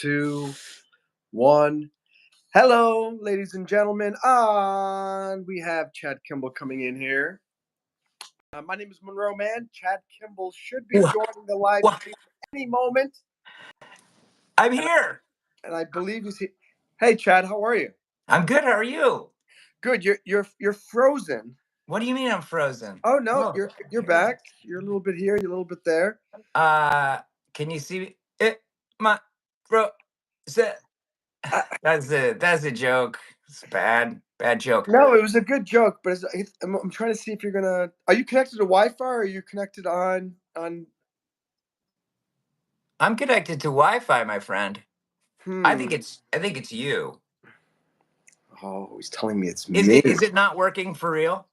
2, 1. Hello, ladies and gentlemen. We have Chad Kimball coming in here. My name is Monroe Mann. Chad Kimball should be joining the live stream any moment. I'm here. And I believe he's here. Hey, Chad, how are you? I'm good. How are you? Good. You're frozen. What do you mean I'm frozen? Oh no, you're back. You're a little bit here. You're a little bit there. Can you see it? My bro, that's a joke. It's bad joke. No, it was a good joke, but I'm trying to see if you're gonna. Are you connected to Wi-Fi or are you connected on? I'm connected to Wi-Fi, my friend. I think Hmm. it's you. Oh, he's telling me it's Is me. it not working for real?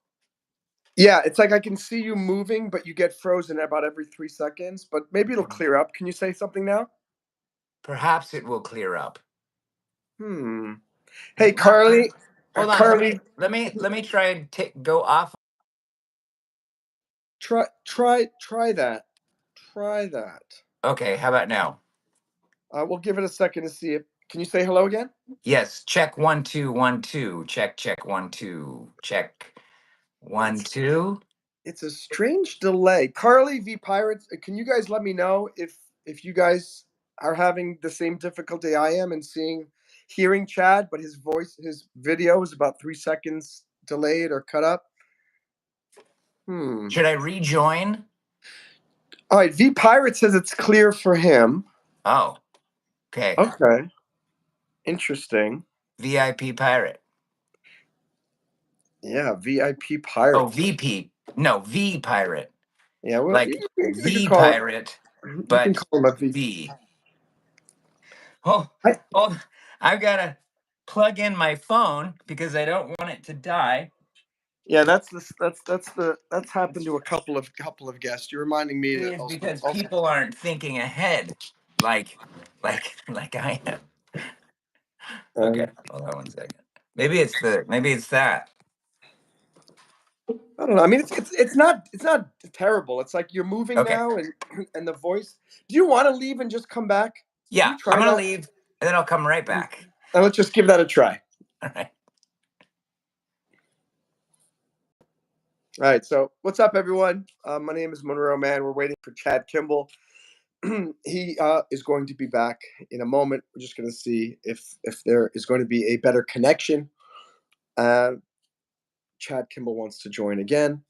Yeah, it's like I can see you moving, but you get frozen about every 3 seconds. But maybe it'll clear up. Can you say something now? Perhaps it will clear up. Hey, Carly. Hold on. Carly, Let me try and go off. try that. Try that. Okay. How about now? We'll give it a second to see if. Can you say hello again? Yes. Check 1 2 1 2. Check 1 2. Check 1 2. It's a strange delay. Carly v Pirates. Can you guys let me know if you guys are having the same difficulty I am in hearing Chad, but his video is about 3 seconds delayed or cut up? Should I rejoin? All right. V Pirate says it's clear for him. Oh, okay. Okay. Interesting. VIP pirate. Yeah, VIP pirate. Oh, VP. No, V pirate. Yeah, well, like the pirate, but you can call him a V. Oh, I've got to plug in my phone because I don't want it to die. Yeah, that's happened to a couple of guests. You're reminding me It's because people aren't thinking ahead, like I am. Okay, hold on 1 second. Maybe it's that. I don't know. I mean, it's not terrible. It's like you're moving Okay. now, and the voice. Do you want to leave and just come back? Yeah, I'm gonna leave and then I'll come right back. And let's just give that a try. All right. All right. So, what's up, everyone? My name is Monroe Mann. We're waiting for Chad Kimball. He is going to be back in a moment. We're just going to see if there is going to be a better connection. Chad Kimball wants to join again,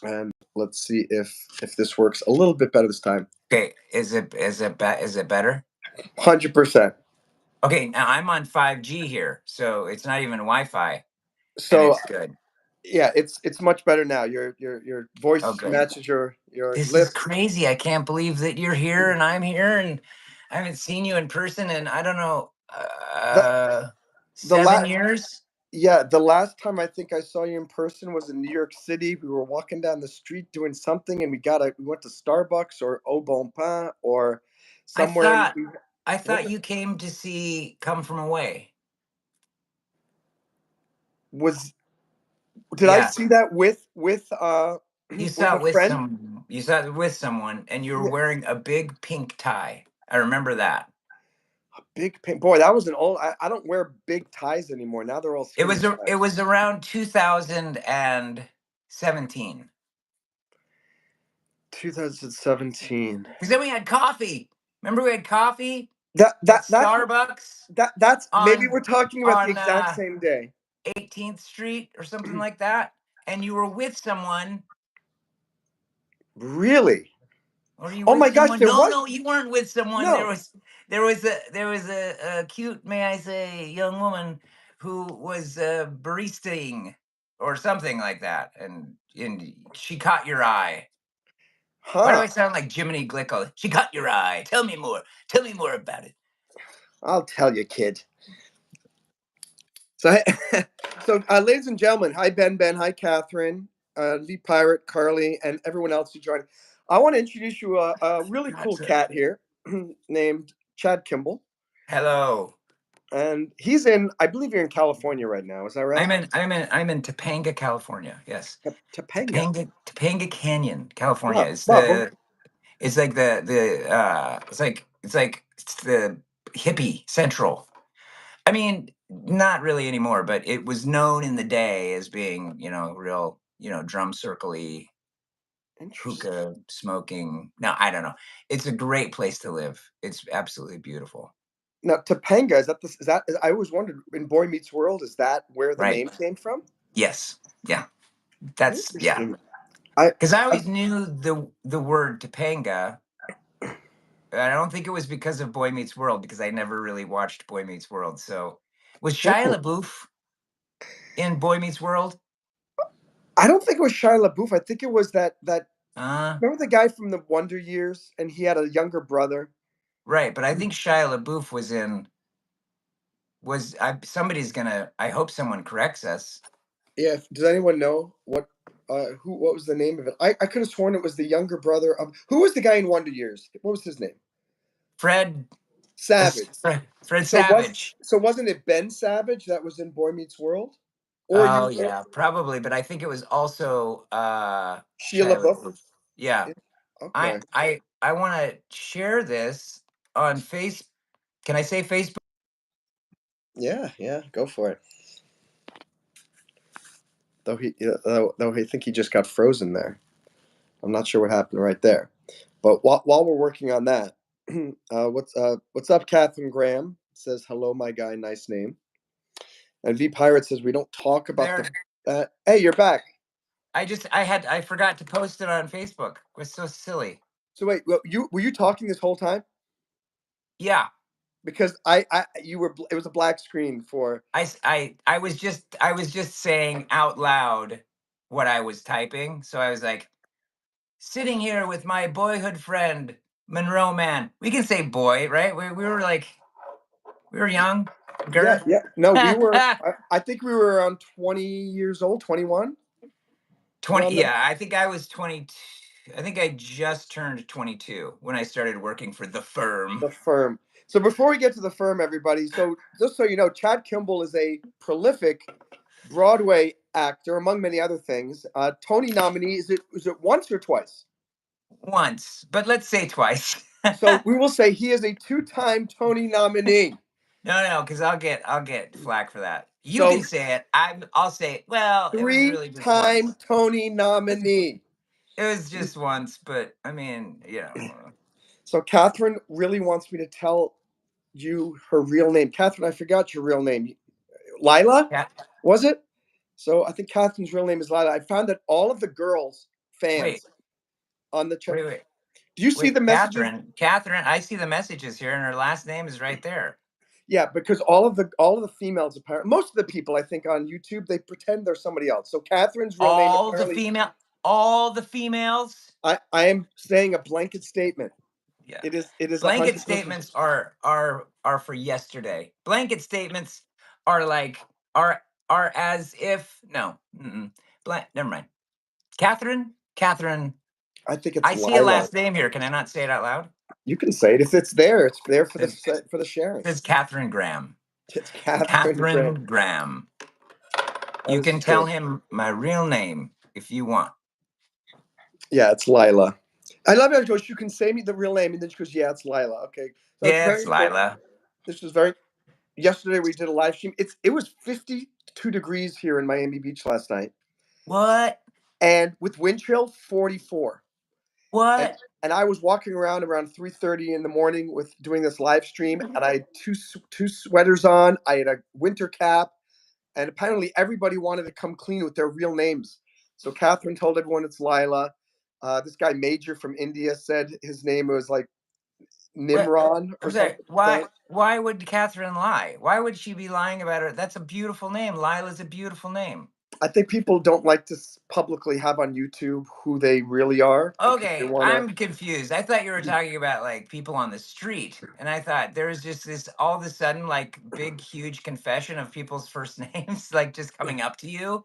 and let's see if this works a little bit better this time. Okay, is it better? 100%. Okay, now I'm on 5G here, so it's not even Wi-Fi. So it's good. Yeah, it's much better now. Your voice matches your This lips. is crazy. I can't believe that you're here and I'm here and I haven't seen you in person in I don't know 7 years. Yeah, the last time I think I saw you in person was in New York City. We were walking down the street doing something, and we went to Starbucks or Au Bon Pain or somewhere. I thought you came to come from away. Did I see that with you saw it with friend? You saw it with someone, and you were wearing a big pink tie. I remember that. A big pink boy. That was an old. I don't wear big ties anymore. Now they're all. It was around 2017. 2017. Because then we had coffee. Remember we had coffee? That's Starbucks. That's maybe we're talking about the exact same day. 18th Street or something like that, and you were with someone. Really? Or you? Oh my gosh! No, you weren't with someone. No. There was a cute, may I say, young woman who was baristaing or something like that, and she caught your eye. Huh. Why do I sound like Jiminy Glickle? She caught your eye. Tell me more. Tell me more about it. I'll tell you, kid. So, ladies and gentlemen, hi Ben, hi Catherine, Lee Pirate, Carly, and everyone else who joined. I want to introduce you a really cool cat here named Chad Kimball. Hello. And he's I believe you're in California right now. Is that right? I'm in Topanga, California. Yes. Topanga Canyon, California. Wow. It's like the hippie central. I mean, not really anymore, but it was known in the day as being, real, drum circle-y, Interesting. hookah smoking. No, I don't know. It's a great place to live. It's absolutely beautiful. Now, Topanga, I always wondered in Boy Meets World, is that where the Right. name came from? Yes. Yeah. Yeah. Interesting. I, Because I I always knew the word Topanga. I don't think it was because of Boy Meets World, because I never really watched Boy Meets World. So was Shia oh, LaBeouf in Boy Meets World? I don't think it was Shia LaBeouf. I think it was that Uh, remember the guy from the Wonder Years, and he had a younger brother. right. But I think Shia LaBeouf somebody's gonna, I hope someone corrects us. Yeah. Does anyone know what was the name of it? I could have sworn it was the younger brother of who was the guy in Wonder Years? What was his name? Fred, Savage. Fred Savage. Wasn't it Ben Savage that was in Boy Meets World? Or Oh you yeah, probably. But I think it was also Sheila Shia Buff? LaBeouf. Yeah. I Okay. I I want to share this on Face. Can I say Facebook? Yeah, yeah, go for it. Though I think he just got frozen there. I'm not sure what happened right there. But while we're working on that, what's up, Catherine Graham? Says hello, my guy. Nice name. And V Pirate says we don't talk about the. There. Hey, you're back. I forgot to post it on Facebook. It was so silly. So wait, you were you talking this whole time? Yeah. Because you were. It was a black screen for. I was just saying out loud what I was typing. So I was like, sitting here with my boyhood friend Monroe Mann. We can say boy, right? We were young. Yeah, yeah. No, we were. 20. I think we were around 20 years old, 21. Around there. Yeah, I think I was 22. I think I just turned 22 when I started working for the firm. The firm. So before we get to the firm, everybody, so just so you know, Chad Kimball is a prolific Broadway actor, among many other things. Tony nominee. Is it once or twice? Once, but let's say twice. So we will say he is a two-time Tony nominee. No, because I'll get flack for that. You So can say it. I'll say it. Well, it was really just three-time once. Tony nominee. It was just once, but I mean, So Catherine really wants me to tell you her real name. Catherine, I forgot your real name. Lila, yeah. was it? So I think Catherine's real name is Lila. I found that all of the girls Wait, fans on the chat. wait, wait, Do you see the messages? Catherine. I see the messages here, and her last name is right there. Yeah, because all of the females apparently most of the people I think on YouTube they pretend they're somebody else. So Catherine's real name apparently All the females. I am saying a blanket statement. Yeah. It is Blanket 100%. statements are for yesterday. Blanket statements are like are as if no. Never mind. Catherine. I think it's I see a Lila. last name here. Can I not say it out loud? You can say it if it's there. It's there for It's, the sharing. it's Catherine Graham. It's Catherine Grant. Catherine Graham. That You is can tell true. him my real name if you want. Yeah, it's Lila. I love how she goes, you can say me the real name, and then she goes, yeah, it's Lila. Okay. So it's Yeah, very it's important. Lila. This was very yesterday we did a live stream. It was 52 degrees here in Miami Beach last night. What? And with wind chill, 44. And What? and I was walking around 3:30 in the morning with doing this live stream, and I had two sweaters on. I had a winter cap, and apparently everybody wanted to come clean with their real names. So Catherine told everyone it's Lila. This guy Major from India said his name was like What? Nimron or I'm sorry. something like Why? that. Why would Catherine lie? Why would she be lying about her? That's a beautiful name. Lila's a beautiful name. I think people don't like to publicly have on YouTube who they really are because they Okay, want to. I'm confused. I thought you were talking about like people on the street, and I thought there was just this all of a sudden like big, huge confession of people's first names, like just coming up to you.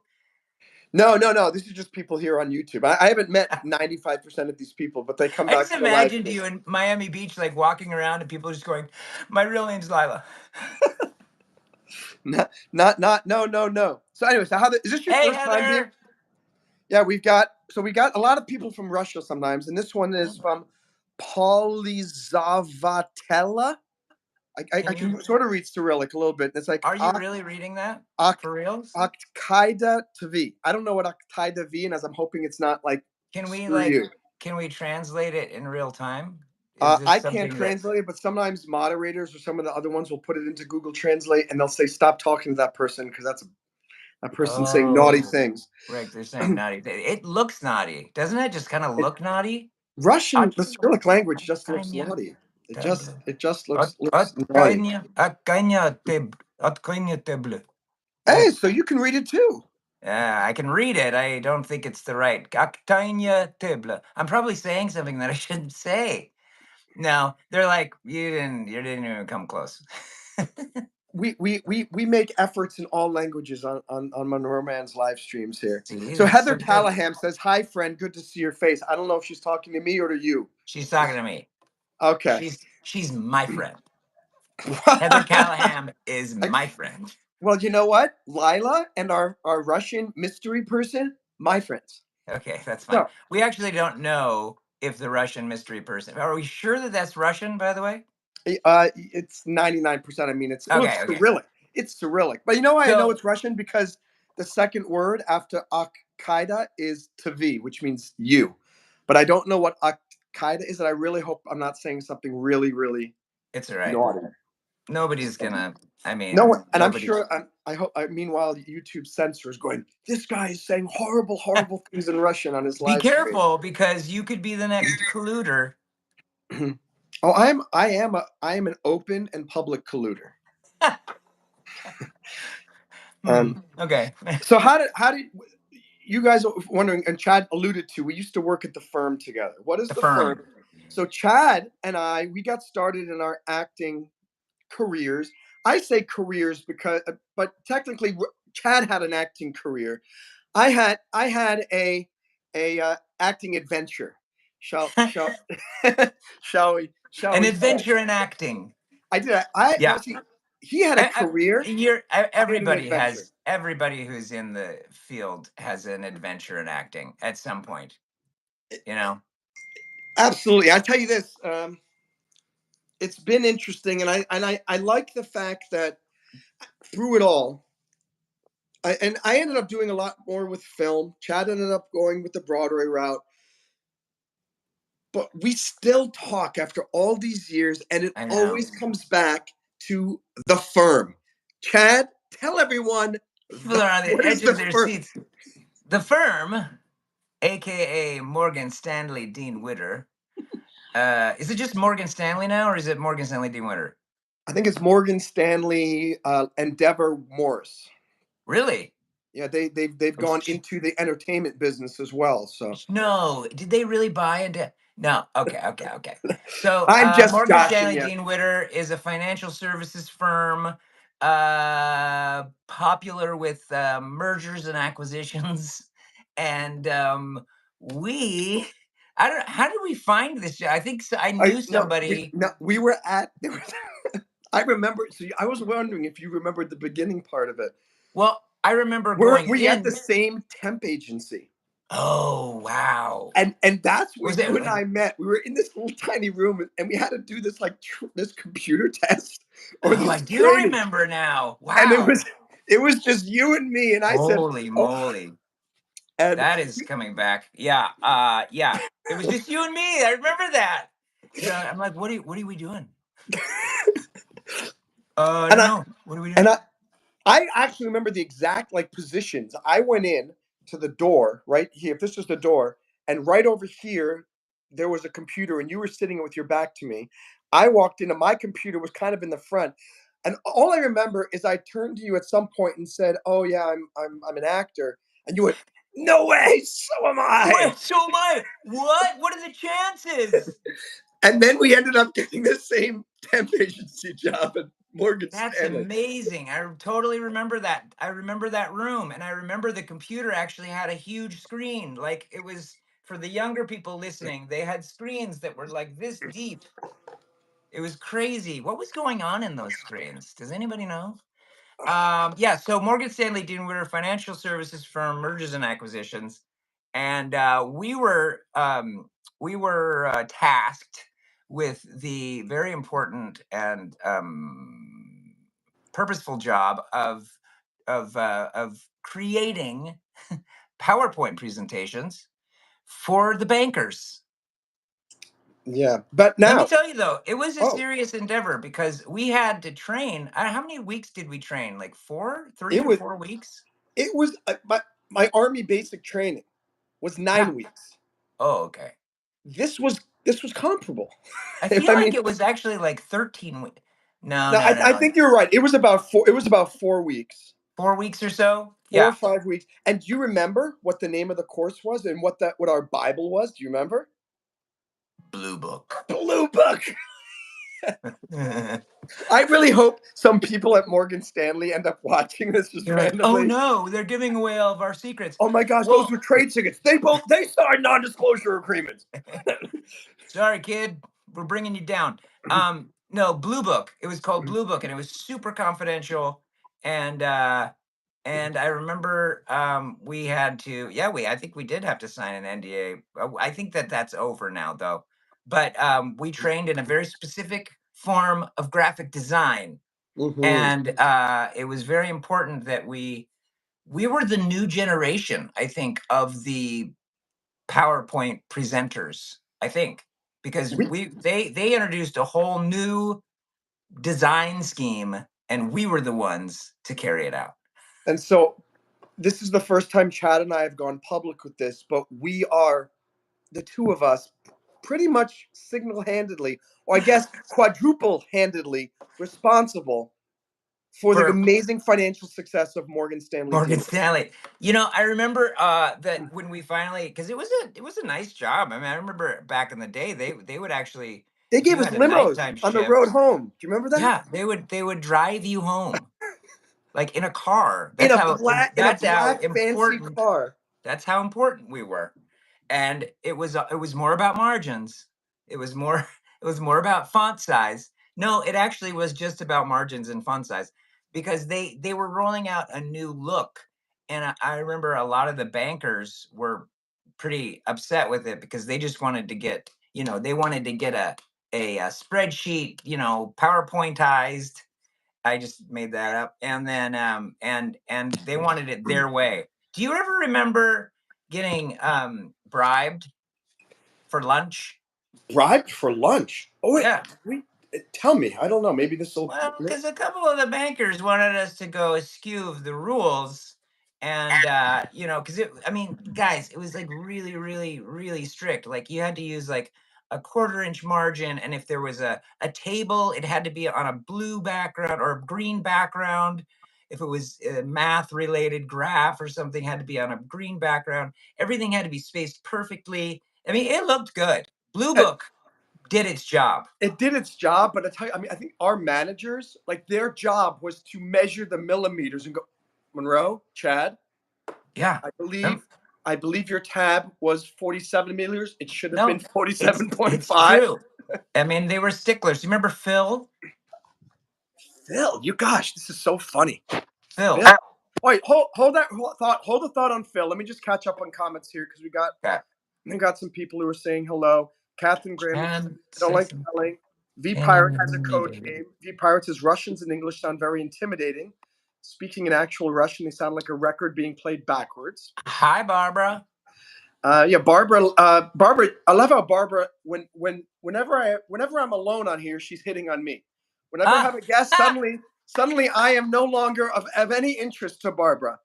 No, no, no. This is just people here on YouTube. I haven't met 95% of these people, but they come I back just to the live imagined stream. you in Miami Beach, like walking around, and people just going, "My real name's Lila." Not, no, no, no. So anyway, so is this your Hey, first time here? Heather. Yeah, we got a lot of people from Russia sometimes, and this one is from Polyzavatella. I Can you? can sort of read Cyrillic a little bit. It's like Are you really reading that Ak for reals? Aktaida Tv. I don't know what Aktaida V, and as I'm hoping it's not like Can we screw you. Can we translate it in real time? Is this I can't something that? translate it, but sometimes moderators or some of the other ones will put it into Google Translate, and they'll say, "Stop talking to that person because that's a person saying naughty Oh, things." right. They're saying naughty. It looks naughty, doesn't it? Just kind of It, look naughty. Russian, the Cyrillic language just looks Откройня naughty. тебле. It just looks naughty. Откройня тебле. Hey, so you can read it too. Yeah, I can read it. I don't think it's the right. Актайня тебле. I'm probably saying something that I shouldn't say. No, they're like, you didn't even come close. We make efforts in all languages on Monroe Mann's live streams here. See, So that's Heather so good. Callahan says, "Hi, friend. Good to see your face." I don't know if she's talking to me or to you. She's talking to me. Okay. She's my friend. Heather Callahan is my friend. Well, you know what? Lila and our Russian mystery person, my friends. Okay, that's fine. So We actually don't know if the Russian mystery person. Are we sure that that's Russian, by the way? it's 99%. I mean, it's Okay, okay. Cyrillic. It's Cyrillic. But you know why I know So it's Russin? Because the second word after Al-Qaeda is Tv, which means you. But I don't know what Al-Qaeda is, and I really hope I'm not saying something really, really it's all right. naughty. Nobody's gonna. I No mean, one, and I'm nobody's. sure. I hope. Meanwhile, YouTube censor is going. This guy is saying horrible, horrible things in Russian on his Be live stream. careful because you could be the next colluder. Oh, I am an open and public colluder. Okay. So how did you guys are wondering? And Chad alluded to, we used to work at the firm together. What is The the firm? firm. So Chad and we got started in our acting careers. I say careers because, but technically, Chad had an acting career. I had a acting adventure. Shall shall An we say? adventure in acting. I did. I Yeah. well see. He had a career. I had an adventure. Everybody who's in the field has an adventure in acting at some point. You know. Absolutely. I tell you this. It's been interesting, and I like the fact that through it all, I ended up doing a lot more with film. Chad ended up going with the Broadway route, but we still talk after all these years, and it I know. always comes back to the firm. Chad, tell everyone People are on the what is edge the of their firm? seats. The firm, aka Morgan Stanley Dean Witter. Is it just Morgan Stanley now, or is it Morgan Stanley Dean Witter? I think it's Morgan Stanley, Endeavor Morris. Really? Yeah, they've gone into the entertainment business as well. So No, did they really buy into? No. Okay. So I'm just Morgan joshing Stanley you. Dean Witter is a financial services firm, popular with mergers and acquisitions, and we. I don't. How did we find this? I think so, I I knew no, somebody. we were at. There was, I remember. So I was wondering if you remembered the beginning part of it. Well, I remember Were going we at the in. same temp agency? Oh wow! And that's where Was it you and like? I met. We were in this little tiny room, and we had to do this like this computer test or Oh, I this do training, remember now. and Wow! it was just you and me. And I said, Holy "Oh," moly! and That is coming back. Yeah. Yeah. It was just you and me. I remember that. So I'm like, what are we doing? I and don't I know. What are we and doing? I actually remember the exact like positions. I went in to the door right here. If this was the door, and right over here there was a computer, and you were sitting with your back to me. I walked in, and my computer was kind of in the front. And all I remember is I turned to you at some point and said, "Oh yeah, I'm an actor," and you went, "No way, so am I." What? So am I. What? What are the chances? And then we ended up getting the same temp agency job at Morgan That's Stanley. amazing. I totally remember that. I remember that room, and I remember the computer actually had a huge screen. Like it was for the younger people listening. They had screens that were like this deep. It was crazy. What was going on in those screens? Does anybody know? Yeah, so Morgan Stanley Dean Witter financial services firm, mergers and acquisitions, and we were tasked with the very important and purposeful job of creating PowerPoint presentations for the bankers. Yeah, but Let me now, tell you though, it was a oh, serious endeavor because we had to train. How many weeks did we train? Like three it or was 4 weeks? it was my army basic training was Yeah. 9 weeks. Oh, okay. This was comparable. I feel I like mean, it was actually like 13 weeks. No, no, no, I no. think you're right. It was about 4 weeks, 4 weeks or so. 4 or Yeah. 5 weeks. And do you remember what the name of the course was and what our Bible was? Do you remember? Blue book. Blue Book. I really hope some people at Morgan Stanley end up watching this just You're like, oh randomly. no, they're giving away all of our secrets. Oh my gosh, those Well, were trade secrets. They signed non-disclosure agreements. sorry, kid, we're bringing you down. No, Blue Book. It was called Blue Book, and it was super confidential. And I remember we had to. Yeah, I think we did have to sign an NDA. I think that's over now, though. But we trained in a very specific form of graphic design, Mm-hmm. and it was very important that we were the new generation, I think, of the PowerPoint presenters, I think, because they introduced a whole new design scheme and we were the ones to carry it out. And so this is the first time Chad and I have gone public with this, but we are the two of us pretty much single-handedly, or I guess quadruple-handedly responsible for the For amazing financial success of Morgan Stanley Morgan team. Stanley. I remember that when we finally, because it was a nice job. I mean, I remember back in the day, they would actually, They if gave you us had a limos nighttime on the road shift, home. Do you remember that? yeah, they would drive you home like in a car. In That's a how black in a that's how black fancy important car. That's how important we were. And it was more about margins. It was more it was more about font size. No, it actually was just about margins and font size because they were rolling out a new look. And I remember a lot of the bankers were pretty upset with it because they just wanted to get, they wanted to get a spreadsheet, PowerPointized. I just made that up. And then and they wanted it their way. Do you ever remember getting bribed for lunch? Bribed for lunch. Oh wait, Yeah. tell me. I don't know. Maybe this will. Well, because a couple of the bankers wanted us to go askew of the rules. And because I mean, guys, it was like really, really, really strict. Like you had to use like a 1/4 inch margin, and if there was a table, it had to be on a blue background or a green background. If it was a math related graph or something, had to be on a green background. Everything had to be spaced perfectly. I mean, it looked good. Blue Book did its job. It did its job, but I tell you, I mean, I think our managers, like their job was to measure the millimeters and go, Monroe, Chad, Yeah. I Um, believe, I believe your tab was 47 millimeters. It should have been no, it's 47.5. true. I mean, they were sticklers. You remember Phil? Phil, you gosh, this is so funny. Phil. Phil. Wait, hold that thought. Hold the thought on Phil. Let me just catch up on comments here because Yeah. we got some people who are saying hello. Catherine Graham, And I don't say like something. spelling. V Pirate has a Enemy, code baby. name. V Pirate says Russians and English sound very intimidating. Speaking in actual Russian, they sound like a record being played backwards. Hi, Barbara. Yeah, Barbara. Barbara. I love how Barbara. Whenever I'm alone on here, she's hitting on me. Whenever I Ah, have a guest, ah. suddenly I am no longer of any interest to Barbara.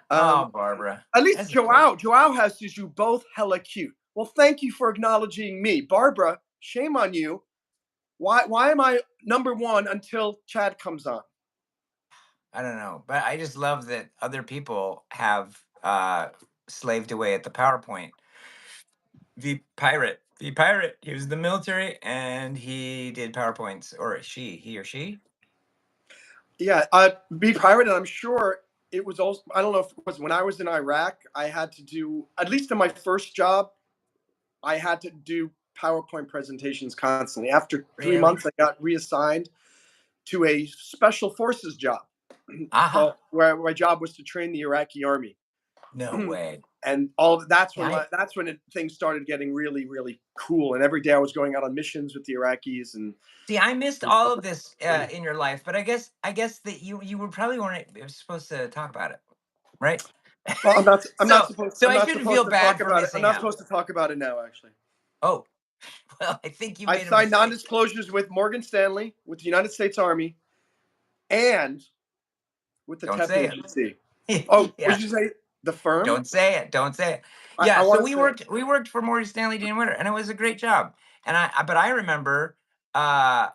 Oh, Barbara. At least That's okay. Joao has says you both hella cute. Well, thank you for acknowledging me, Barbara. Shame on you. Why am I number one until Chad comes on? I don't know, but I just love that other people have slaved away at the PowerPoint. The pirate. He was in the military and he did PowerPoints, or he or she. Yeah, be pirate, and I'm sure it was also. I don't know if it was when I was in Iraq. I had to do at least in my first job. I had to do PowerPoint presentations constantly. After 3 months, Really? I got reassigned to a special forces job, Aha. where my job was to train the Iraqi army. No way. and all that's when Yeah, things started getting really really cool. And every day I was going out on missions with the Iraqis and see, I missed and all stuff of like this that. in your life, but I guess that you were probably weren't supposed to talk about it, right? Well, So I shouldn't feel bad for I'm missing not out. supposed to talk about it now. Actually, Oh, well, I think you I made a signed mistake. non-disclosures with Morgan Stanley, with the United States Army, and with the Don't Tep say Agency. it. Oh, what Yeah, did you say? The firm? don't say it. Don't say it. I Yeah, so want to we say it. worked for Morgan Stanley Dan Witter, and it was a great job. And but I remember uh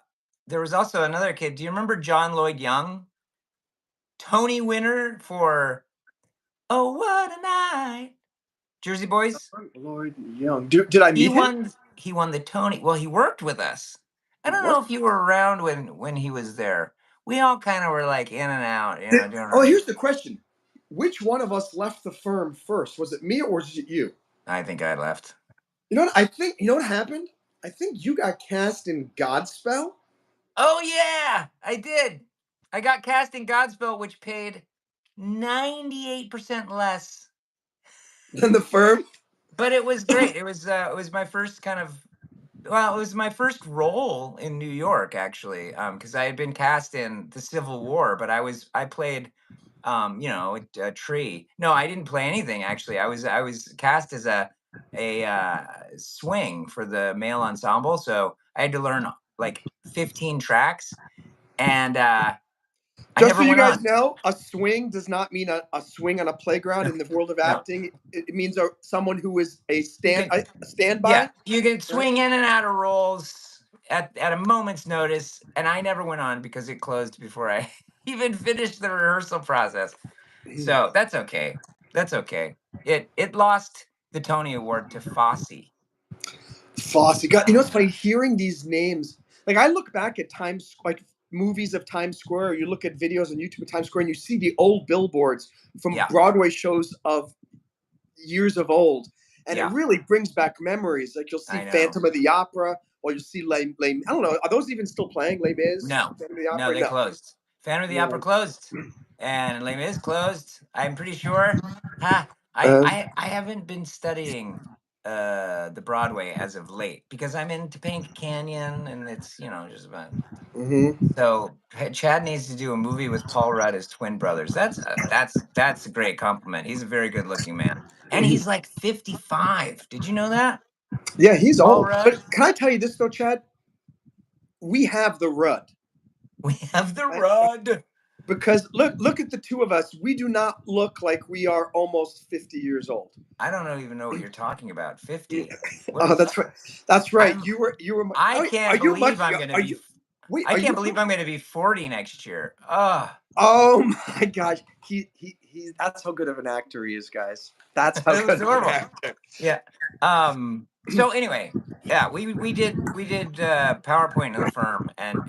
there was also another kid. Do you remember John Lloyd Young? Tony winner for Oh What a Night. Jersey Boys. Lloyd Young. Did I He meet him? won he won the Tony. Well, he worked with us. I He don't know worked. if you were around when he was there. We all kind of were like in and out, doing Oh, our. here's the question: which one of us left the firm first? Was it me or was it you? I think I left. You know what? I think you know what happened. I think you got cast in Godspell. Oh yeah, I did. I got cast in Godspell, which paid 98% less, Than the firm. but it was great. It was my first kind of well, it was my first role in New York actually, because I had been cast in the Civil War, but I played a tree. No, I didn't play anything actually. I was cast as a swing for the male ensemble, so I had to learn like 15 tracks, and I Just so never you went guys on. know, a swing does not mean a swing on a playground in the world of No, acting. It means someone who is you can a yeah, standby, you can right? swing in and out of roles at a moment's notice, and I never went on because it closed before I even finished the rehearsal process. So that's okay. That's okay. It lost the Tony Award to Fosse. Fosse. God, you know what's funny? Hearing these names, like I look back at times, like movies of Times Square, or you look at videos on YouTube of Times Square, and you see the old billboards from Yeah, Broadway shows of years of old, and it yeah, really brings back memories. Like you'll see I know. Phantom of the Opera, or you'll see I don't know, are those even still playing? Les Mis, No, Phantom of the no, Opera? they No. closed. Phantom of the Opera Yeah. closed, and Les Mis closed. I'm pretty sure. Ha! I Um, I I haven't been studying the Broadway as of late because I'm in Topanga Canyon, and it's just about. mhm. So Chad needs to do a movie with Paul Rudd as twin brothers. That's a great compliment. He's a very good looking man, and he's like 55. Did you know that, Yeah, he's Paul old. Rudd? But can I tell you this though, Chad? We have the Rudd. We have the Right? Rudd. Because look at the two of us. We do not look like we are almost 50 years old. I don't even know what you're talking about. Yeah. 50. What Oh, is? that's right. That's right. I'm. You were. I Are can't you believe much? I'm gonna Are be. you? Wait. I Are can't you? believe I'm gonna be 40 next year. Ugh. Oh my gosh. He. That's how good of an actor he is, guys. That's how It was good of an horrible. actor. Yeah. So anyway, yeah, we did PowerPoint in the firm, and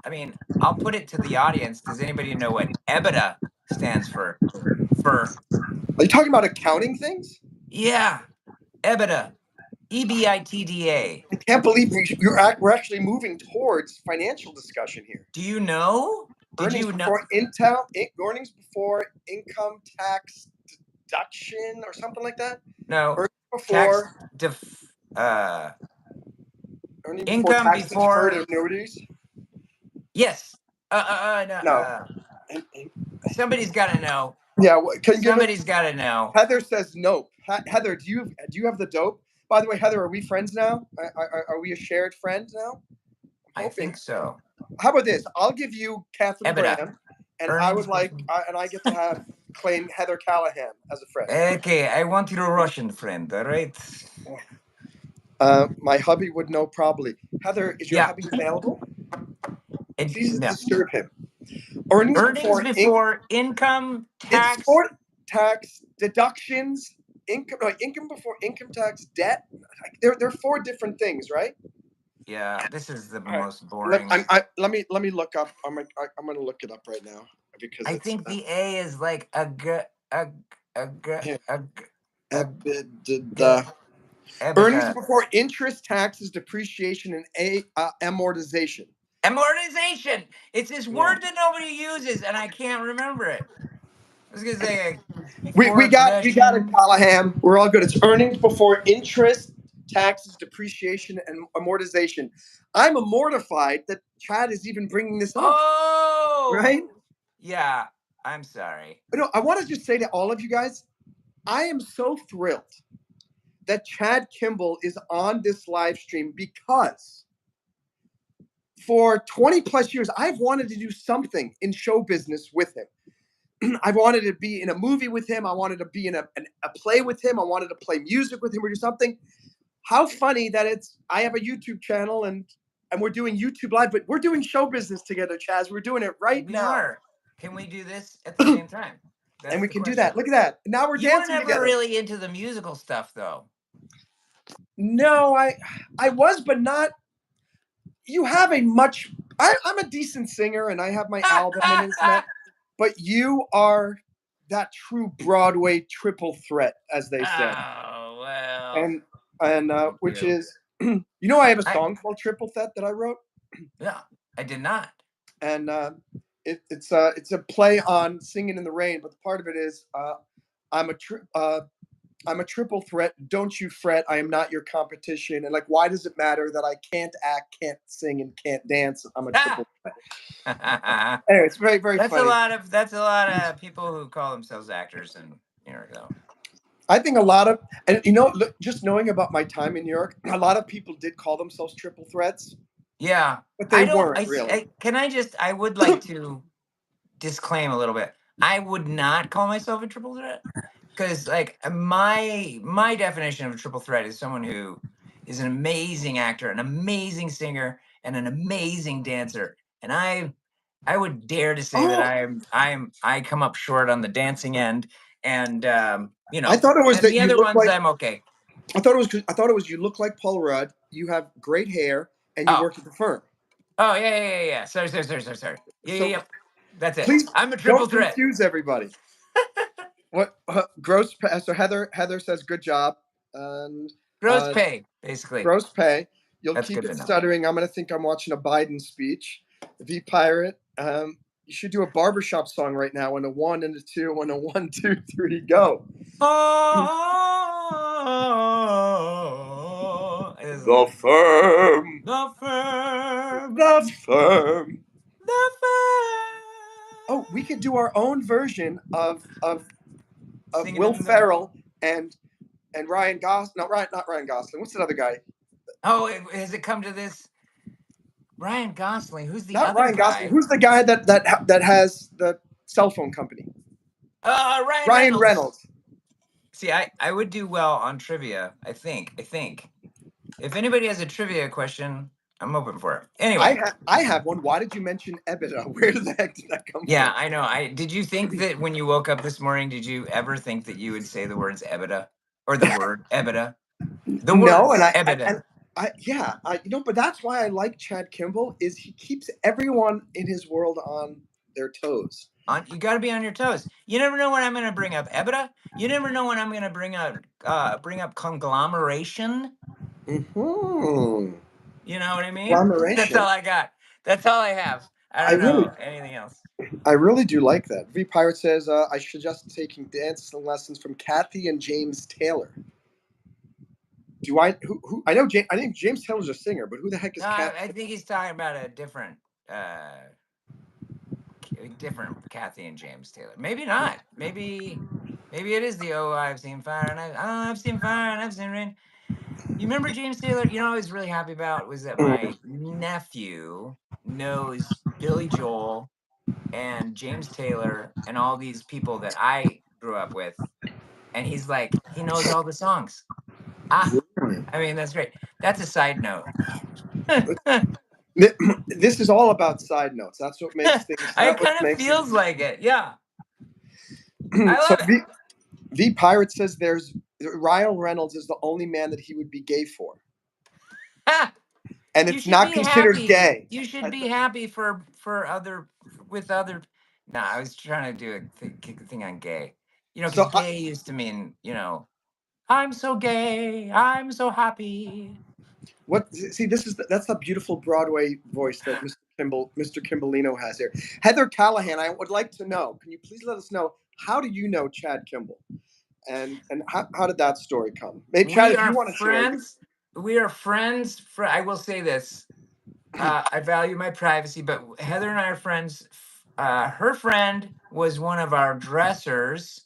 I mean, I'll put it to the audience. Does anybody know what EBITDA stands for? For Are you talking about accounting things? Yeah, EBITDA, EBITDA. I can't believe we're actually moving towards financial discussion here. Do you know? Did Earnings you know? before earnings before income tax deduction or something like that. No, Earnings tax before def uh income tax deferred before. annuities. Yes. No, No. somebody's got to know. Yeah, can you give it? Somebody's got to know. Heather says nope. Heather, do you have the dope? By the way, Heather, are we friends now? Are we a shared friend now? I'm I hoping. think so. How about this? I'll give you Catherine EBITDA, Graham, and I earnings would before. and I get to have claim Heather Callahan as a friend. Okay, I want your Russian friend, all right? My hubby would know probably. Heather, is your Yeah, hubby available? Please no. disturb him. Earnings Earnings before before income it's tax. for tax deductions, income before income tax, debt. They're four different things, right? Yeah, this is the All right. most boring. Let me look up. I'm gonna look it up right now because I it's think the A is like a a here. a a EBITDA. Earnings EBITDA. before interest, taxes, depreciation, and amortization. Amortization. It's this Yeah. word that nobody uses, and I can't remember it. was gonna say We before got it, aggression. Callahan. We're all good. It's earnings before interest, taxes, depreciation, and amortization. I'm mortified that Chad is even bringing this up. Right? Oh, yeah. I'm sorry. No, I want to just say to all of you guys, I am so thrilled that Chad Kimball is on this live stream because for 20 plus years, I've wanted to do something in show business with him. I wanted to be in a movie with him. I wanted to be in a play with him. I wanted to play music with him or do something. How funny that I have a YouTube channel and we're doing YouTube live, but we're doing show business together, Chaz. We're doing it right We now. are. Can we do this at the same time? That's And we the can do question. that. Look at that. Now we're You were dancing never together. really into the musical stuff, though. No, I was, but not. You have a much. I'm a decent singer, and I have my album and internet. But you are that true Broadway triple threat, as they say, Oh well. and Thank which you. is, I have a I song called Triple Threat that I wrote, yeah. I did not. and it's a play on singing in the rain. But the part of it is, I'm a I'm a triple threat. Don't you fret. I am not your competition. And like, why does it matter that I can't act, can't sing, and can't dance? I'm a triple threat. Anyway, it's very, very That's a funny. lot of people who call themselves actors in New York, though. I think a lot of, and look, just knowing about my time in New York, a lot of people did call themselves triple threats, Yeah, but they I don't. weren't really. Can I just? I would like to disclaim a little bit. I would not call myself a triple threat because, like, my definition of a triple threat is someone who is an amazing actor, an amazing singer, and an amazing dancer. And I would dare to say that Oh, I come up short on the dancing end, and I thought it was and that the you other look ones like. I'm okay. I thought it was you look like Paul Rudd. You have great hair, and you Oh, work at the firm. oh yeah. Sorry. So Yep. That's it. please I'm a triple don't threat. confuse everybody. What gross? So Heather says good job, and Gross pay, basically. gross pay. You'll That's keep good it to know. stuttering. I'm gonna think I'm watching a Biden speech. V Pirate. You should do a barbershop song right now. And a 1 and a 2 and a 1, 2, 3, go. Oh, The firm. the firm, The firm. the Oh, we firm. could do our own version of Singing Will in the. Ferrell and Ryan Gosling. Not Ryan Gosling. What's that other guy? Oh, has it come to this? Ryan Gosling. Who's the Not other Ryan Gosling. guy? Who's the guy that has the cell phone company? Ryan Ryan Reynolds. Reynolds. See, I would do well on trivia. I think. If anybody has a trivia question, I'm open for it. Anyway. I have one. Why did you mention EBITDA? Where the heck did that come Yeah, from? I know. Did you think that when you woke up this morning, did you ever think that you would say the words EBITDA or the word EBITDA? The No, words EBITDA. but that's why I like Chad Kimball is he keeps everyone in his world on their toes. You got to be on your toes. You never know when I'm going to bring up EBITDA. You never know when I'm going to bring up conglomeration. Mm-hmm. You know what I mean? That's Conglomeration. all I got. That's all I have. I I don't really, know anything else. I really do like that. V Pirate says I should just taking dancing lessons from Kathy and James Taylor. Do I who I know? I think James Taylor's a singer, but who the heck is No, Kathy? I think he's talking about a different Kathy and James Taylor. Maybe not. Maybe it is the I've seen fire and I've seen fire and I've seen rain. You remember James Taylor? You know what I was really happy about was that Mm. my nephew knows Billy Joel and James Taylor and all these people that I grew up with. And he's like, he knows all the songs. I mean, that's great. That's a side note. This is all about side notes. That's what makes things. It That what kind of makes it. feels like it. Yeah. I So love it. V Pirate says there's Ryan Reynolds is the only man that he would be gay for, and You it's should not be considered happy. gay. You should be happy for other with other. No, I was trying to do a thing on gay. Because So gay used to mean I'm so gay. I'm so happy. what? See, that's the beautiful Broadway voice that Mr. Kimbolino has here. Heather Callahan, I would like to know. Can you please let us know? how do you know Chad Kimball? And how did that story come? Maybe Chad, We if you are want to share. friends. We are friends. I will say this. I value my privacy, but Heather and I are friends. Her friend was one of our dressers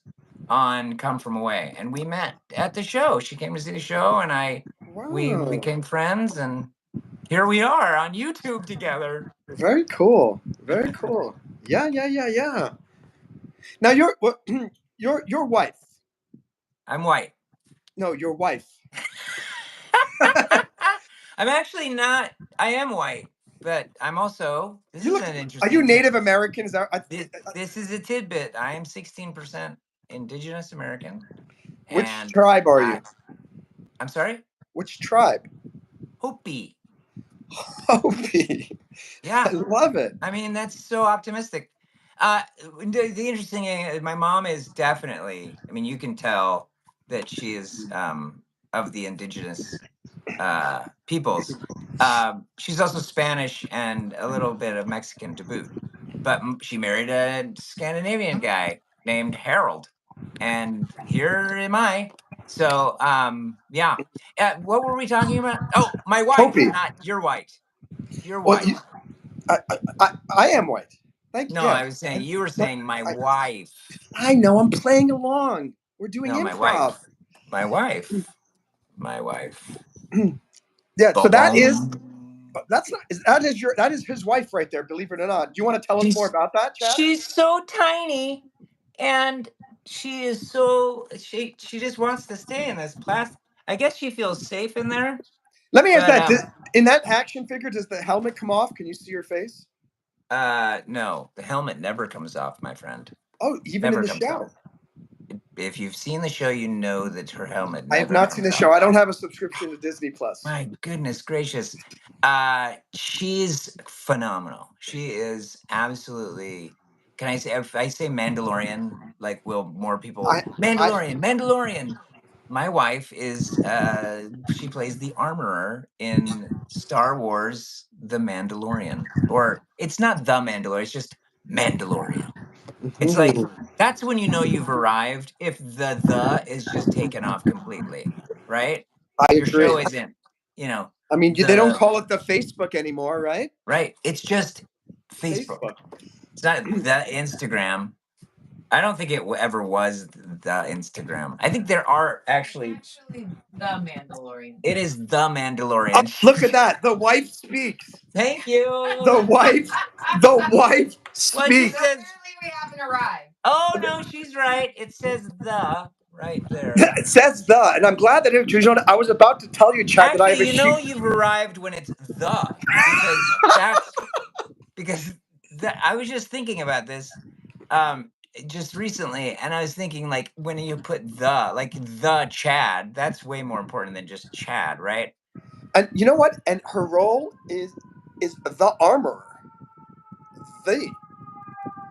on Come From Away, and we met at the show. She came to see the show, and we Wow. became friends, and here we are on YouTube together. Very cool. Very cool. Yeah, yeah, yeah, yeah. Now your wife. I'm white. No, your wife. I'm actually not. I am white, but I'm also. This You is look. an Are you interesting thing. Native American? Is that This is a tidbit. I am 16% Indigenous American, which and tribe are you? I. I'm sorry, Which tribe? Hopi. Hopi. I Yeah, love it. I mean that's so optimistic. Uh, the interesting thing is my mom is definitely. I mean, you can tell that she is of the indigenous peoples. She's also Spanish and a little bit of Mexican to boot. But she married a Scandinavian guy named Harold, and here am I. So, yeah. What were we talking about? Oh, my wife, Hopi. not your white. Your Well, wife. I am white. Thank No, you. Yeah. I was saying you were No, saying my I, wife. I know. I'm playing along. We're doing No, my improv. wife. My wife. My wife. Yeah. So that is. Boom. That's not. That is his wife right there. Believe it or not. Do you want to tell us more She's about that, Chad? she's so tiny, and she is so she just wants to stay in this plastic. I guess she feels safe in there, Let me ask but that. In that action figure, does the helmet come off? Can you see your face? no, the helmet never comes off, my friend. Oh, even in Never the comes off. show. If you've seen the show, you know that her helmet I have never not seen comes the off. show. I don't have a subscription to Disney Plus. My goodness gracious. She's phenomenal. She is absolutely. Can I say, if I say Mandalorian, like, will more people I, I, Mandalorian. My wife is she plays the armorer in Star Wars The Mandalorian. Or it's not The Mandalorian, it's just Mandalorian. It's like mhm. that's when you know you've arrived if the is just taken off completely, right? I Your agree. show isn't, you know, I mean, they don't the call it the Facebook anymore, right? right. It's just Facebook. Facebook. It's not the Instagram. I don't think it ever was the Instagram. I think there are actually. The Mandalorian. It is the Oh, Mandalorian. look at that. The wife speaks. Thank you. The wife. The wife Well, she speaks. says we haven't arrived. Oh no, she's right. It says the right there. It says the, and I'm glad that I was about to tell you, Chad, that I have Actually, a you know sheep. you've arrived when it's the because because I was just thinking about this just recently, and I was thinking like when you put like the Chad, that's way more important than just Chad, right? And you know what? And her role is the armorer. The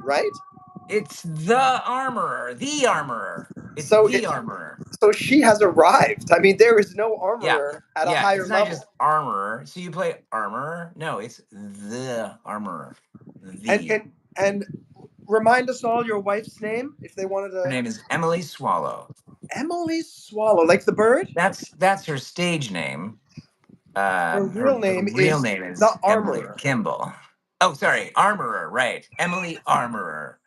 right. It's the armorer, the armorer. It's So the armorer. so she has arrived. I mean, there is no Yeah. armorer at a Yeah, higher it's not level. just armorer. So you play armorer? No, it's the armorer. And The. and and remind us all your wife's name if they wanted Her to. name is Emily Swallow. Emily Swallow, like the bird. That's her stage name. Her Her real name real is name the is Emily armorer. Kimball. Oh, sorry, Armorer, right? Emily Armorer.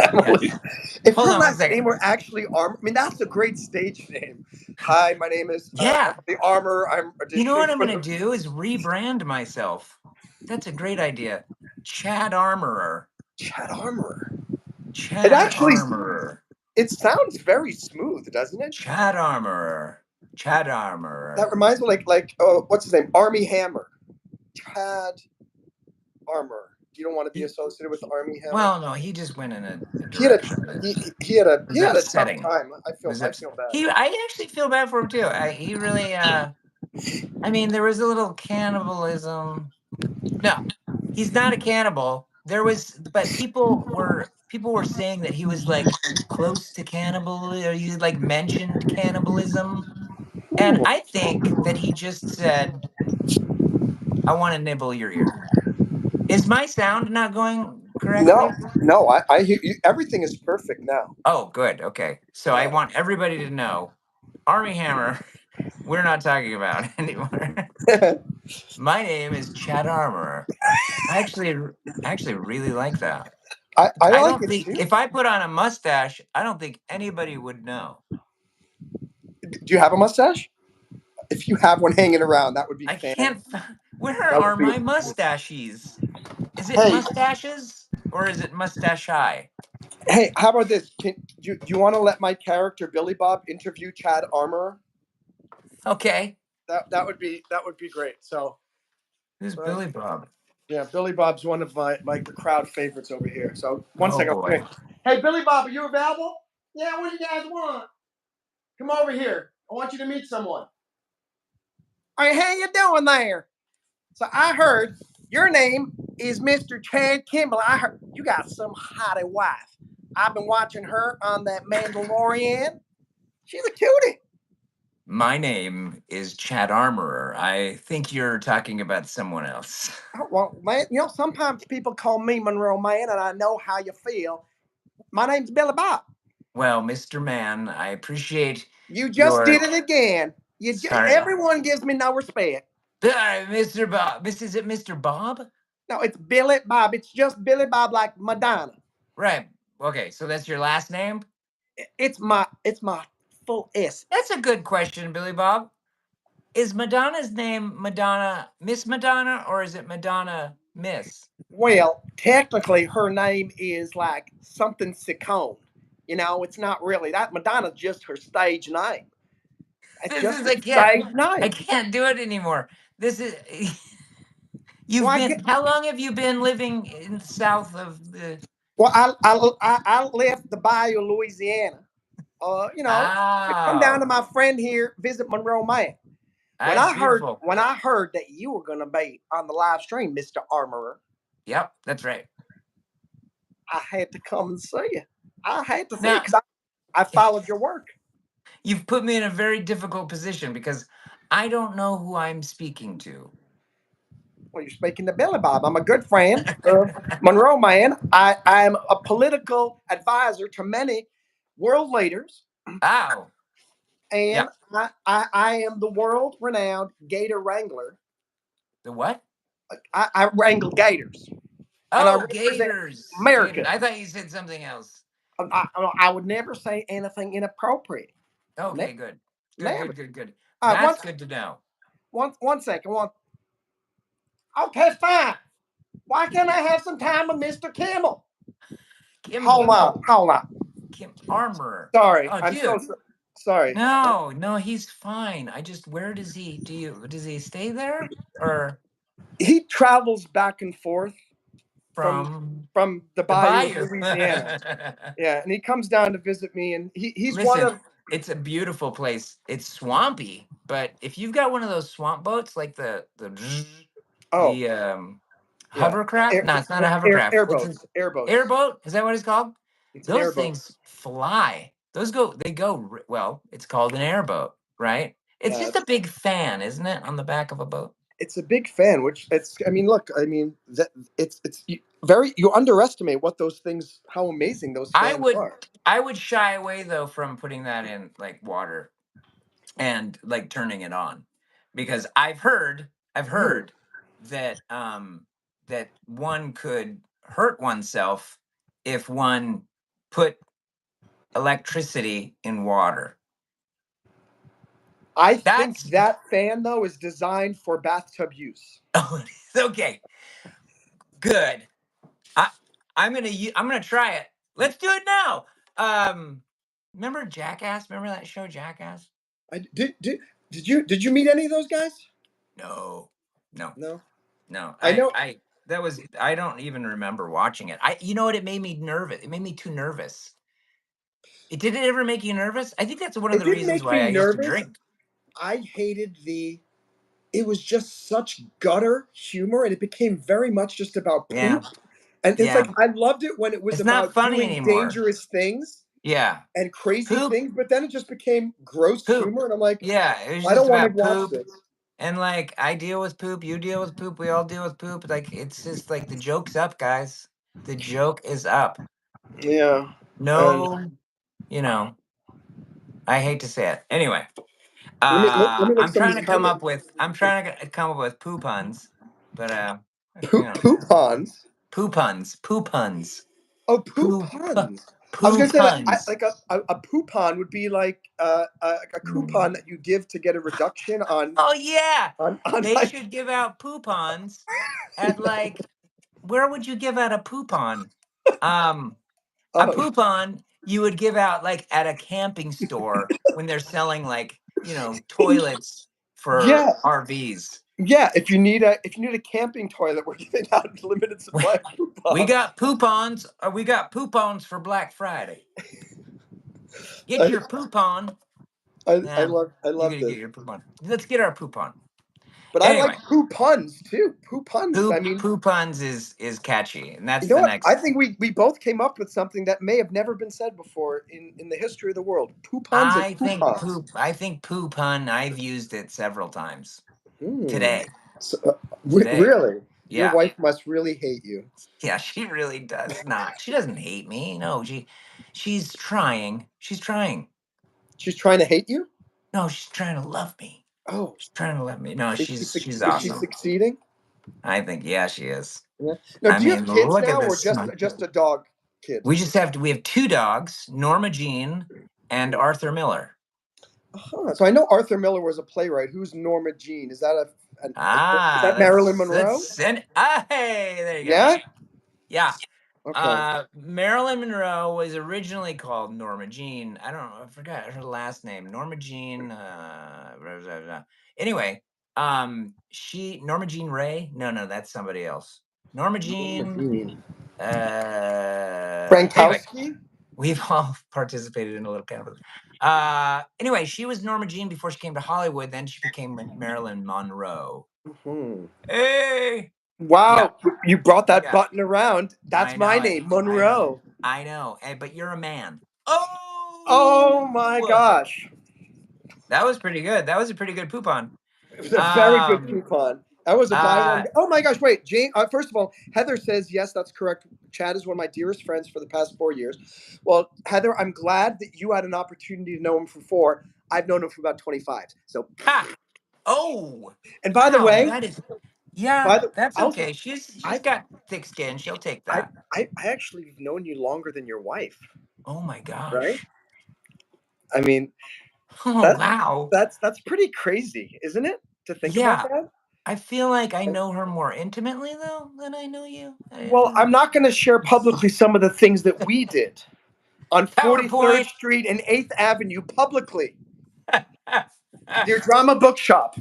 Emily. Yes. If Hold her on one last second. name were actually Armor, I mean that's a great stage name. Hi, my name is Yeah. Emily Armor. I'm You know auditioning what I'm for gonna the do is rebrand myself. That's a great idea. Chad Armorer. Chad Armorer. It Chad actually Armorer. it sounds very smooth, doesn't it? Chad Armorer. Chad That Armorer. reminds me like oh, what's his name? Army Hammer. Chad Armor. You don't want to be He, associated with Army Hammer. well, no, he just went in a He had direction that he was had a tough upsetting. time. Was I ups- feel bad. he? I actually feel bad for him too. He really. I mean, there was a little cannibalism. No, he's not a cannibal. There was, but people were saying that he was like close to cannibal, or he like mentioned cannibalism, and Ooh. I think that he just said, "I want to nibble your ear." Is my sound not going correctly? No, I hear you. Everything is perfect now. Oh, good. Okay. So I Yeah. want everybody to know Army Hammer, we're not talking about anymore. My name is Chad Armorer. I actually really like that. I I like don't it think too. if I put on a mustache, I don't think anybody would know. Do you have a mustache? If you have one hanging around, that would be I fan. can't. Where That would are be. my mustaches? Is it Hey, mustaches or is it mustache eye? hey, how about this? Do you want to let my character Billy Bob interview Chad Armorer? Okay. That would be great. So, Who's uh, Billy Bob? yeah, Billy Bob's one of my like the crowd favorites over here. So one Oh second. boy. Hey, Billy Bob, are you available? Yeah. What do you guys want? Come over here. I want you to meet someone. All right, how you doing there? So I heard your name is Mr. Chad Kimball. I heard you got some hottie wife. I've been watching her on that Mandalorian. She's a cutie. My name is Chad Armorer. I think you're talking about someone else. Oh, well, man, sometimes people call me Monroe Mann, and I know how you feel. My name's Billy Bob. Well, Mr. Mann, I appreciate You just did your. it again. Sorry. Everyone gives me no respect. Mr. Bob. Is it Mr. Bob? No, it's Billy Bob. It's just Billy Bob, like Madonna. Right. Okay, so that's your last name? It's my full S. That's a good question, Billy Bob. Is Madonna's name Madonna Miss Madonna or is it Madonna Miss? Well, technically, her name is like something Sicone. It's not really that. Madonna's just her stage name. It's This just is her stage I name. can't do it anymore. This is you've Well, I been get, how long have you been living in the south of the well, I left the Bayou, Louisiana. To come down to Oh, my friend here, visit Monroe Mann. When that's I heard beautiful. when I heard that you were going to be on the live stream, Mister Armorer, Yep, that's right. I had to come and see you. I had to see you Now, because I followed your work. you've put me in a very difficult position because I don't know who I'm speaking to. Well, you're speaking to Billy Bob. I'm a good friend of Monroe Mann. I am a political advisor to many world leaders, Oh, and yep. I am the world renowned gator wrangler. The what? I wrangle gators, and I Oh, represent gators. Gators. America. I thought you said something else. I would never say anything inappropriate. Okay, Never, good. Good, never. good, good, good. All right, That's good to know. one second. Okay, fine. Why can't I have some time with Mr. Kimball? Hold Kimball. on, hold on. Armorer. Sorry, Oh, I'm so dude. sorry. No, he's fine. Where does he stay there? Or He travels back and forth from from from the the Bayou of bayou? Louisiana. Yeah, and he comes down to visit me, and he's one Listen, of it's a beautiful place. It's swampy, but if you've got one of those swamp boats, like oh the yeah hovercraft. air, No, it's not a hovercraft. What's an airboats. airboat? Is that what it's called? It's an Those airboat. things fly. They go well. It's called an airboat, right? It's Yeah, just a big fan, isn't it, on the back of a boat? it's a big fan. Which it's. I mean, look. I mean, it's very. You underestimate what those things. How amazing those I fans would are. I would shy away though from putting that in like water and like turning it on because I've Mm. heard that that one could hurt oneself if one put electricity in water. I think That's that fan though is designed for bathtub use. oh, okay. Good. I I'm gonna try it. Let's do it now. Um, remember Jackass? Remember that show Jackass? I did you meet any of those guys? No, no, No, no. I know. I don't even remember watching it. You know what? It made me nervous. It made me too nervous. Did it ever make you nervous? I think that's one of It the didn't reasons make why me I used to nervous. drink. I hated the. It was just such gutter humor, and it became very much just about Yeah, poop. And it's yeah. like I loved it when it was It's not about funny doing anymore. dangerous things Yeah, and crazy poop, things, but then it just became gross poop. humor, and I'm like, Yeah, it was I just don't want to about watch poop. this. And like I deal with poop, you deal with poop, we all deal with poop. Like it's just like the joke's up, guys. The joke is up. Yeah. And No, you know, I hate to say it. Anyway, let me look I'm some of trying these to come comments. up with come up with poo puns, but you Poop know, poupons. poo puns, Oh, poo poupons. I was poo gonna say that puns. like a poupon would be like a coupon that you give to get a reduction Oh yeah, on they like. should give out poupons at like where would you give out a poupon? Um, a Oh poupon you would give out like at a camping store when they're selling like toilets for yeah, RVs. yeah. If you need a camping toilet, we're giving out a limited supply of We poupons. got poupons. We got poupons for Black Friday. Get I, your poupon. I Yeah, you're love gonna this. get your poupon. Let's get our poupon. But I like Anyway, poupons too. Poupons. I mean, poupons is catchy, and you that's know the what? I next. think we both came up with something that may have never been said before in the history of the world. Poupons and poupons. I think poupon. I've used it several times Hmm. today. So, Today, really, your yeah, wife must really hate you. yeah. She really does not. She doesn't hate me. No, she's trying. She's trying. She's trying to hate you. No, she's trying to love me. Oh, She's trying to love me. No, she's is she awesome. succeeding? I think yeah, she is. Yeah. Now, I do you have mean, kids look at now, or this. just a dog kid? We have two dogs, Norma Jean and Arthur Miller. So I know Arthur Miller was a playwright. Who's Norma Jean? Is that is Ah, that Marilyn let's Monroe? send hey, there you go. Yeah. Yeah. Okay. Marilyn Monroe was originally called Norma Jean. I don't know, I forgot her last name. Norma Jean blah, blah, blah. Anyway, she Norma Jean Ray? No, that's somebody else. Norma Norma Jean Jean. anyway, Frankowski. we've all participated in a little kind of. Anyway, she was Norma Jean before she came to Hollywood. Then she became Marilyn Monroe. Hmm. Hey, yeah, Wow, you brought that yeah, button around. That's I my know it. name, I know, Monroe. I know. But you're a man. Oh my Oh, gosh. that was pretty good. That was a pretty good poupon. It was a very good Um, coupon. That was a buy one. uh, Oh my gosh! Wait, Jane. First of all, Heather says yes, that's correct. Chad is one of my dearest friends for the past 4 years. Well, Heather, I'm glad that you had an opportunity to know him for 4. I've known him for about 25. So, ha. Oh, and by the wow. way, That is. Yeah, by the that's also, okay. She's I got thick skin. She'll take I that. I actually have known you longer than your wife, Oh my right? gosh. I mean, Oh that wow. that's pretty crazy, isn't it? To think about Yeah. that. I feel like I know her more intimately though than I know you. I Well, don't I'm not going to share publicly some of the things that we did on 43rd PowerPoint. Street and 8th Avenue publicly. Your drama bookshop.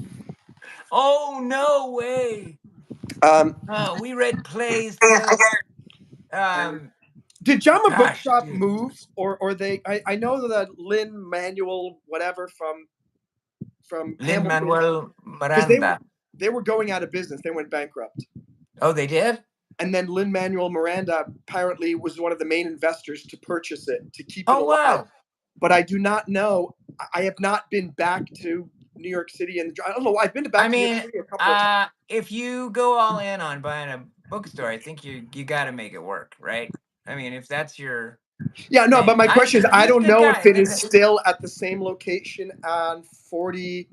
Oh no way. Um, Oh, we read plays there. and Um, did Drama gosh, Bookshop dude. move, or they? I know that Lynn Manuel, whatever from Lin Hamilton, Manuel because Miranda. they were going out of business. They went bankrupt, Oh, they did? and then Lynn Manuel Miranda apparently was one of the main investors to purchase it to keep it Oh alive. wow. But I do not know. I have not been back to New York City, and I don't know. I've been I back to New York mean, City a couple of times. if you go all in on buying a bookstore, I think you got to make it work, right? I mean, if that's your Yeah, no, but thing, my question is, I he's a don't good know guy. if it is still at the same location on 40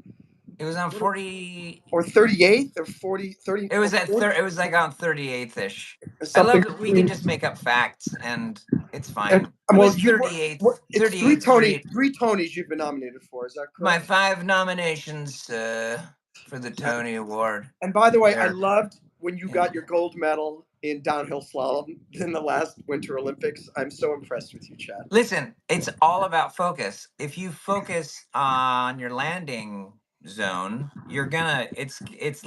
It was on 40. or 38th or 40 It or was at 40 It was like on 38th ish. or I something love that we can between. just make up facts and it's And fine. It well, was 38th it's 38th Street. Three Tonys you've been nominated for. Is that My correct? 5 nominations for the Uh, Tony Award. And by the way, I There. loved when you Yeah. got your gold medal in downhill slalom in the last Winter Olympics. I'm so impressed with you, Chad. Listen, it's all about focus. If you focus on your landing zone, you're gonna it's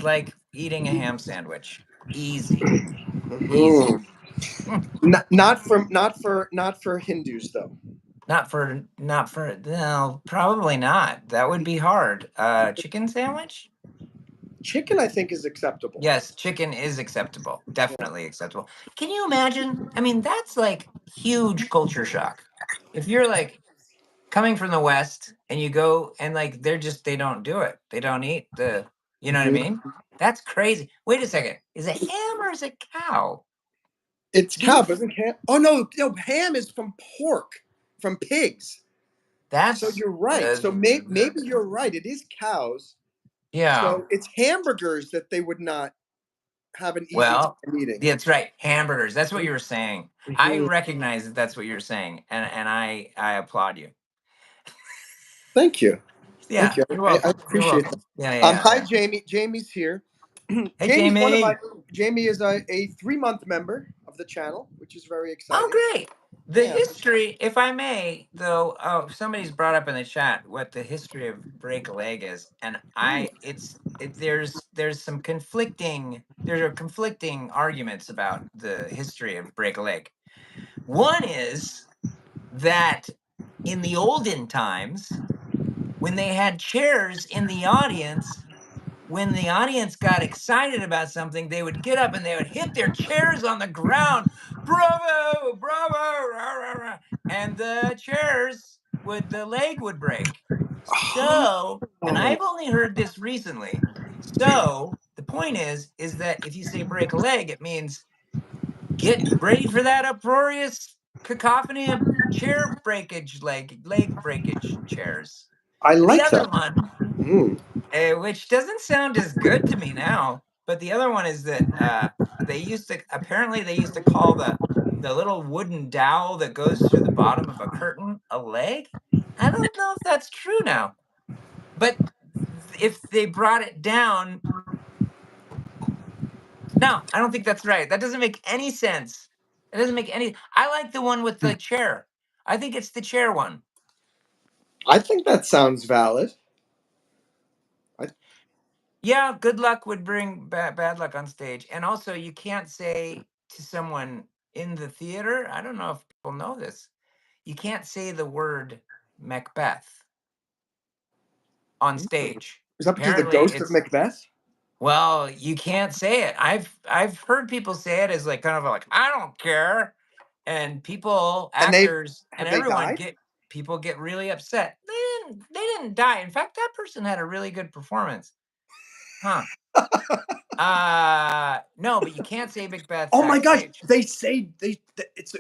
like eating a ham sandwich. Easy. Easy. Mhm. Hmm. Not for Hindus though. Not for no, probably not. That would be hard. Chicken sandwich? Chicken, I think, is acceptable. Yes, chicken is acceptable. Definitely acceptable. Can you imagine? I mean, that's like huge culture shock. If you're like coming from the West and you go and like they don't do it. They don't eat you know what I Mhm. mean? That's crazy. Wait a second. Is it ham or is it cow? It's cow, Beef. but isn't ham? Oh no, ham is from pork, from pigs. So That's you're right. So maybe you're right. It is cows. yeah. So it's hamburgers that they would not have an easy Well, time eating. that's right. Hamburgers. That's what you were saying. I Mhm. recognize that that's what you're saying, and I applaud you. Thank you. Thank Yeah, you. you're I welcome. You're appreciate that. welcome. Yeah, yeah, Hi, yeah. Jamie. Jamie's here. Hey, Jamie's one of my. Jamie. Jamie is a 3 month member of the channel, which is very Oh, exciting. great. The Yeah. history, if I may, though, oh, somebody's brought up in the chat what the history of break a leg is, and there's some conflicting there are conflicting arguments about the history of break a leg. One is that in the olden times, when they had chairs in the audience, when the audience got excited about something, they would get up and they would hit their chairs on the ground. Bravo, bravo, rah, rah, rah. And the leg would break. So, and Oh, I've only heard this recently. So the point is that if you say break a leg, it means get ready for that uproarious cacophony of chair breakage, leg breakage chairs. I The like other that. one, Mm. which doesn't sound as good to me now, but the other one is that they used to call the little wooden dowel that goes through the bottom of a curtain a leg. I don't know if that's true now, but if they brought it down, no, I don't think that's right. That doesn't make any sense. It doesn't make any. I like the one with the chair. I think it's the chair one. I think that sounds valid. I, Yeah, good luck would bring bad luck on stage. And also, you can't say to someone in the theater, I don't know if people know this, you can't say the word Macbeth on stage. is that because the Apparently, ghost of it's Macbeth? well, you can't say it. I've heard people say it as like kind of like I don't care, and people, And they actors, and have they everyone died? get people get really upset. They didn't die. In fact, that person had a really good performance. Huh. No, but you can't say Macbeth Oh my gosh! backstage. They say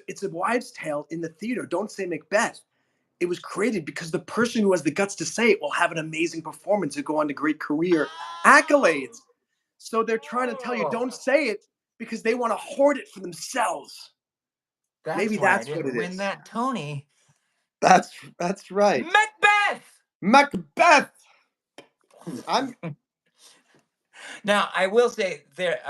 it's a wives' tale in the theater. Don't say Macbeth. It was created because the person who has the guts to say it will have an amazing performance and go on to great career Oh, accolades. So they're trying to tell you oh, don't say it because they want to hoard it for themselves. that's Maybe why I that's what didn't it win is. that Tony. That's right. Macbeth. Macbeth. I'm Now, I will say there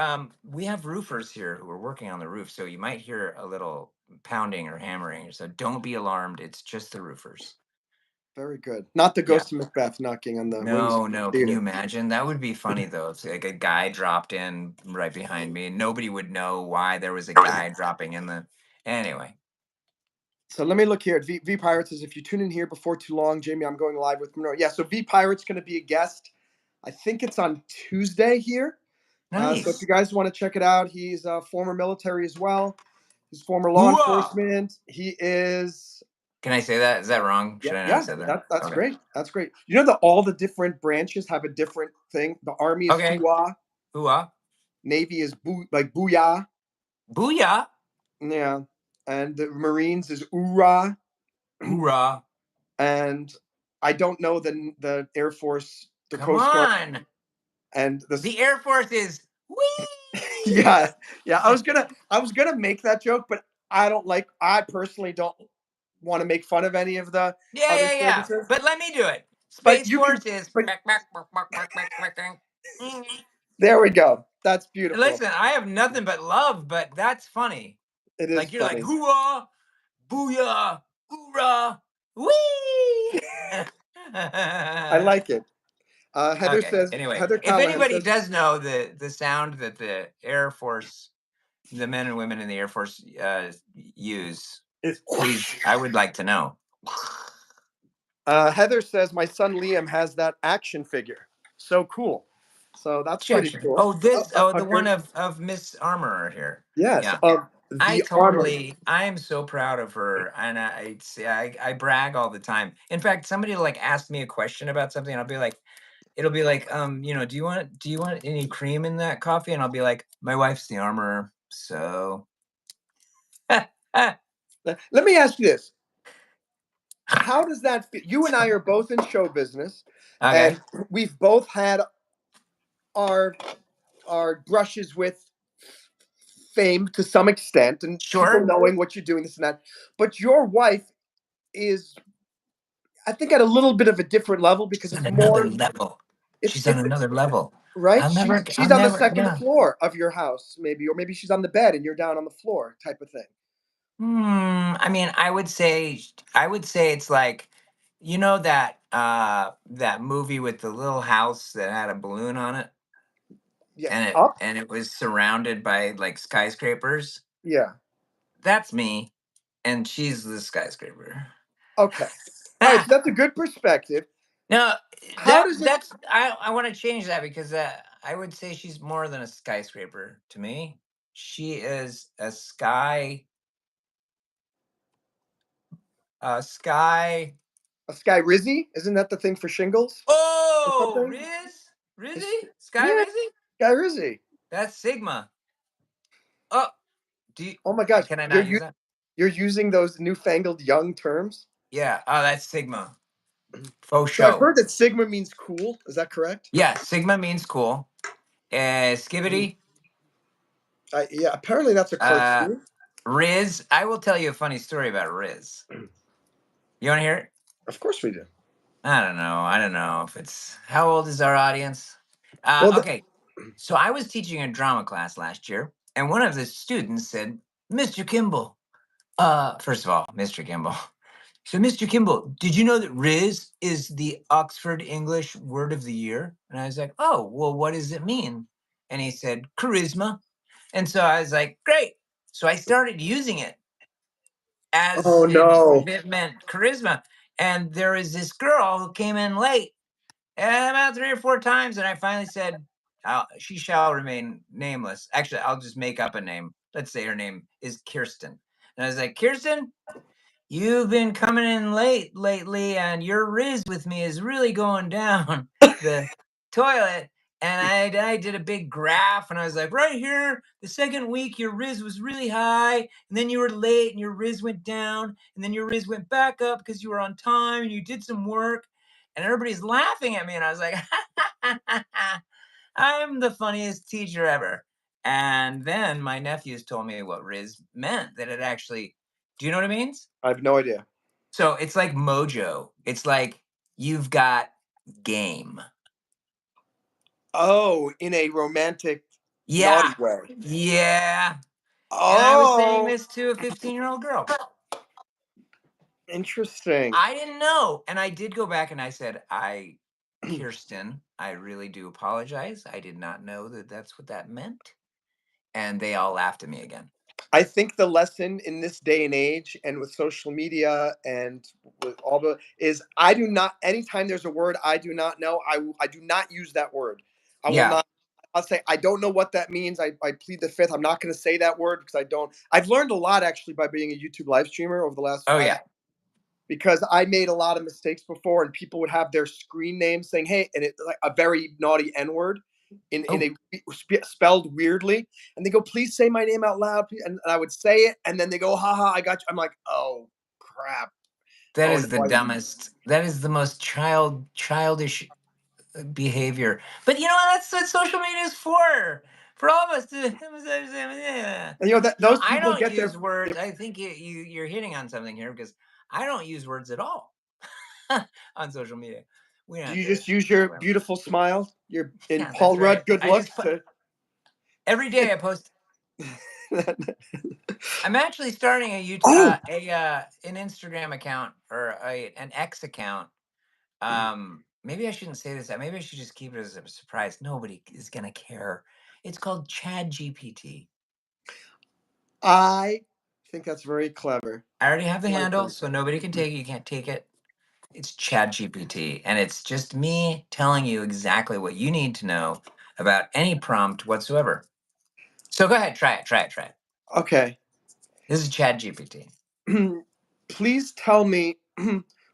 we have roofers here who are working on the roof, so you might hear a little pounding or hammering. So don't be alarmed. It's just the roofers. very good. Not the Yeah. ghost of Macbeth knocking on the wings of No, no. the Can you theater. imagine? That would be funny though. If like a guy dropped in right behind me and nobody would know why there was a guy dropping in the anyway. So let me look here at V Pirates. Says if you tune in here before too long, Jamie, I'm going live with Monroe. Yeah, so V Pirates going to be a guest. I think it's on Tuesday here. So if you Nice. guys want to check it out, he's former military as well. He's former law Hooah! enforcement. He is. Can I say that? Is that wrong? Yeah, Should I not have yeah. said that? That's Okay. great. That's great. You know that all the different branches have a different thing. The Army is Okay. hooah. Hooah. Navy is like booyah. Booyah. Yeah, and the Marines is oorah. Hoorah. And I don't know the Air Force, the Come Coast Guard, on. and the The Air Force is yeah, wee. yeah. I was gonna make that joke, but I personally don't want to make fun of any of the Yeah, other yeah, yeah. services. But let me do it. But Space you can, Force is. but there we go. That's beautiful. Listen, I have nothing but love, but that's funny. It is Like you're like funny. hoorah, booyah, hoorah, wee. I like it. Heather Okay. says, Anyway, Heather if Callahan anybody says, does know the sound that the Air Force, the men and women in the Air Force use, it's please, I would like to know. Heather says, my son Liam has that action figure. So cool. So that's pretty Objection. cool. Oh, this. Oh, the one Great, of Miss Armorer here. yes, Yeah. of the armor. I am so proud of her, and I brag all the time. In fact, somebody will like ask me a question about something, and I'll be like, it'll be like, do you want any cream in that coffee? And I'll be like, my wife's the armorer, so Let me ask you this: how does that feel? You and I are both in show business, Okay. and we've both had our our brushes with fame to some extent, and people Sure. knowing what you're doing, this and that. But your wife is, I think, at a little bit of a different level because She's on it's another more. level. It's She's on it's another level. right. I'll never, She's I'll on the never, second yeah. floor of your house, maybe, or maybe she's on the bed and you're down on the floor, type of thing. I mean, I would say it's like, that movie with the little house that had a balloon on it, Yeah, and it up. and it was surrounded by like skyscrapers. Yeah. That's me, and she's the skyscraper. Okay. All right. So that's a good perspective. No, How that does it? that's I want to change that because I would say she's more than a skyscraper to me. She is a sky. A sky Rizzy? Isn't that the thing for shingles or Oh, something? It's, Rizzy, Sky yeah, Rizzy. sky Rizzy. That's Sigma. Oh, do you? Oh my gosh, Can I not use that? you're using those newfangled young terms. Yeah. Oh, that's Sigma. Faux So I've show. heard that Sigma means cool. Is that correct? Yeah, Sigma means cool. Mhm. Skibbity. Yeah, apparently that's a Uh, cartoon. Riz. I will tell you a funny story about Riz. You want to hear it? Of course we do. I don't know. I don't know if it's. How old is our audience? Well, Okay. So I was teaching a drama class last year, and one of the students said, "Mr. Kimball." First of all, Mr. Kimball. So, Mr. Kimball, did you know that Riz is the Oxford English Word of the Year? And I was like, oh, well, what does it mean? And he said, charisma. And so I was like, great. So I started using it oh as no. it meant charisma. And there was this girl who came in late about 3 or 4 times. And I finally said, she shall remain nameless. Actually, I'll just make up a name. Let's say her name is Kirsten. And I was like, Kirsten, you've been coming in late lately, and your Riz with me is really going down the toilet. And I did a big graph, and I was like, right here, the second week, your Riz was really high, and then you were late, and your Riz went down, and then your Riz went back up because you were on time and you did some work. And everybody's laughing at me, and I was like, I'm the funniest teacher ever. And then my nephews told me what Riz meant, that it actually, do you know what it means? I have no idea. So it's like mojo. It's like you've got game. Oh, in a romantic, naughty Yeah. way. Yeah. And I was saying Oh, this to a 15-year-old girl. interesting. I didn't know. And I did go back and I said, Kirsten, I really do apologize. I did not know that that's what that meant. And they all laughed at me again. I think the lesson in this day and age, and with social media and with all the, is I do not. Anytime there's a word I do not know, I do not use that word. I will Yeah. not. I'll say I don't know what that means. I plead the fifth. I'm not going to say that word because I don't. I've learned a lot actually by being a YouTube live streamer over the last Oh, 5 yeah. because I made a lot of mistakes before, and people would have their screen name saying "Hey," and it's like a very naughty N word in Oh, a spelled weirdly, and they go, "Please say my name out loud," and I would say it, and then they go, "Ha ha, I got you." I'm like, "Oh crap! that Oh is the no!" dumbest. That is the most childish behavior. But you know what? That's what social media is for all of us to. And that You know, those I people don't get use words. I think you're hitting on something here because I don't use words at all on social media. We don't do have you to just use talk your about. beautiful smile, your in Yeah, Paul that's right. Rudd good I just looks put to? every day. I post. I'm actually starting Oh, an Instagram account or an X account. Maybe I shouldn't say this. Maybe I should just keep it as a surprise. Nobody is gonna care. It's called Chad GPT. I think that's very clever. I already have the I like handle, that. so nobody can take it. You can't take it. It's Chad GPT, and it's just me telling you exactly what you need to know about any prompt whatsoever. So go ahead, try it, try it, try it. Okay. This is Chad GPT. Please tell me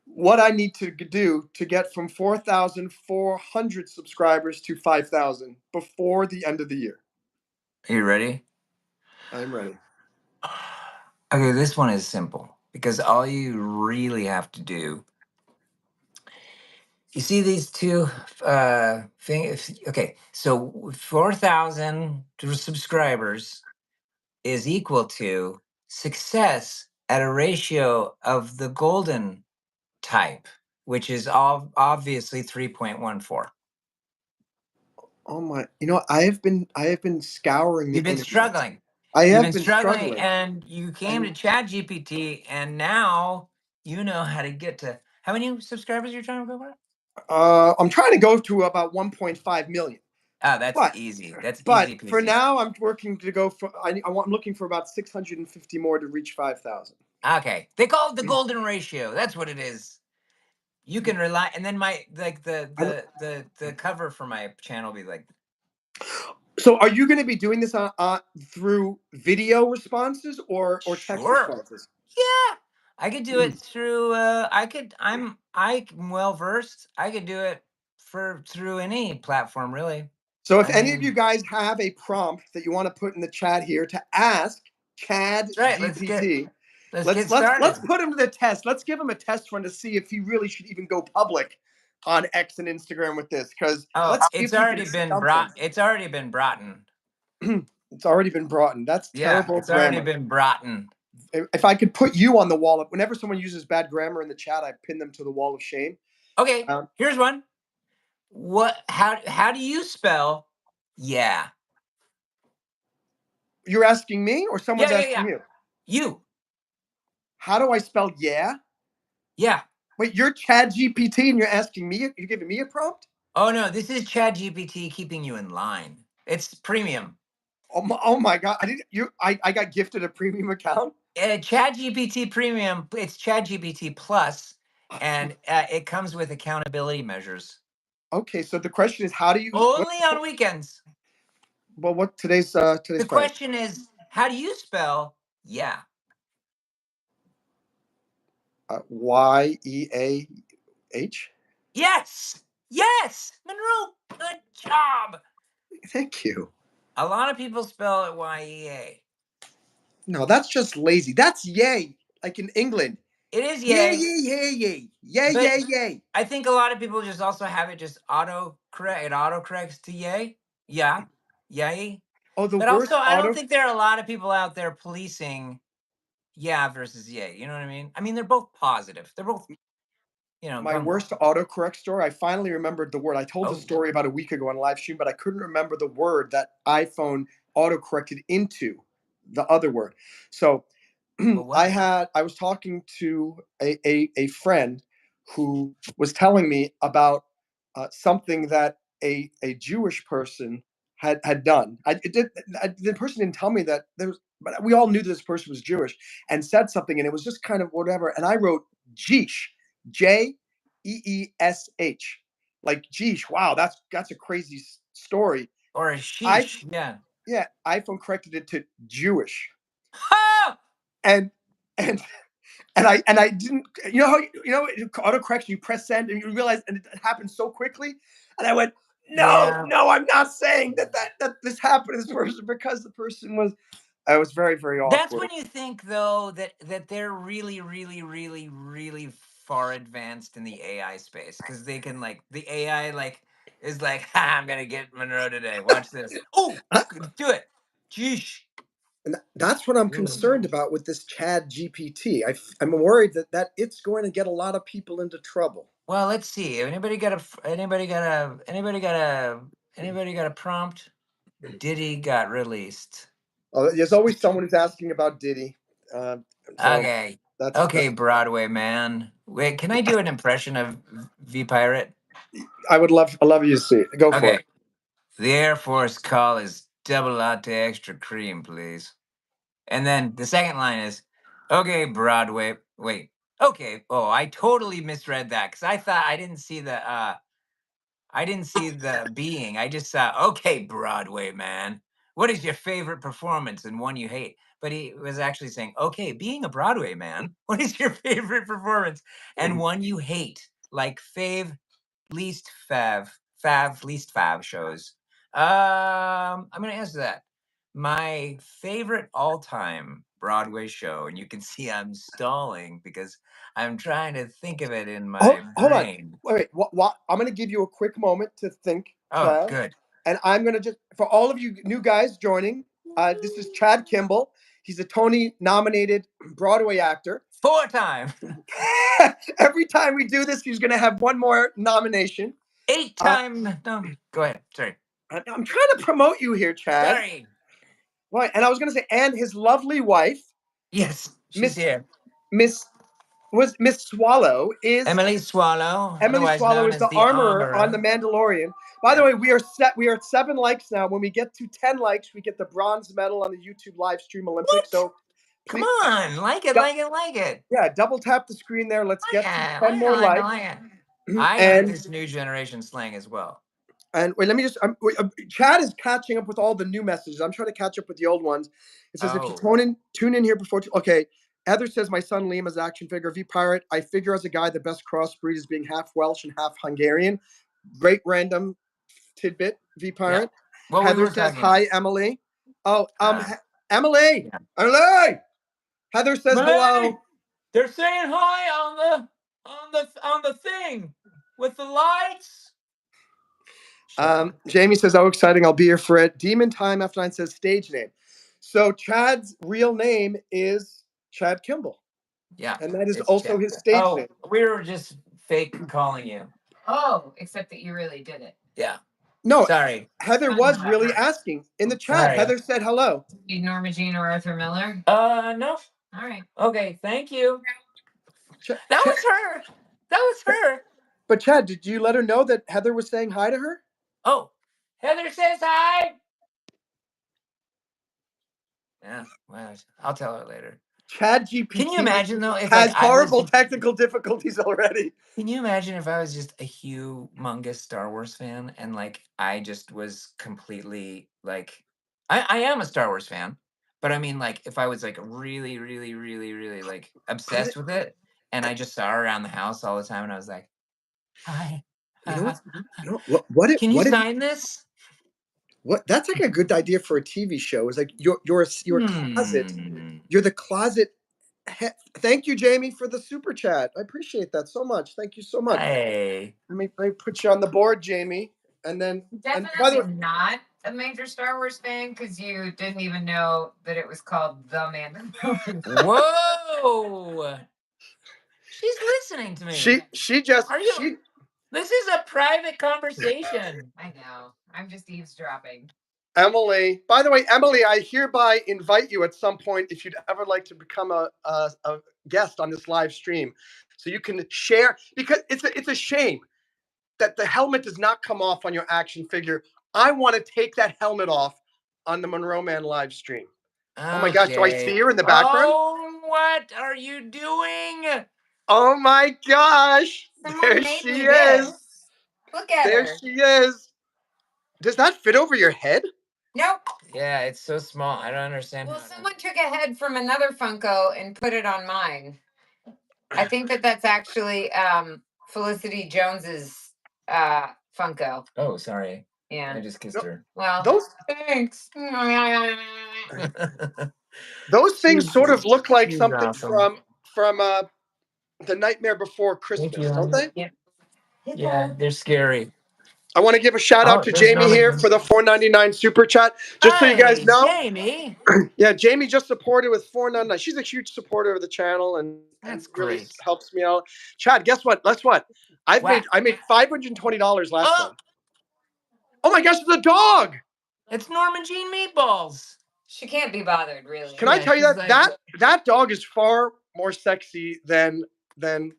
what I need to do to get from 4,400 subscribers to 5,000 before the end of the year. Are you ready? I'm ready. Okay, this one is simple because all you really have to do. You see these two things? Okay, so 4,000 subscribers is equal to success at a ratio of the golden type, which is obviously 3.14. Oh my! You know, I have been scouring the You've been internet. struggling. I You've have been been struggling, struggling. and you came to And Chad GPT, and now you know how to get to how many subscribers you're trying to go for? I'm trying to go to about 1.5 million. Oh, that's But easy. That's but easy for peasy. now, I'm working to go for. I'm looking for about 650 more to reach 5,000. Okay, they call it the golden ratio. That's what it is. You can rely, and then my like the cover for my channel will be like, So, are you going to be doing this through video responses or text sure, responses? yeah, I could do it through. I'm well versed. I could do it for through any platform, really. So, if I any of you mean, guys have a prompt that you want to put in the chat here to ask Chad that's right. GPT, Let's let's get let's let's started. put him to the test. Let's give him a test run to see if he really should even go public on X and Instagram with this. Because Oh, let's see if he can stump them. It's already been brought in. It's already been brought in. That's Yeah, terrible it's already grammar. been brought in. If I could put you on the wall of whenever someone uses bad grammar in the chat, I pin them to the wall of shame. Okay, Um, here's one. What? How do you spell? Yeah. you're asking me, or someone's Yeah. asking you? You. How do I spell yeah? Yeah. Wait, you're Chad GPT and you're asking me? You're giving me a prompt? Oh no, this is Chad GPT keeping you in line. It's premium. Oh my god! I didn't. I got gifted a premium account. Chad GPT Premium. It's Chad GPT Plus, and it comes with accountability measures. Okay, so the question is, how do you? Only on weekends. Well, what today's The Friday? question is, how do you spell? Yeah. YEAH. Yes. Yes. Monroe. Good job. Thank you. A lot of people spell it YEA. No, that's just lazy. That's yay, like in England. It is Yay, yay, yay, yay, yay, yay, but yay, yay. I think a lot of people just also have it just auto correct. It auto corrects to yay. Yeah. Yay. Oh, the But also, worst I don't auto. think there are a lot of people out there policing yeah versus yay. You know what I mean? I mean, they're both positive. They're both, My gung worst ho. autocorrect story. I finally remembered the word. I told the Oh, story about a week ago on live stream, but I couldn't remember the word that iPhone autocorrected into the other word. So what was it? I was talking to a friend who was telling me about something that a Jewish person had done. The person didn't tell me that there was, but we all knew this person was Jewish and said something, and it was just kind of whatever. And I wrote Jeesh, Jeesh, like Jeesh. Wow, that's a crazy story. Or a I sheesh? Yeah. Yeah, iPhone corrected it to Jewish, Ha! and and and I didn't. You know how autocorrection? You press send and you realize, and it happened so quickly. And I went, no, Yeah. no, I'm not saying that this happened to this person because the person was. I was very very That's awkward. when you think though that they're really, really, really, really far advanced in the AI space because they can like the AI like is like, ha, I'm gonna get Monroe today. Watch this. Oh, do it. Jeesh. And that's what I'm Mm. concerned about with this Chad GPT. I'm worried that it's going to get a lot of people into trouble. Well, let's see. Anybody got a prompt? Diddy got released. There's always someone who's asking about Diddy. Uh, so Okay. that's Okay, Broadway man. Wait, can I do an impression of V Pirate? I love you to see it. Go for Okay. it. The Air Force call is double latte extra cream, please. And then the second line is, okay, Broadway. Wait. Okay. Oh, I totally misread that because I thought I didn't see the being. I just saw, okay, Broadway man. What is your favorite performance and one you hate? But he was actually saying, okay, being a Broadway man, what is your favorite performance and one you hate? Like least fav shows. I'm gonna answer that. my favorite all-time Broadway show, and you can see I'm stalling because I'm trying to think of it in my Hold on. brain. Wait. What? I'm going to give you a quick moment to think, Oh, Chad. good. And I'm going to just, for all of you new guys joining, this is Chad Kimball. He's a Tony nominated Broadway actor. 4-time. Every time we do this, he's going to have one more nomination. 8-time. No, go ahead. Sorry. I'm trying to promote you here, Chad. Sorry. Right. And I was going to say, and his lovely wife, Yes, she's Miss here. Miss Swallow is Emily Swallow, Emily otherwise Swallow known is as the the armorer on Armorer. The Mandalorian. By the way, we are at 7 likes now. When we get to 10 likes, we get the bronze medal on the YouTube live stream Olympics. What? So Come please, on, like it, du- like it, like it. yeah, double tap the screen there. Let's Like get to it, 10 like it, more like it, likes. like it. I like this new generation slang as well. And wait, let me just. Chad is catching up with all the new messages. I'm trying to catch up with the old ones. It says if you tune in here before. Okay, Heather says my son Liam is action figure V Pirate. I figure as a guy the best crossbreed is being half Welsh and half Hungarian. Great random tidbit V Pirate. Yeah. Well, Heather we were says talking hi about. Emily. Oh Emily. Yeah. Emily. Heather says hello. They're saying hi on the thing with the lights. Jamie says, "Oh, exciting! I'll be here for it." Demon Time F9 says stage name. So Chad's real name is Chad Kimball. Yeah, And that is it's also Chad. his stage name. We were just fake calling you. Oh, except that you really did it. Yeah. No, Sorry. Heather was really asking in the chat. Sorry. Heather said hello. Need Norma Jean or Arthur Miller? No. All right. Okay, thank you. Ch- That Ch- was her. That was her. But Chad, did you let her know that Heather was saying hi to her? Oh, Heather says hi. Yeah, well, I'll tell her later. Chad GPT. Can you imagine though if has like I was horrible technical difficulties already. Can you imagine if I was just a humongous Star Wars fan and like I just was completely like I am a Star Wars fan, but I mean like if I was like really, really, really, really like obsessed with it and I just saw her around the house all the time and I was like, hi. You know what? What if Can you sign this? What that's like a good idea for a TV show. Is like you're a closet. You're the closet. Thank you, Jamie, for the super chat. I appreciate that so much. Thank you so much. Hey. Let me put you on the board, Jamie. And then Definitely not a major Star Wars fan because you didn't even know that it was called The Mandalorian. Whoa. She's listening to me. She just This is a private conversation. I know. I'm just eavesdropping. Emily. By the way, Emily, I hereby invite you at some point if you'd ever like to become a guest on this live stream, so you can share because it's a shame that the helmet does not come off on your action figure. I want to take that helmet off on the Monroe Mann live stream. Okay. Oh my gosh, do I see her in the background? Oh, what are you doing? Oh my gosh. Someone made me this. Look at her. There she is. Does that fit over your head? Nope. Yeah, it's so small. I don't understand. Well, someone took a head from another Funko and put it on mine. I think that's actually Felicity Jones's Funko. Oh, sorry. Yeah. I just kissed her. Well, thanks. Those things sort of look like something awesome. from The Nightmare Before Christmas, don't they? Yeah. Yeah, they're scary. I want to give a shout out to Jamie here for the $4.99 super chat. Just so you guys know, Jamie. Yeah, Jamie just supported with $4.99. She's a huge supporter of the channel and really great. helps me out. Chad, guess what? Guess what? I made $520 last time. Oh my gosh, it's a dog. It's Norma Jean Meatballs. She can't be bothered, really. Can I tell you that dog is far more sexy than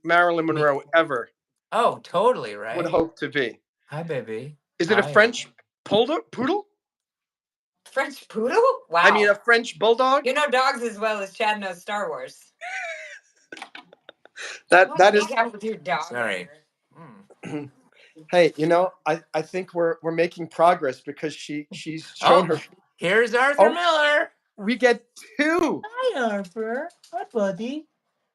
Marilyn Monroe ever. Oh, totally, right? Would hope to be. Hi, baby. Is it a French poodle? French poodle? Wow. I mean, a French bulldog? You know dogs as well as Chad knows Star Wars. that is. Out with your dog. Sorry. Hey, you know, I think we're making progress because she's shown her. Here's Arthur Miller. We get 2. Hi, Arthur. Hi, buddy.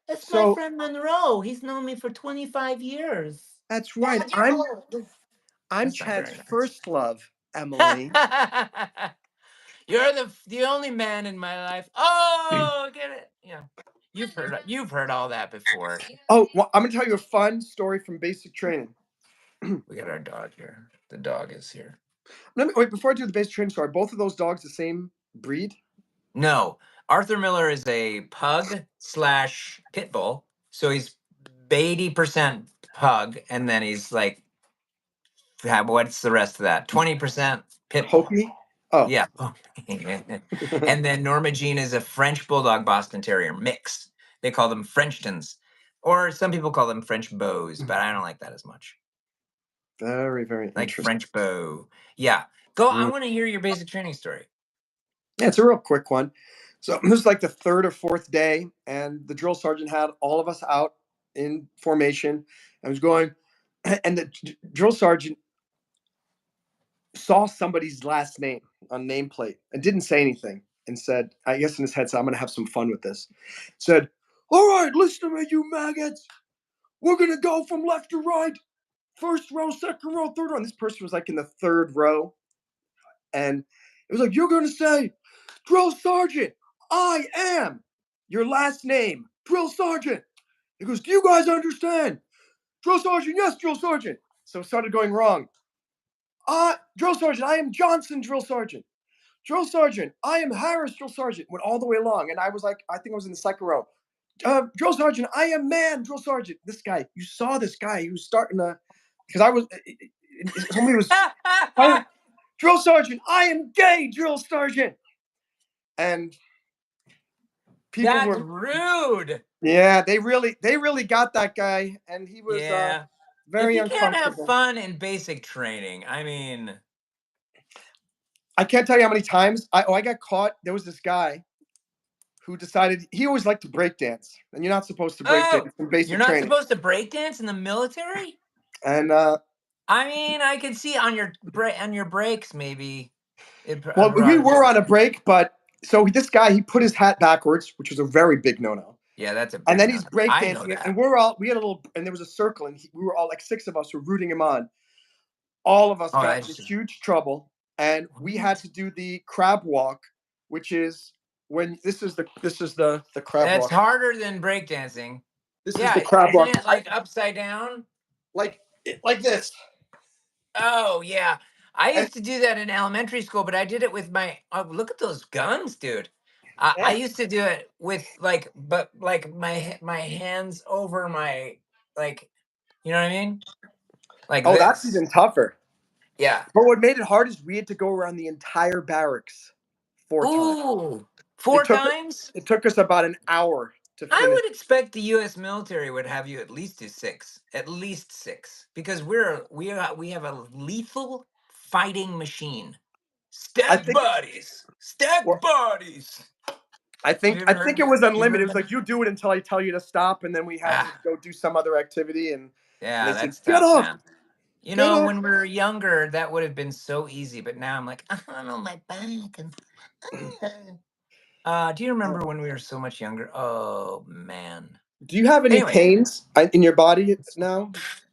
That's my friend Monroe. He's known me for 25 years. That's right. I'm Chad's first love, Emily. You're the only man in my life. Oh, get it? Yeah, you've heard all that before. Oh, well, I'm gonna tell you a fun story from basic training. We got our dog here. The dog is here. Wait, before I do the basic training story, both of those dogs the same breed? No, Arthur Miller is a pug slash pit bull. So he's 80% pug, and then he's like, what's the rest of that? 20% pit bull. Hopi? Oh. Yeah. And then Norma Jean is a French bulldog Boston Terrier mix. They call them Frenchtons, or some people call them French bows, but I don't like that as much. Very, very Like interesting. French bow. Yeah. Go. I want to hear your basic training story. Yeah, it's a real quick one. So this is like the third or fourth day, and the drill sergeant had all of us out in formation. I was going, and the drill sergeant saw somebody's last name on nameplate and didn't say anything, and said, I guess in his head, said, I'm going to have some fun with this. Said, all right, listen to me, you maggots. We're going to go from left to right. First row, second row, third row. And this person was like in the third row. And it was like, you're going to say, drill sergeant, I am your last name, drill sergeant. He goes, do you guys understand? Drill sergeant, yes, drill sergeant. So it started going wrong. Drill sergeant, I am Johnson, drill sergeant. Drill sergeant, I am Harris, drill sergeant. Went all the way along. And I was like, I think I was in the second row. Drill sergeant, I am man, drill sergeant. This guy, you saw this guy. He was starting to, because I was, somebody was, drill sergeant, I am gay, drill sergeant. And people That's were rude. Yeah, they really got that guy, and he was Yeah. very If you can't have uncomfortable. fun in basic training, I mean, I can't tell you how many times I got caught. There was this guy who decided he always liked to break dance, and you're not supposed to break dance in you're basic not training. supposed to break dance in the military? And I mean, I could see on your breaks maybe. well, we were on a break, but so this guy he put his hat backwards, which was a very big no-no. Yeah, that's a big And then no. he's I know breakdancing, that. and we had a little, and there was a circle, and we were all like six of us were rooting him on. All of us got into huge trouble, and we had to do the crab walk, which is when this is the crab That's walk. harder than breakdancing. This is Yeah, the crab isn't walk, it like upside down? like this. Oh yeah, I And used to do that in elementary school, but I did it with my. Oh, look at those guns, dude. I yeah. used to do it with like my hands over my like, you know what I mean? Like Oh, that's this. even tougher. Yeah. But what made it hard is we had to go around the entire barracks 4 times. Ooh, It four took times. it took us about an hour to I finish. would expect the U.S. military would have you at least six, because we have a lethal fighting machine. I Stack think bodies, stack well, bodies. Have you I ever think heard? it was You ever unlimited. It heard was that? like you do it until I tell you to stop, and then we had to Ah, go do some other activity, and yeah, they said, that's "Get tough, up, man. You get know, up." when we were younger, that would have been so easy, but now I'm like, I don't know my back. And, do you remember when we were so much younger? Oh man. Do you have any Anyway, pains in your body now?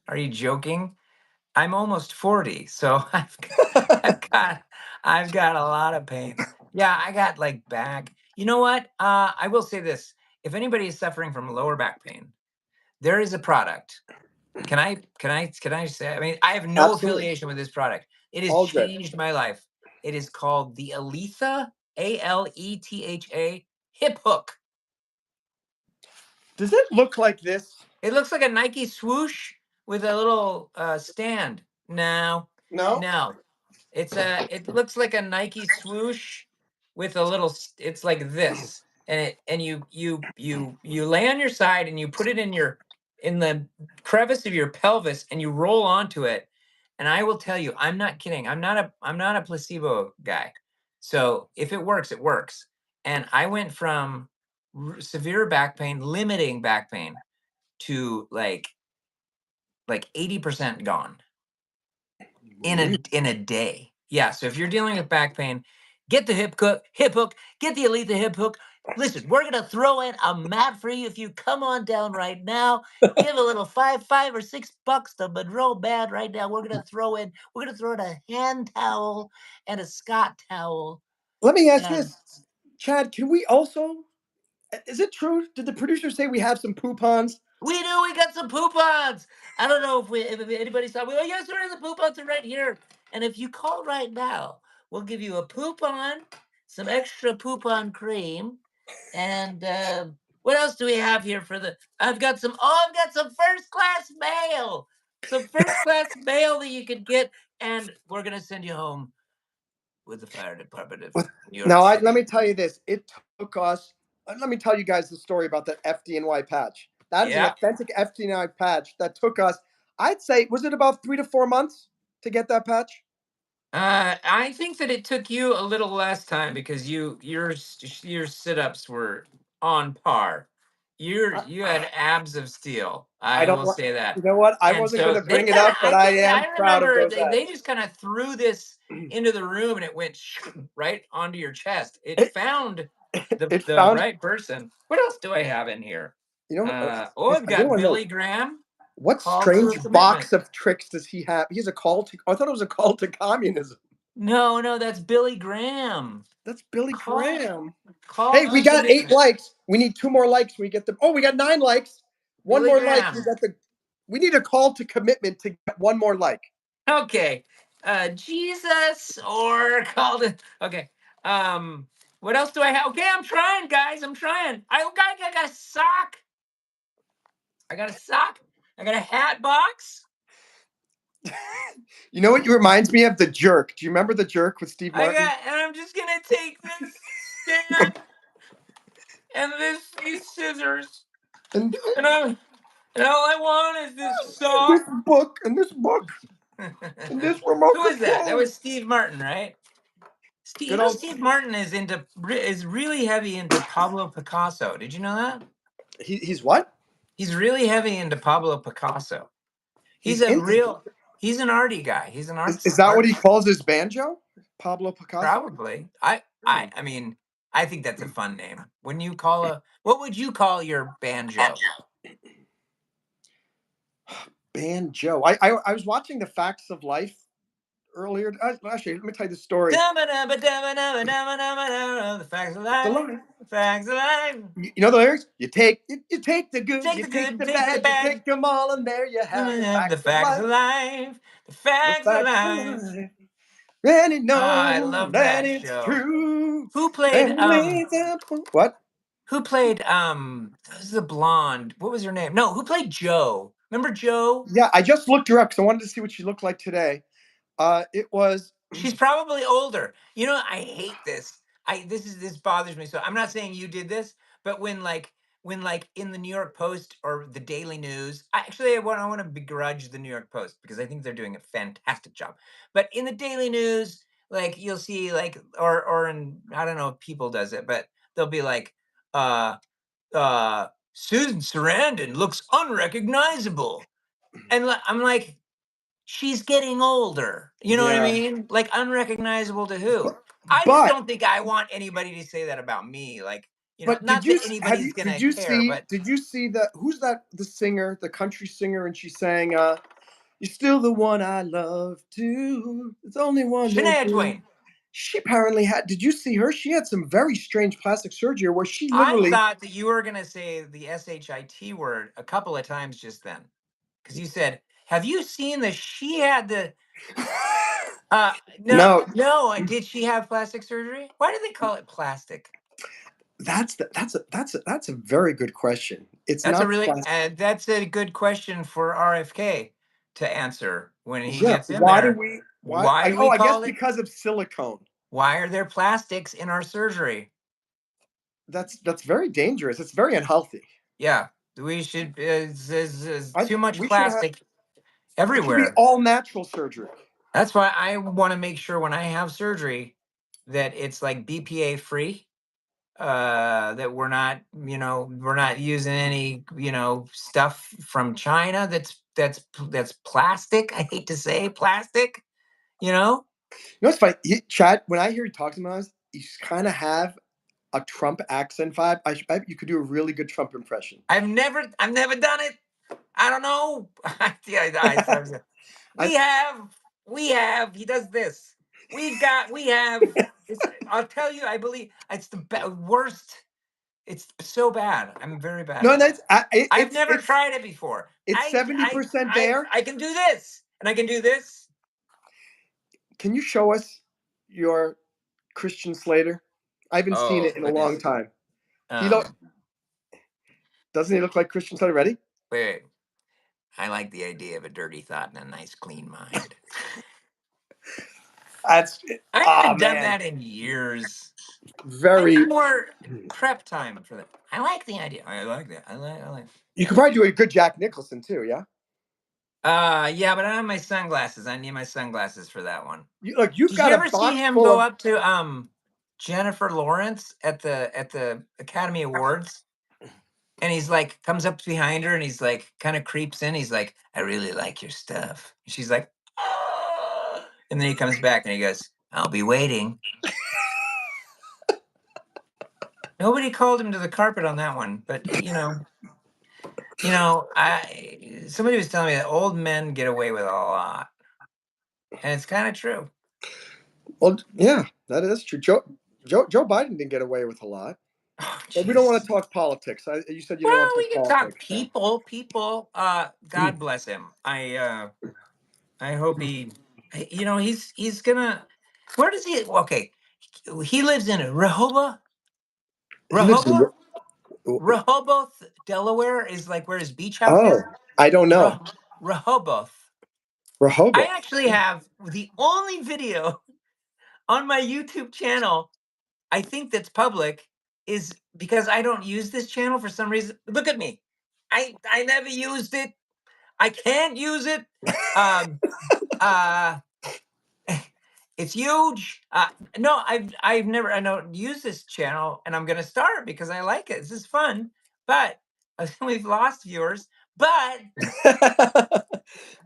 are you joking? I'm almost 40, so I've got I've got a lot of pains. Yeah, I got like back. You know what? I will say this. If anybody is suffering from lower back pain, there is a product. Can I say? I mean, I have no Absolutely, affiliation with this product. It has all good. changed my life. It is called the Aletha, Aletha hip hook. Does it look like this? It looks like a Nike swoosh with a little stand. No, No. no. It looks like a Nike swoosh with a little it's like this. And you lay on your side and you put it in the crevice of your pelvis and you roll onto it. And I will tell you, I'm not kidding. I'm not a placebo guy. So if it works, it works. And I went from severe back pain, limiting back pain, to like 80% gone in a day. Yeah. So if you're dealing with back pain, get the hip hook, get the Elite hip hook. Listen, we're gonna throw in a mat for you if you come on down right now. Give a little five or $6 to Monroe Mann right now. We're gonna throw in a hand towel and a Scott towel. Let me ask And this, Chad. Can we also? Is it true? Did the producer say we have some poupons? we do. We got some poupons. I don't know if anybody saw. Oh, yes, sir. The poupons are right here. And if you call right now, we'll give you a poupon, some extra poupon cream, and what else do we have here for the? I've got some. Oh, I've got some first class mail. Some first class mail that you could get, and we're gonna send you home with the fire department of New York Now, let City. me tell you this. It took us. Let me tell you guys the story about that FDNY patch. That is an Yeah. authentic FDNY patch that took us. I'd say, was it about 3 to 4 months to get that patch? I think that it took you a little less time because your sit-ups were on par. I, You had abs of steel. I I don't will want. say that. You know what? I And wasn't going so to they bring it kind of, up, but I am I proud of remember those they abs. just kind of threw this into the room and it went right onto your chest. It It, found it the found. right person. What else do I have in here? You know, Oh, I've I do got want to know Billy Graham. what Call to strange a commitment. box of tricks does he have? He's a call to. I thought it was a call to communism. No, no, that's Billy Graham. That's Billy Call Graham. call Hey, to we got 8 commitment. likes. We need 2 more likes. We get the. Oh, we got 9 likes. One Billy more like. We Graham. got the. We need a call to commitment to get one more like. Okay. Jesus or call to okay. What else do I have? Okay, I'm trying, guys. I'm trying. I got a sock. I got a sock. I got a hat box. You know what? It reminds me of the Jerk. Do you remember the Jerk with Steve I Martin? got and I'm just gonna take this stand and these scissors And and all I want is this this sock. book and this book and this remote Who was that? That control. was Steve Martin, right? Steve, you Good know, old. Steve Martin is really heavy into Pablo Picasso. Did you know that? He's what? He's really heavy into Pablo Picasso. He's He's a into. real. He's an arty guy. He's an Is that what he artist. calls his banjo? Pablo Picasso. Probably. Hmm. I mean, I think that's a fun name. When you call a, what would you call your banjo? Banjo. I was watching the Facts of Life earlier. Actually, let me tell you the story. The facts of The life. line. The facts of life. You know the lyrics? You take the good, Take you the take good, the take the bad, you bad. take them all, and there you have the The facts of facts life. of life. The The facts of facts of life. life. And you I know love that that it's show. true. Who played And lays up. What? who played this is the blonde. What was her name? No, who played Joe? Remember Joe? Yeah, I just looked her up because I wanted to see what she looked like today. It was. She's probably older. You know, I hate this. This bothers me. So I'm not saying you did this, but when like in the New York Post or the Daily News, I want to begrudge the New York Post because I think they're doing a fantastic job. But in the Daily News, like you'll see like or in I don't know if People does it, but they'll be like uh Susan Sarandon looks unrecognizable. And I'm like, she's getting older. You know what I Yeah. mean? Like unrecognizable to who? I just But don't think I want anybody to say that about me. Like, but not did you that have anybody's you gonna care, but did you see the who's that the singer, the country singer, and she sang "You're still the one I love too. It's only one to Shania do." Twain. She apparently had. Did you see her? She had some very strange plastic surgery where she I literally. thought that you were gonna say the shit word a couple of times just then, because you said, "Have you seen the?" She had the. No, No, no. Did she have plastic surgery? Why do they call it plastic? that's a very good question. It's not plastic. That's a good question for RFK to answer when he Yeah. gets in Why do there. we? Why? Why do we Oh, I guess call it? because of silicone. Why are there plastics in our surgery? That's very dangerous. It's very unhealthy. Yeah, we should. Is I too much we should have. plastic It should be everywhere. all natural surgery. That's why I want to make sure when I have surgery that it's like BPA free. That we're not using any stuff from China that's plastic. I hate to say plastic. You know, You know what's funny? Chad, when I hear you talking about this, you kind of have a Trump accent vibe. I you could do a really good Trump impression. I've never done it. I don't know. Yeah, I, we have. He does this. We have. I'll tell you, I believe it's the worst. It's so bad. I'm very bad. No, at it. I've never it's tried it before. it's 70% there. I can do this, and I can do this. Can you show us your Christian Slater? I haven't seen it in a long time. Doesn't he look like Christian Slater? Ready? Wait. I like the idea of a dirty thought and a nice clean mind. I haven't done that in years. Very. I need more prep time for that. I like the idea. I like that. I like. You could probably do a good Jack Nicholson too, yeah. Yeah, but I don't have my sunglasses. I need my sunglasses for that one. You've Did got you a ever box see him full go of. up to Jennifer Lawrence at the Academy Awards? And he's like, comes up behind her and he's like, kind of creeps in. He's like, I really like your stuff. And she's like, "Ah." And then he comes back and he goes, I'll be waiting. Nobody called him to the carpet on that one, but somebody was telling me that old men get away with a lot, and it's kind of true. Well, yeah, that is true. Joe Biden didn't get away with a lot. Oh, but we don't want to talk politics. You said you don't want to we talk can politics. talk people. God bless him. I hope he. He's gonna. Where does he? Okay, he lives in Rehoboth. Rehoboth, Delaware is like where his beach house is. I don't know. Rehoboth. I actually have the only video on my YouTube channel, I think that's public, is because I don't use this channel for some reason. Look at me. I never used it. I can't use it. It's huge. No, I don't use this channel, and I'm gonna start because I like it. This is fun, but we've lost viewers. But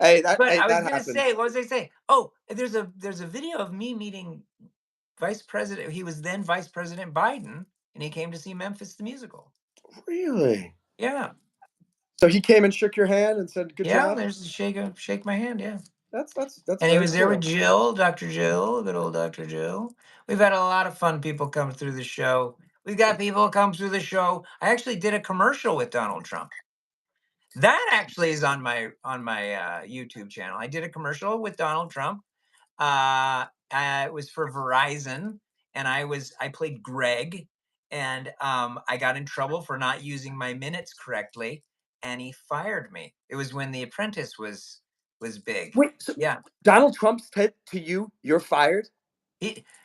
hey, I was gonna happens. say, what was I saying? Oh, there's a video of me meeting Vice President. He was then Vice President Biden, and he came to see Memphis the musical. Really? Yeah. So he came and shook your hand and said, "Good job." Yeah, there's the shake my hand. Yeah. That's. And he was there with Jill, Dr. Jill, good old Dr. Jill. We've had a lot of fun people come through the show. We've got people come through the show. I actually did a commercial with Donald Trump. That actually is on my YouTube channel. I did a commercial with Donald Trump. It was for Verizon, and I played Greg, and I got in trouble for not using my minutes correctly, and he fired me. It was when The Apprentice was big. Wait, so yeah. Donald Trump said to you, "You're fired."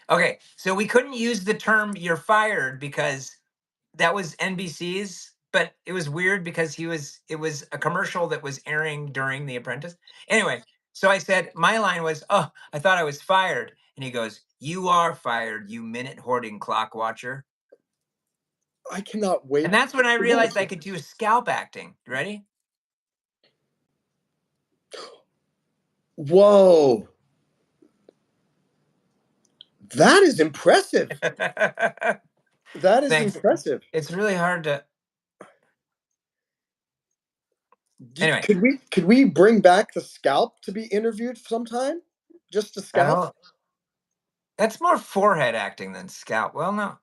Okay, so we couldn't use the term "you're fired" because that was NBC's, but it was weird because it was a commercial that was airing during The Apprentice. Anyway, so I said, my line was, "Oh, I thought I was fired." And he goes, "You are fired, you minute hoarding clock watcher." I cannot wait. And that's when I realized I could do scalp acting. Ready? Whoa. That is impressive. That is impressive. It's really hard to. Anyway, could we bring back the scalp to be interviewed sometime? Just the scalp? That's more forehead acting than scalp. Well, no.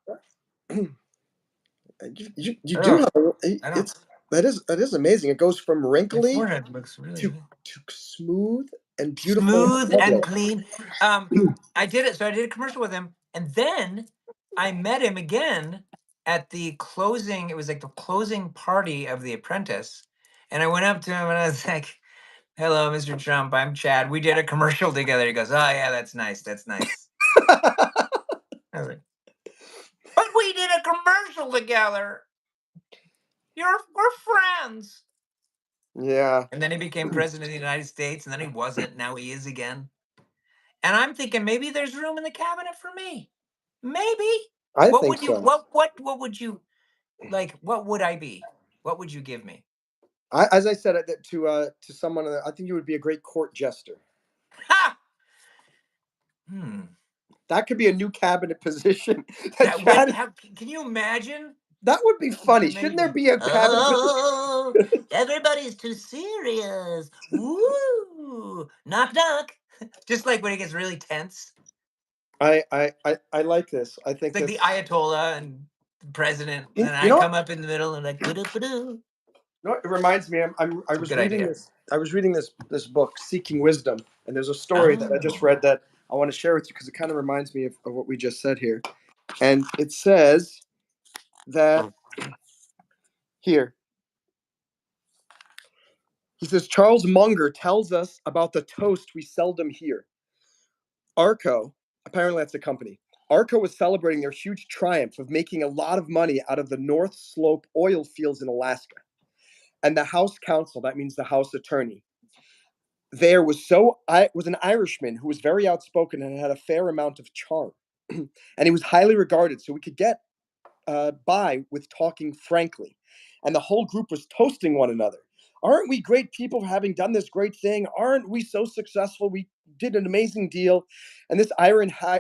You do have that is amazing. It goes from wrinkly forehead looks really to smooth and beautiful. Smooth and clean. I did it. So I did a commercial with him, and then I met him again at the closing. It was like the closing party of The Apprentice, and I went up to him and I was like, "Hello, Mr. Trump. I'm Chad. We did a commercial together." He goes, "Oh yeah, that's nice. That's nice." I was like, "But we did a commercial together. We're friends." Yeah. And then he became president of the United States, and then he wasn't. Now he is again. And I'm thinking maybe there's room in the cabinet for me. Maybe. What would you like? What would I be? What would you give me? As I said to someone, I think you would be a great court jester. Ha! That could be a new cabinet position. Can you imagine? That would be funny. Shouldn't there be a cabinet position? Everybody's too serious. Woo! Knock knock. Just like when it gets really tense. I like this. I think It's like the it's Ayatollah and the president, you and you I know what? come up in the middle and like, "Ba-do-ba-do." You know what? It reminds me. I It's a was good reading idea. this. I was reading this book, Seeking Wisdom, and there's a story that I just Oh, read that I want to share with you because it kind of reminds me of what we just said here. And it says that here he says Charles Munger tells us about the toast we seldom hear. Arco, apparently that's a company. Arco was celebrating their huge triumph of making a lot of money out of the North Slope oil fields in Alaska. And the House Counsel, that means the House Attorney, there was an Irishman who was very outspoken and had a fair amount of charm, and he was highly regarded. So we could get by with talking frankly, and the whole group was toasting one another. Aren't we great people for having done this great thing? Aren't we so successful? We did an amazing deal. And this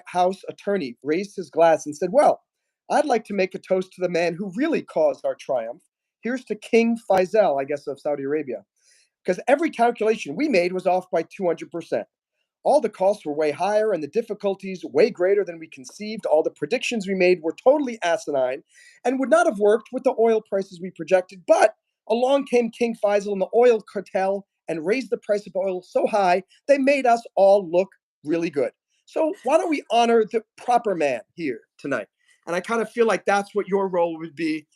House attorney raised his glass and said, "Well, I'd like to make a toast to the man who really caused our triumph. Here's to King Faisal, I guess, of Saudi Arabia. Because every calculation we made was off by 200%. All the costs were way higher and the difficulties way greater than we conceived. All the predictions we made were totally asinine and would not have worked with the oil prices we projected. But along came King Faisal and the oil cartel and raised the price of oil so high, they made us all look really good. So why don't we honor the proper man here tonight?" And I kind of feel like that's what your role would be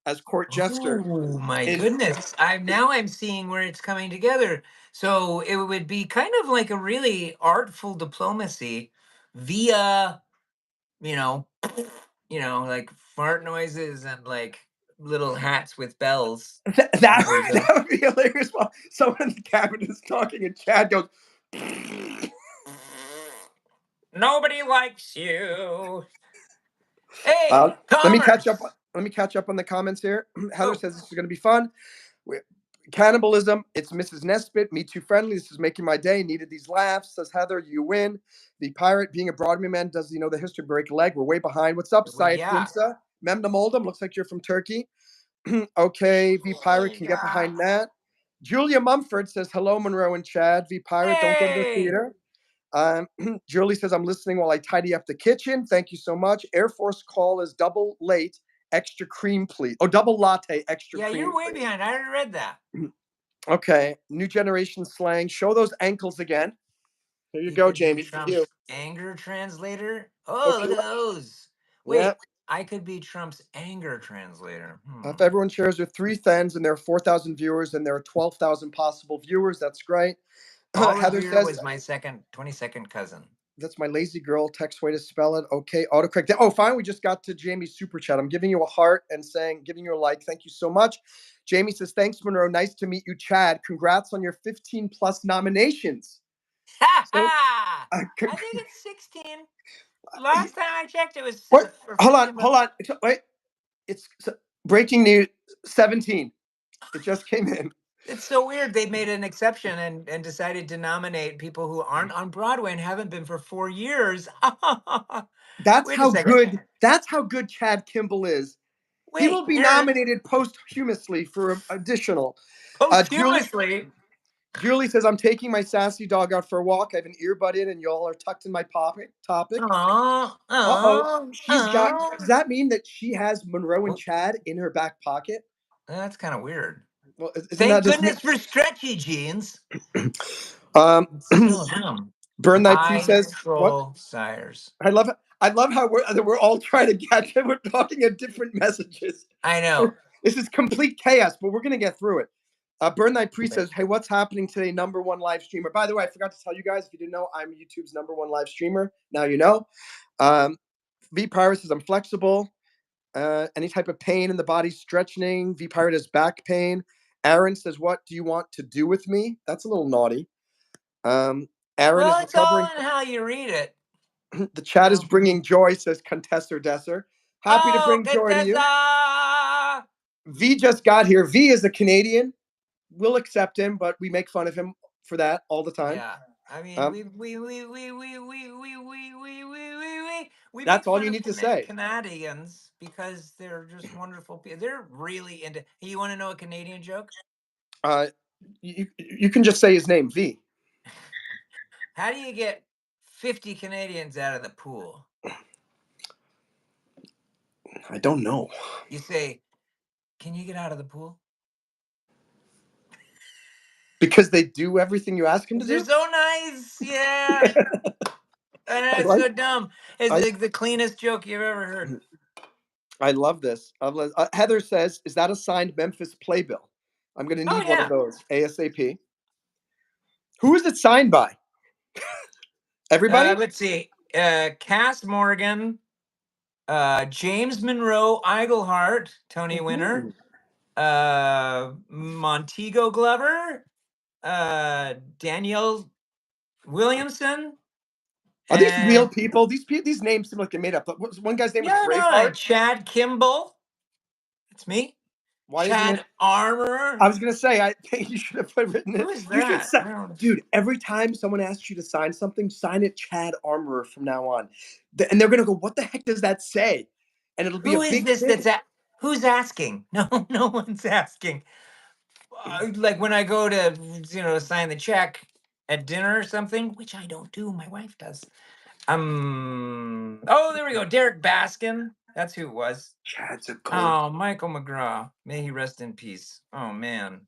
as court jester. oh my In goodness! I'm seeing where it's coming together. So it would be kind of like a really artful diplomacy via, you know, like fart noises and like little hats with bells. that There you go. that would be hilarious. While someone in the cabinet is talking and Chad goes, Nobody likes you. Hey, uh, let me catch up. commerce. Let me catch up on the comments here. Heather Oh, says this is going to be fun. Cannibalism. It's Mrs. Nesbitt. Me too friendly. This is making my day. Needed these laughs. Says Heather. You win. The pirate being a Broadway man. Does he know the history? Break a leg. We're way behind. What's up, well, Syed yeah. Prinsa? Memnam Oldham. Looks like you're from Turkey. Okay. V Pirate can get Yeah. behind that. Julia Mumford says hello, Monroe and Chad. V Pirate. Don't go to the Hey. theater. Julie says, I'm listening while I tidy up the kitchen. Thank you so much. Air Force call is double late, extra cream, please. Oh, double latte, extra Yeah, cream, you're way please. behind. I already read that. Okay. New generation slang. Show those ankles again. Here you He go, could be Jamie, for you. Trump's anger translator. Oh, Hope look you at like. those. Yeah. Wait, I could be Trump's anger translator. If everyone shares their 3 thens and there are 4,000 viewers and there are 12,000 possible viewers, that's great. Heather Olivier says, was my 22nd cousin. that's my lazy girl text way to spell it. Okay, autocorrect. Oh, fine. We just got to Jamie's super chat. I'm giving you a heart and saying, giving you a like. Thank you so much. Jamie says, thanks, Monroe. Nice to meet you, Chad. Congrats on your 15 plus nominations. Ha So, ha! c- I think it's 16. Last time I checked, it was what? for Hold on, 15 hold bucks. on. Wait, it's breaking news 17. It just came in. It's so weird. They made an exception and decided to nominate people who aren't on Broadway and haven't been for 4 years. Wait a second. That's how good Chad Kimball is. He Wait, will be Aaron, nominated posthumously for additional. Julie posthumously. Julie says, I'm taking my sassy dog out for a walk. I have an earbud in and y'all are tucked in my topic. Oh, Uh-oh. oh, Does oh. that mean that she has Monroe and Chad in her back pocket? That's kind of weird. Well, isn't Thank that just me? goodness for stretchy jeans. Um, Still him. Burn Thy Pre I says, what? control sires. I love how we're all trying to catch it. We're talking at different messages. I know. This is complete chaos, but we're going to get through it. Burn Thy Pre says, hey, what's happening today? Number one live streamer. By the way, I forgot to tell you guys, if you didn't know, I'm YouTube's number one live streamer. Now you know. V Pirate says, I'm flexible. Any type of pain in the body, stretching. V Pirate has back pain. Aaron says, what do you want to do with me? That's a little naughty. Aaron is Well, it's all recovering. in how you read it. The chat is No. bringing joy, says Contessor Desser. Happy to Oh, bring joy to you. Contessa! V just got here. V is a Canadian. We'll accept him, but we make fun of him for that all the time. Yeah. I mean, Um, we that's make all fun you of need to say. Canadians because they're just wonderful people. They're really into. Hey, you want to know a Canadian joke? You can just say his name, V. How do you get 50 Canadians out of the pool? I don't know. You say, "Can you get out of the pool?" Because they do everything you ask them to They're do? so nice. Yeah. And I it's like- so dumb. It's I- like the cleanest joke you've ever heard. I love this. Heather says, is that a signed Memphis playbill? I'm going to need one of those ASAP. Who is it signed by? Everybody? Let's see. Cass Morgan, James Monroe Iglehart, Tony winner, Montego Glover, Danielle Williamson. Are these real people? These names seem like they made up. One guy's name was Braveheart. Chad Kimball. It's me. Why Chad isn't it? Armour. I was gonna say, I think you should have written it. Who is You should that? sign, dude. Every time someone asks you to sign something, sign it Chad Armorer from now on, and they're gonna go, "What the heck does that say?" And it'll be Who a is big this? thing. Who's asking? No, no one's asking. Like when I go to sign the check at dinner or something, which I don't do. My wife does. Oh, there we go. Derek Baskin. That's who it was. Chad's a gold. Oh, Michael McGraw. May he rest in peace. Oh man.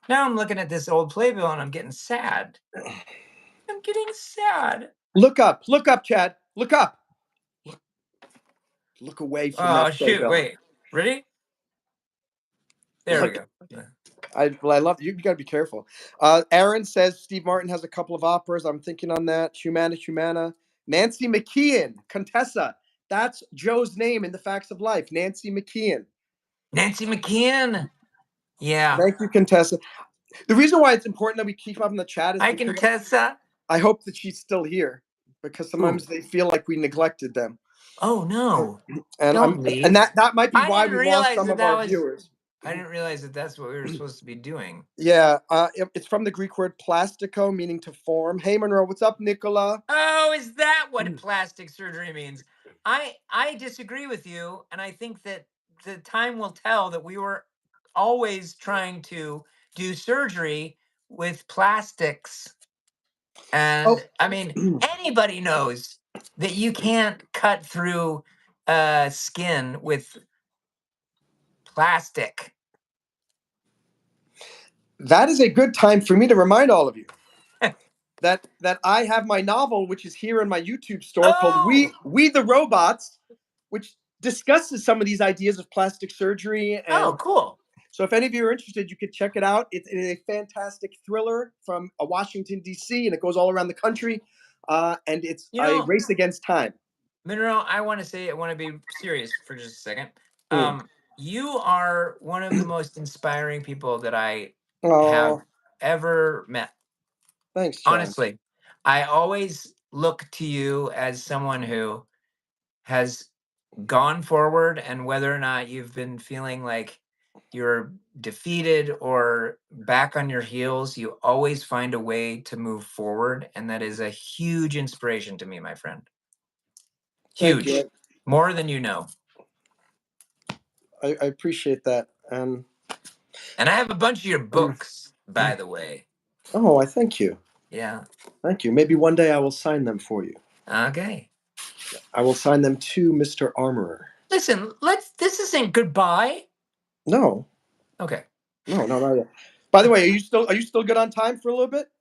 Now I'm looking at this old playbill and I'm getting sad. I'm getting sad. Look up, Chad. Look up. Look away from that shoot! playbill. Wait. Ready? There we go. I love you. You got to be careful. Aaron says Steve Martin has a couple of operas. I'm thinking on that. Humana. Nancy McKeon, Contessa. That's Joe's name in the Facts of Life. Nancy McKeon. Nancy McKeon. Yeah. Thank you, Contessa. The reason why it's important that we keep up in the chat is Hi, because Contessa. I hope that she's still here, because sometimes they feel like we neglected them. Oh no! And Don't leave. and that might be I why didn't we lost realize some of our viewers. I didn't realize that that's what we were supposed to be doing. Yeah, it's from the Greek word plastico, meaning to form. Hey, Monroe, what's up, Nicola? Oh, is that what plastic surgery means? I disagree with you, and I think that the time will tell that we were always trying to do surgery with plastics. And I mean, anybody knows that you can't cut through skin with plastic. That is a good time for me to remind all of you that I have my novel, which is here in my YouTube store, called We the Robots, which discusses some of these ideas of plastic surgery. And cool. So if any of you are interested, you could check it out. It is a fantastic thriller from Washington, D.C., and it goes all around the country. And it's a race against time. Monroe, I want to be serious for just a second. You are one of the most inspiring people that I have ever met. Thanks, Chad. Honestly, I always look to you as someone who has gone forward, and whether or not you've been feeling like you're defeated or back on your heels, you always find a way to move forward. And that is a huge inspiration to me, my friend. Huge. More than you know. I appreciate that. And I have a bunch of your books, by the way. Oh, I thank you. Yeah. Thank you. Maybe one day I will sign them for you. Okay. I will sign them to Mr. Armorer. Listen, this isn't goodbye. No. Okay. No, not yet. By the way, are you still good on time for a little bit?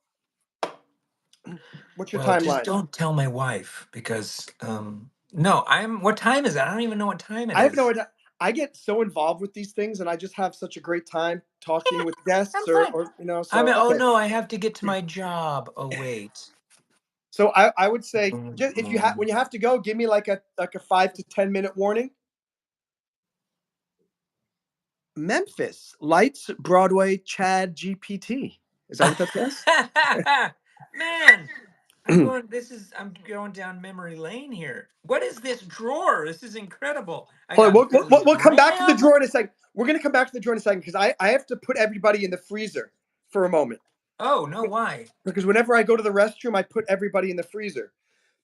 What's your timeline? Just don't tell my wife, because no, what time is it? I don't even know what time it is. I have no idea. I get so involved with these things, and I just have such a great time talking with guests, or So, no, I have to get to my job. Oh wait. So I would say, just when you have to go, give me like a 5 to 10 minute warning. Memphis lights, Broadway, Chad GPT. Is that what that says? Man, I'm going down memory lane here. What is this drawer? This is incredible. We'll come back to the drawer in a second. We're gonna come back to the drawer in a second, because I have to put everybody in the freezer for a moment. Oh no, why? Because whenever I go to the restroom, I put everybody in the freezer.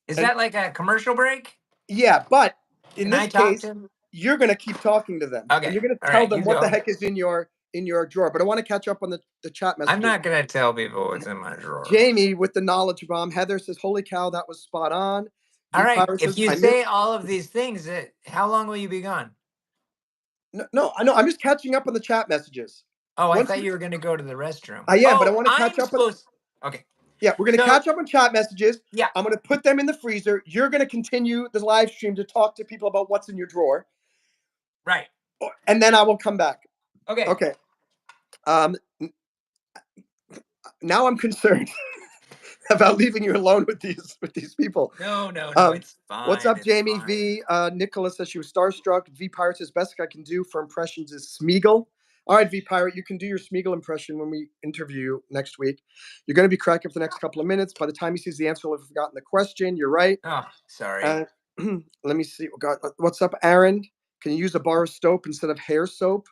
Is that like a commercial break? Yeah, but in this case, you're gonna keep talking to them. Okay. And you're gonna tell them what the heck is in your in your drawer, but I want to catch up on the chat messages. I'm not gonna tell people what's in my drawer. Jamie with the knowledge bomb. Heather says, "Holy cow, that was spot on." All right, Pirate if says, you say all of these things, how long will you be gone? No, I know. I'm just catching up on the chat messages. Oh, I thought you were going to go to the restroom. I am, but I want to catch up. Okay. Yeah, we're going to catch up on chat messages. Yeah. I'm going to put them in the freezer. You're going to continue the live stream to talk to people about what's in your drawer. Right. And then I will come back. Okay. Okay. Now I'm concerned about leaving you alone with these people. No, it's fine. What's up, Jamie V? Nicholas says she was starstruck. V Pirate says best I can do for impressions is Smeagol. All right, V Pirate, you can do your Smeagol impression when we interview you next week. You're going to be cracking for the next couple of minutes. By the time he sees the answer, he'll have forgotten the question. You're right. Oh, sorry. Let me see. What's up, Aaron? Can you use a bar of soap instead of hair soap?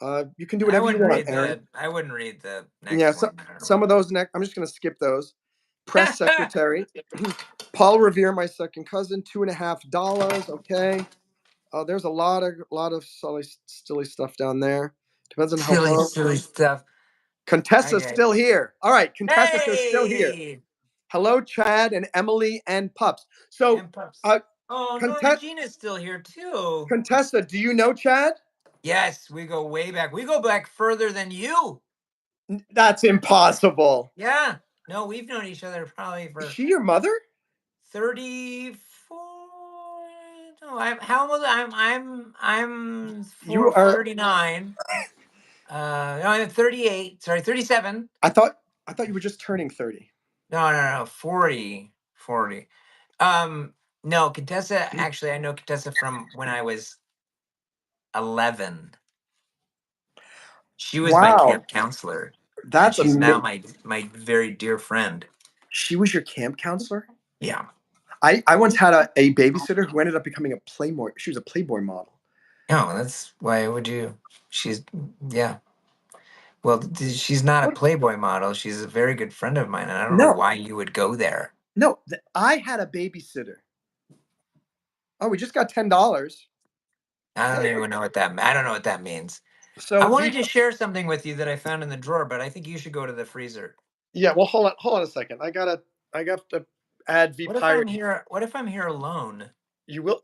You can do whatever you want, Aaron. I wouldn't read the next one. Some of those next. I'm just going to skip those. Press secretary. Paul Revere, my second cousin, $2.50. Okay. There's a lot of silly stuff down there. Depends on how silly stuff. Contessa's still here. All right, Contessa's still here. Hello, Chad and Emily and Pups. So, Regina's still here too. Contessa, do you know Chad? Yes, we go way back. We go back further than you. That's impossible. Yeah. No, we've known each other probably for. Is she your mother? 34. No, how old? I'm 39. No, I'm 38. Sorry, 37. I thought you were just turning 30. No, 40. No, Contessa. Actually, I know Contessa from when I was 11. She was my camp counselor. She's now my very dear friend. She was your camp counselor? Yeah. I once had a babysitter who ended up becoming a Playboy. She was a Playboy model. Oh, that's why would you? Yeah. Well, she's not a Playboy model. She's a very good friend of mine, and I don't know why you would go there. No, I had a babysitter. Oh, we just got $10. I don't even know what that. I don't know what that means. So I wanted to share something with you that I found in the drawer, but I think you should go to the freezer. Yeah. Well, hold on a second. I got to add V Pirate. What if I'm here alone? You will.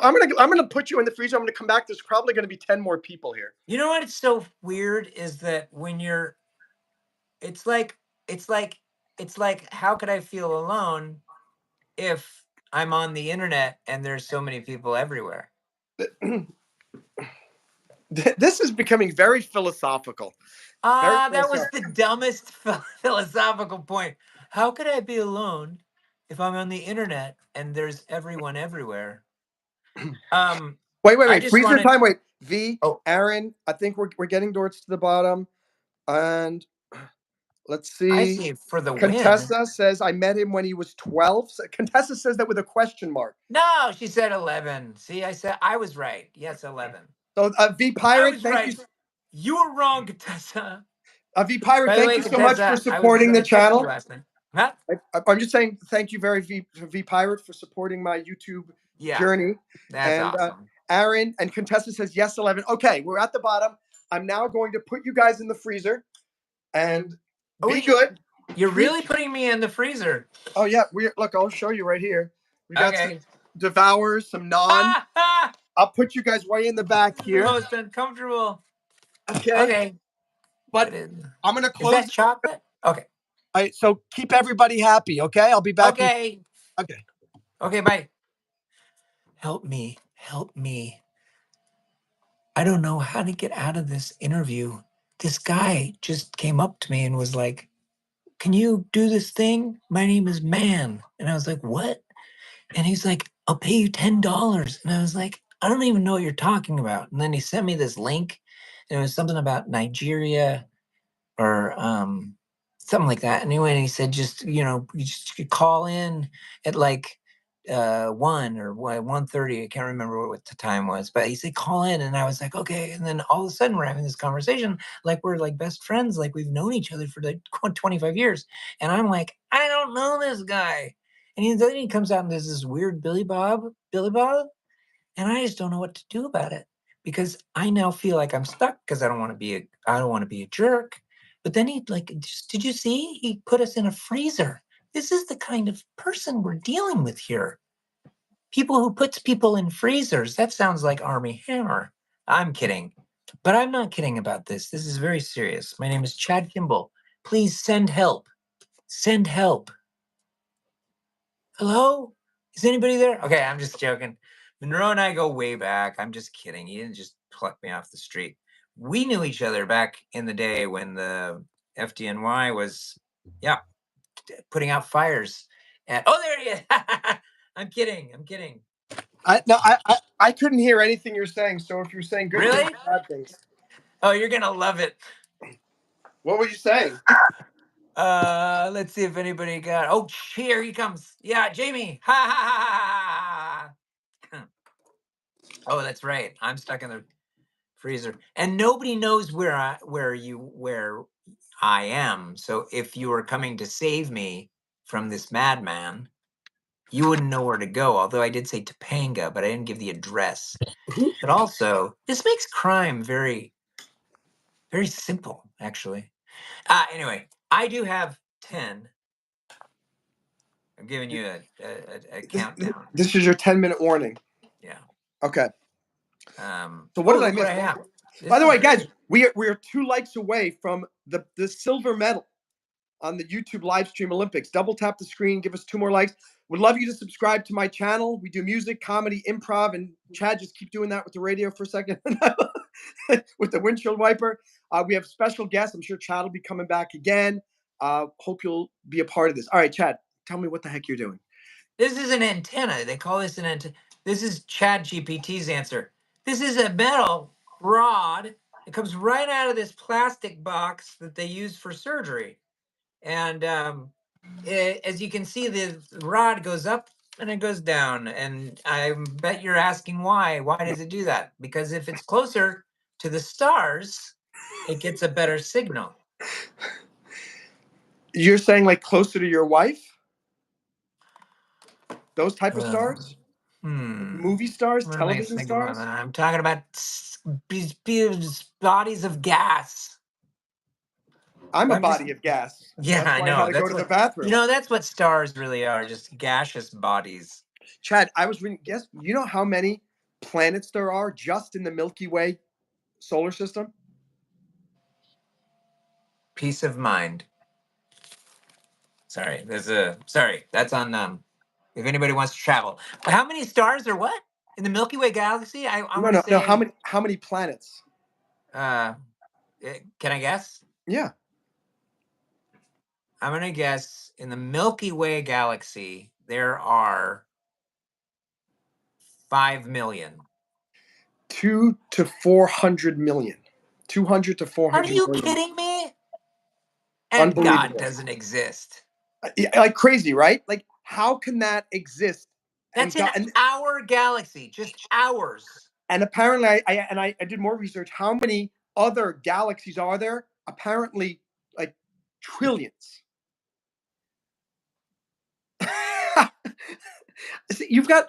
I'm gonna put you in the freezer. I'm gonna come back. There's probably gonna be 10 more people here. You know what's so weird is that when you're, it's like how could I feel alone if I'm on the internet and there's so many people everywhere? This is becoming very philosophical. That was the dumbest philosophical point. How could I be alone if I'm on the internet and there's everyone everywhere? Wait. Freezer time. Wait. V. Aaron. I think we're getting towards the bottom, and let's see. I see. For the Contessa says I met him when he was 12. Contessa says that with a question mark. No, she said 11. See, I was right. Yes, 11. So V Pirate, thank you. You were wrong, Contessa. V Pirate, thank you so much for supporting the channel. Huh? I'm just saying thank you V Pirate for supporting my YouTube journey. That's awesome. Aaron and Contessa says yes, 11. Okay, we're at the bottom. I'm now going to put you guys in the freezer and be good. You're really putting me in the freezer. Oh yeah, look. I'll show you right here. We got some devours, some non. I'll put you guys way in the back here. Most uncomfortable. Okay. But I'm gonna close. Is that chocolate? Okay. All right. So keep everybody happy. Okay. I'll be back. Okay. Okay. Bye. Help me. I don't know how to get out of this interview. This guy just came up to me and was like, "Can you do this thing? My name is Mann." And I was like, "What?" And he's like, "I'll pay you $10. And I was like, "I don't even know what you're talking about." And then he sent me this link. And it was something about Nigeria or something like that. Anyway, he said, you just call in at like 1 or 1:30. I can't remember what the time was, but he said, call in. And I was like, okay. And then all of a sudden we're having this conversation like we're like best friends, like we've known each other for like 25 years. And I'm like, I don't know this guy. And then he comes out and there's this weird Billy Bob. And I just don't know what to do about it. because I now feel like I'm stuck because I don't want to be a jerk. But then did you see? He put us in a freezer. This is the kind of person we're dealing with here. People who puts people in freezers. That sounds like Army Hammer. I'm kidding. But I'm not kidding about this. This is very serious. My name is Chad Kimball. Please send help. Send help. Hello? Is anybody there? Okay, I'm just joking. Monroe and I go way back. I'm just kidding. He didn't just pluck me off the street. We knew each other back in the day when the FDNY was, yeah, putting out fires. And oh, there he is. I'm kidding. I'm kidding. I couldn't hear anything you're saying. So if you're saying good Really? things, bad things, Oh, you're gonna love it. what were you saying? Let's see if anybody got. Oh, here he comes. Yeah, Jamie. Ha ha ha ha ha. Oh, that's right. I'm stuck in the freezer, and nobody knows where I am. So if you were coming to save me from this madman, you wouldn't know where to go. Although I did say Topanga, but I didn't give the address. But also, this makes crime very, very simple, actually. Anyway, I do have 10. I'm giving you a countdown. This is your 10-minute warning. Yeah. Okay. So what did I look miss? what I have. By the way, guys, Great. we are 2 likes away from the silver medal on the YouTube live stream Olympics. Double tap the screen, give us 2 more likes. Would love you to subscribe to my channel. We do music, comedy, improv, and Chad, just keep doing that with the radio for a second. With the windshield wiper. We have special guests. I'm sure Chad will be coming back again. Hope you'll be a part of this. All right, Chad, tell me what the heck you're doing. This is an antenna. They call this an antenna. This is Chad GPT's answer. This is a metal rod. It comes right out of this plastic box that they use for surgery. And as you can see, the rod goes up and it goes down. And I bet you're asking why. Why does it do that? Because if it's closer to the stars, it gets a better signal. You're saying like closer to your wife? Those type of stars? Movie stars, What am I television thinking about stars? that? I'm talking about bodies of gas. I'm a I'm just- body of gas. Yeah, That's I why I had know. to go That's to the what bathroom. that's what stars really are, just gaseous bodies. Chad, I was reading, guess you know how many planets there are just in the Milky Way solar system? Peace of mind. Sorry, that's on if anybody wants to travel. How many stars are what? In the Milky Way galaxy? I want to say No. How many planets? can I guess? Yeah. I'm gonna guess in the Milky Way galaxy there are 5 million. 2 to 400 million. 200 to 400 Are you million. kidding me? And God doesn't exist. Like crazy, right? Like how can that exist? That's in our galaxy, just ours. And apparently, I did more research. How many other galaxies are there? Apparently, like trillions. See, you've got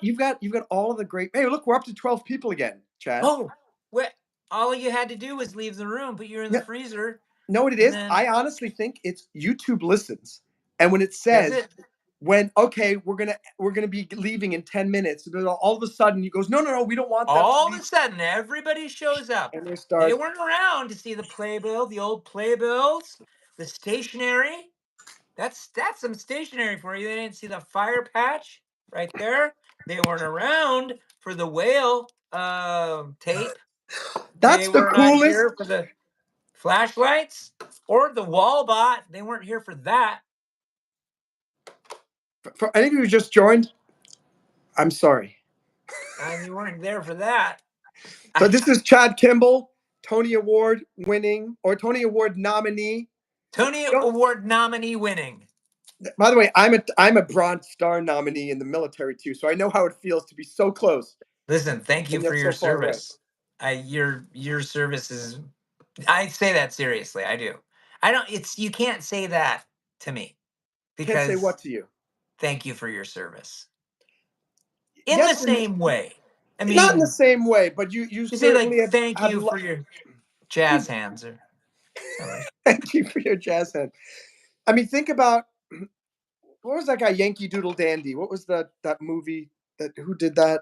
all of the great. Hey, look, we're up to 12 people again, Chad. Oh, what? All you had to do was leave the room, but you're in the freezer. Know what it is? I honestly think it's YouTube listens, and when it says when okay, we're gonna be leaving in 10 minutes, all of a sudden he goes, no, we don't want that. All of a sudden, everybody shows up. And they weren't around to see the playbill, the old playbills, the stationery. That's some stationery for you. They didn't see the fire patch right there. They weren't around for the whale tape. That's the coolest. Here for the flashlights or the wall bot. They weren't here for that. For any of you who just joined, I'm sorry. You weren't there for that. So this is Chad Kimball, Tony Award winning or Tony Award nominee. Tony Award nominee winning. By the way, I'm a Bronze Star nominee in the military too, so I know how it feels to be so close. Listen, thank you for your service. Your service is. I say that seriously. I do. I don't. You can't say that to me. Because can't say what to you. Thank you for your service. In the same way. I Not in the mean, same way, but you you say like, certainly thank have you for your jazz hands or something. thank you for your jazz hand. I mean, think about what was that guy Yankee Doodle Dandy? What was that movie that who did that?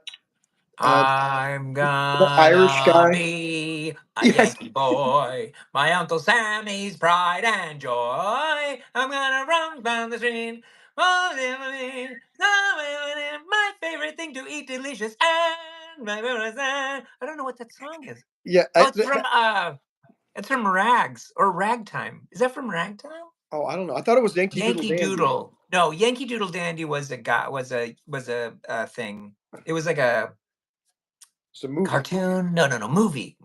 Uh, I'm the Irish gonna guy. be a Yes. Yankee boy, my Uncle Sammy's pride and joy. I'm gonna run down the street. My favorite thing to eat, delicious, and my favorite I don't know what that song is. Yeah. Oh, it's from Rags or Ragtime. Is that from Ragtime? Oh, I don't know. I thought it was Yankee Doodle Yankee Dandy. Doodle. No, Yankee Doodle Dandy was a guy was a thing. It was like a It's a movie. cartoon. No, movie.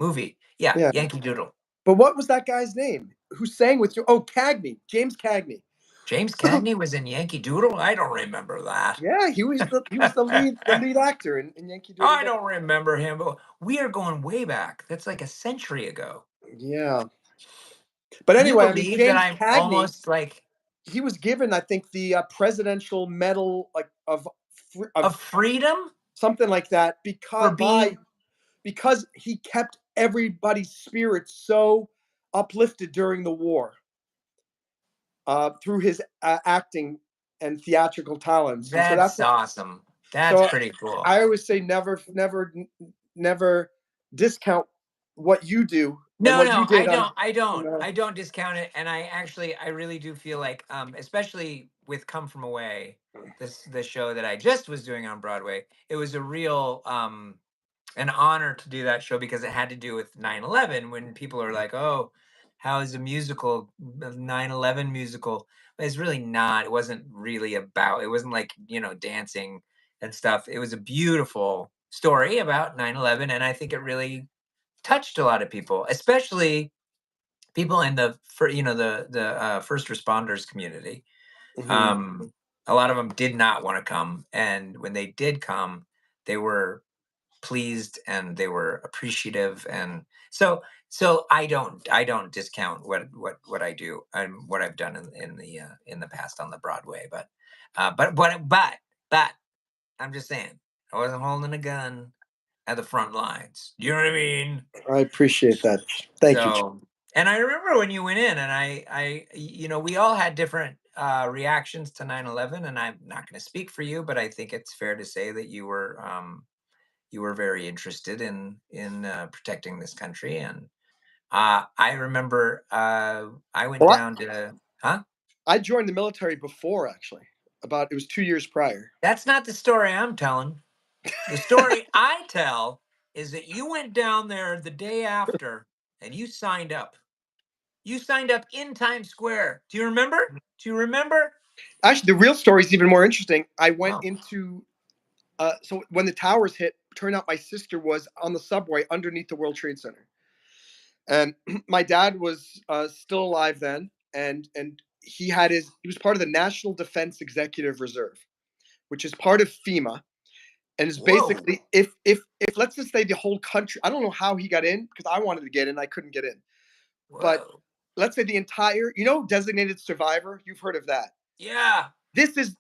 Yeah, Yeah. Yankee Doodle. But what was that guy's name? Who sang with you? Oh, Cagney, James Cagney. James Cagney was in Yankee Doodle. I don't remember that. Yeah, he was the lead actor in Yankee Doodle I Dandy. don't remember him. But we are going way back. That's like a century ago. Yeah. But Can you anyway, I mean, believe that James I'm Cagney, almost like he was given, I think, the presidential medal like of of freedom something like that for being because he kept everybody's spirits so uplifted during the war through his acting and theatrical talents, and so that's awesome. That's so pretty cool. I always say never discount what you do and No, what you no, I did on don't. I you don't. know I don't discount it. And I really do feel like, especially with Come From Away, the show that I just was doing on Broadway, it was a real an honor to do that show because it had to do with 9/11. When people are like, "Oh, how is a musical, a 9/11 musical?" But it's really not. It wasn't really about. It wasn't like dancing and stuff. It was a beautiful story about 9/11, and I think it really touched a lot of people, especially people in the first responders community. mhm. Um, a lot of them did not want to come, and when they did come, they were pleased and they were appreciative, and so I don't discount what I do and what I've done in the past on the Broadway, but I'm just saying I wasn't holding a gun at the front lines. You know what I mean? I appreciate that. Thank you. So, and I remember when you went in, and we all had different reactions to 9/11, and I'm not going to speak for you, but I think it's fair to say that you were very interested in protecting this country, and I remember I went Well, down to, huh? I joined the military before actually. It was 2 years prior. That's not the story I'm telling. The story I tell is that you went down there the day after and you signed up. You signed up in Times Square. Do you remember? Do you remember? Actually, the real story is even more interesting. I went Oh, into so when the towers hit, turned out my sister was on the subway underneath the World Trade Center, and my dad was still alive then, and he was part of the National Defense Executive Reserve, which is part of FEMA, and is whoa, basically if let's just say the whole country. I don't know how he got in because I wanted to get in, I couldn't get in, but whoa. let's say the entire designated survivor. You've heard of that. Yeah. This is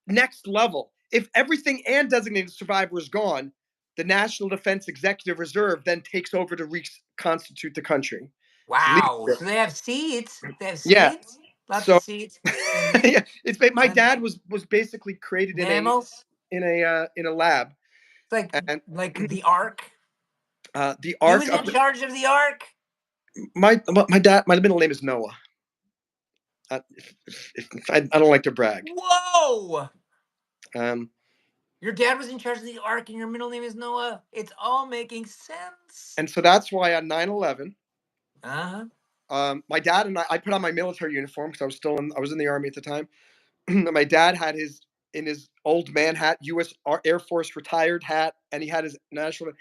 next level. If everything and designated survivor is gone, the National Defense Executive Reserve then takes over to reconstitute the country. Wow. Leadership. So they have seats. They have Yeah. seats. Lots of So seats. And yeah, my and dad was basically created mammals. in a lab, It's like and like the Ark. the He arc was of in charge of the Ark. my dad. My middle name is Noah. I don't like to brag. Whoa. Um, Your dad was in charge of the Ark, and your middle name is Noah. It's all making sense. and so that's why on 9/11, Uh-huh. my dad and I put on my military uniform because I was in the army at the time. My dad had his old man hat, U.S. Air Force retired hat, and he had his national.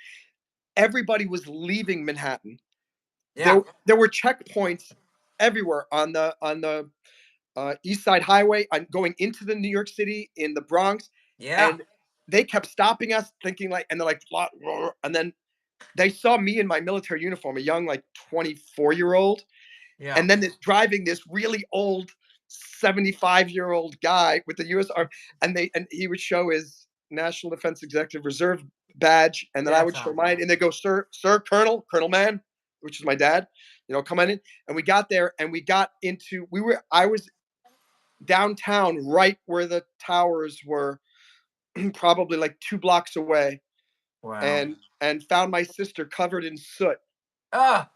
Everybody was leaving Manhattan. Yeah. There were checkpoints everywhere on the East Side Highway, going into the New York City in the Bronx, Yeah. and they kept stopping us, thinking and they're like, and then they saw me in my military uniform, a young like 24-year-old, Yeah. and then driving this really old 75-year-old guy with the U.S. Army, and he would show his National Defense Executive Reserve badge, and then I That's would show awesome. mine, and they go, sir, Colonel Mann, which is my dad, come on in. And we got there, and I was downtown, right where the towers were, probably like 2 blocks away, Wow. and found my sister covered in soot. Ah,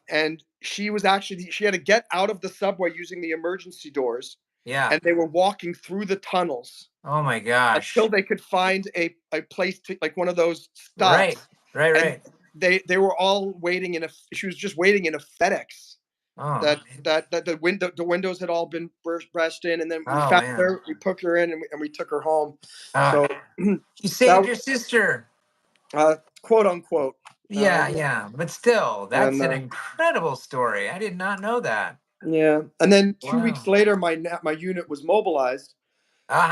And she had to get out of the subway using the emergency doors, yeah. and they were walking through the tunnels Oh my until gosh. they could find a place to, like, one of those Right. stops. Right. And Right. they were all waiting she was just waiting in a FedEx. Oh. That the windows had all been bashed in, and then we Oh found man. her, we put her in, and we took her home. Ah, So you that saved your sister. quote unquote. Yeah. Yeah. But still, that's an And incredible story. I did not know that. yeah, and then 2 weeks Wow. later, my unit was mobilized, Uh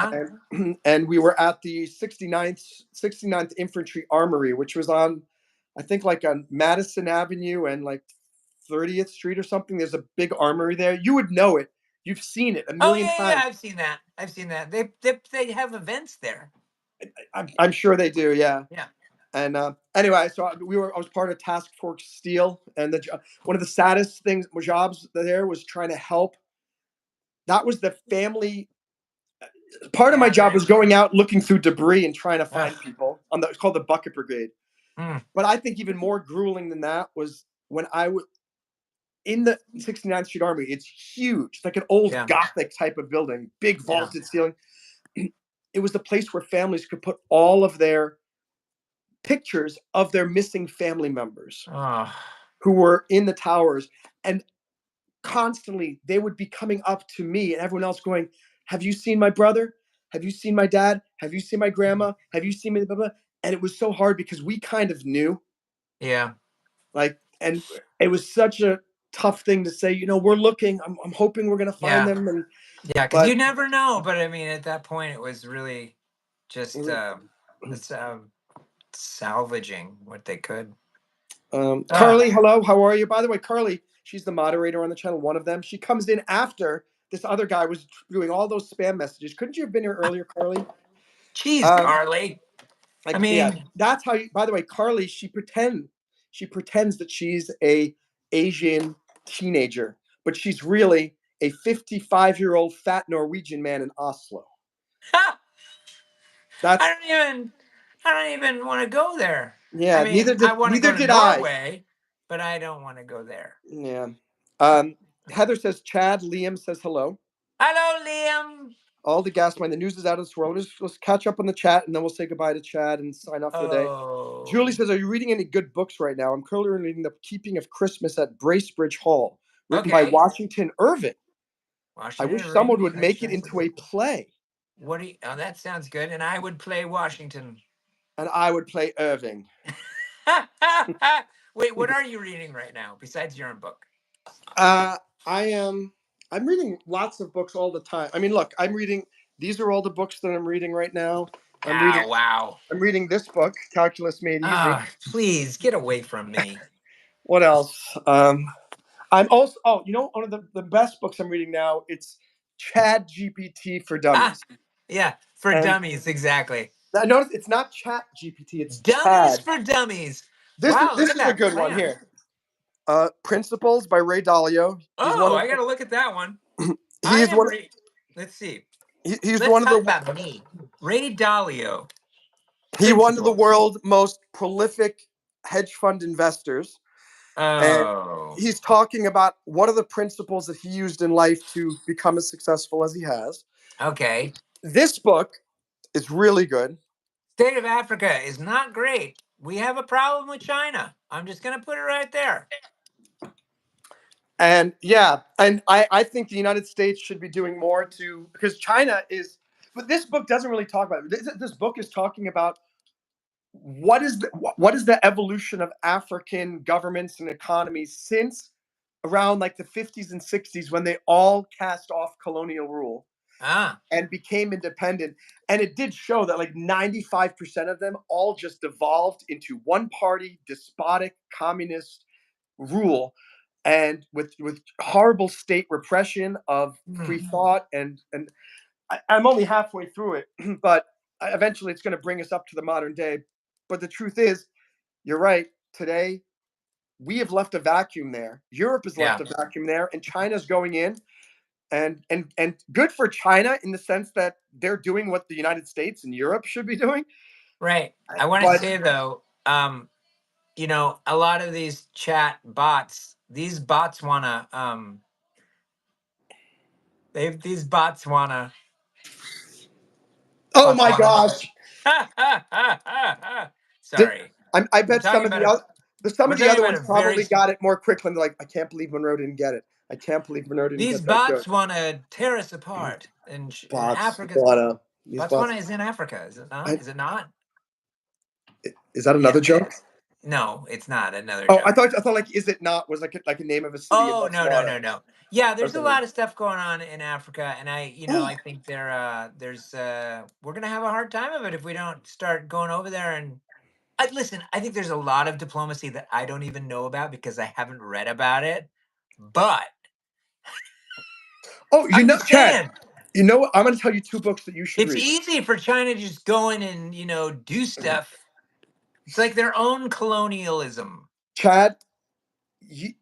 huh. and we were at the 69th Infantry Armory, which was on, I think, like on Madison Avenue and like 30th Street or something. There's a big armory there. You would know it. You've seen it a Oh million yeah, yeah. times. I've seen that. I've seen that. They have events there. I'm sure they do. Yeah. Yeah. And anyway, so I was part of Task Force Steel, and one of the saddest jobs there was trying to help. That was the family. Part of my job was Gathering. going out looking through debris and trying to Ugh. find people. It's called the Bucket Brigade. Mm, But I think even more grueling than that was when I was in the 69th Street Army. It's huge. It's like an old yeah. Gothic type of building, big Yeah. vaulted ceiling. It was the place where families could put all of their pictures of their missing family members Oh. who were in the towers. And constantly they would be coming up to me and everyone else going, have you seen my brother? Have you seen my dad? Have you seen my grandma? Have you seen me? Blah, blah. And it was so hard because we kind of knew, Yeah. and it was such a tough thing to say, we're looking, I'm hoping we're going to find Yeah. them. Yeah. Because But you never know. But I mean, at that point, it was really just it's, salvaging what they could. Ah. Carly, hello, how are you? By the way, Carly, she's the moderator on the channel, one of them. She comes in after this other guy was doing all those spam messages. Couldn't you have been here earlier, Carly? Jeez, Um, Carly. I yeah, mean, that's how. By the way, Carly, she pretends that she's a Asian teenager, but she's really a 55-year-old fat Norwegian man in Oslo. That's I don't even want to go there. I yeah. mean, I want to go Neither to did I. Norway, but I don't want to go there. Yeah. Heather says Chad. Liam says hello. Hello, Liam. All the gas mine. The news is out of this world. Let's catch up on the chat, and then we'll say goodbye to Chad and sign off for the day. Oh. Julie says, are you reading any good books right now? I'm currently reading The Keeping of Christmas at Bracebridge Hall, written by Okay. Washington Irving. I Washington wish Irving. someone would make it into a play, What do you? Oh, that sounds good. And I would play Washington. and I would play Irving. Wait, what are you reading right now besides your own book? I'm reading lots of books all the time. I mean, look, these are all the books that I'm reading right now. Wow. I'm reading this book, Calculus Made Easy. Please get away from me. What else? I'm also, one of the best books I'm reading now, it's Chad GPT for Dummies. Yeah, for dummies, exactly. I noticed it's not Chat GPT, it's Dummies Chad. for Dummies. This Wow, is look at a that good one plan. here. Principles by Ray Dalio. I gotta look at that one. Let's see. He's Let's one of talk the about me. Ray Dalio. He's one of the Principles. world's most prolific hedge fund investors. And he's talking about what are the principles that he used in life to become as successful as he has. Okay. This book is really good. State of Africa is not great. We have a problem with China. I'm just going to put it right there. And yeah, and I think the United States should be doing more because China is, but this book doesn't really talk about it. This book is talking about what is the evolution of African governments and economies since around like the 50s and 60s, when they all cast off colonial rule and became independent. And it did show that like 95% of them all just devolved into one party, despotic, communist rule, and with horrible state repression of free thought. And I'm only halfway through it, but eventually it's going to bring us up to the modern day. But the truth is, you're right. Today, we have left a vacuum there. Europe has left Yeah. a vacuum there, and China's going in. And good for China in the sense that they're doing what the United States and Europe should be doing. Right. I want to But say though, you know, a lot of these chat bots, these bots wanna these bots wanna oh fuck my with us. gosh, Sorry. I We're bet talking about a some we're of the talking other about ones a very probably got it more quickly. And they're like, I can't believe Monroe didn't get it. I can't believe Monroe didn't these get that bots joke. want to tear us apart. And Bots, Africa's wanna these bots. Botswana is in Africa, is it not? I, Is it not? is that Yes, another it joke? is. No, it's not another Oh, I joke. thought like, is it not was like a name of a city in Oh, no, no, Botswana no, no. Yeah, or there's a something. lot of stuff going on in Africa, and I think we're gonna have a hard time of it if we don't start going over there and listen. I think there's a lot of diplomacy that I don't even know about because I haven't read about it. But Oh, I'm just Chad. saying, You know what? I'm going to tell you two books that you should it's read. easy for China to just go in and do stuff. It's like their own colonialism. Chad,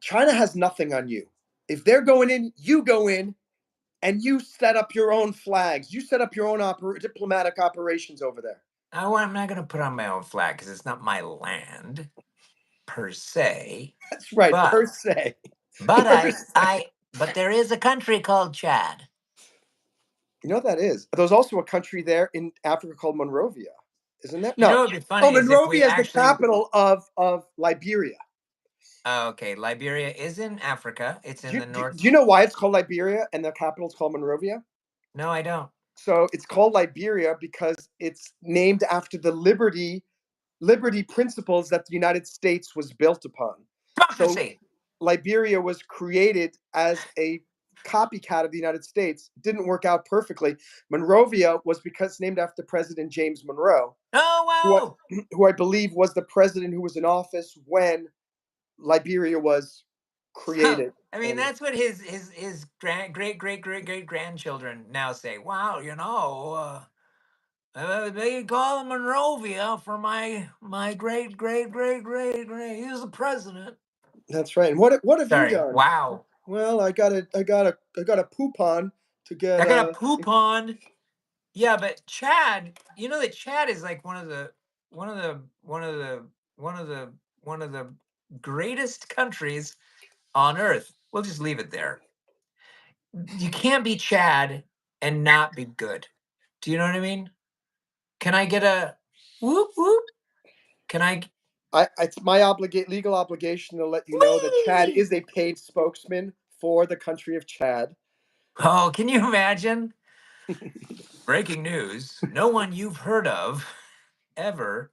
China has nothing on you. If they're going in, you go in and you set up your own flags. You set up your own diplomatic operations over there. I'm not going to put on my own flag because it's not my land per se. That's right, But per se. but Per se. but there is a country called Chad. You know what that is? There's also a country there in Africa called Monrovia, isn't there? You know No. what would be Oh, funny is if we Monrovia is the actually. capital of Liberia. Okay, Liberia is in Africa. It's in the Do north. you know why it's called Liberia and the capital is called Monrovia? No, I don't. So it's called Liberia because it's named after the liberty principles that the United States was built upon. So Democracy. Liberia was created as a copycat of the United States. It didn't work out perfectly. Monrovia was because it's named after President James Monroe, Oh, who I believe was the president who was in office when Liberia was wow. created. I mean, And that's what his great grandchildren now say. Wow, they call him Monrovia for my great. He was the president. that's right. And what have you Sorry. done? Wow. Well, I got a poupon to get I got a poop on. Yeah, but Chad, you know that Chad is like one of the one of the one of the one of the greatest countries on earth. We'll just leave it there. You can't be Chad and not be good. Do you know what I mean? Can I get a whoop whoop? Can I it's my legal obligation to let you know that Chad Whee! is a paid spokesman for the country of Chad. Oh, can you imagine? Breaking news. No one you've heard of ever,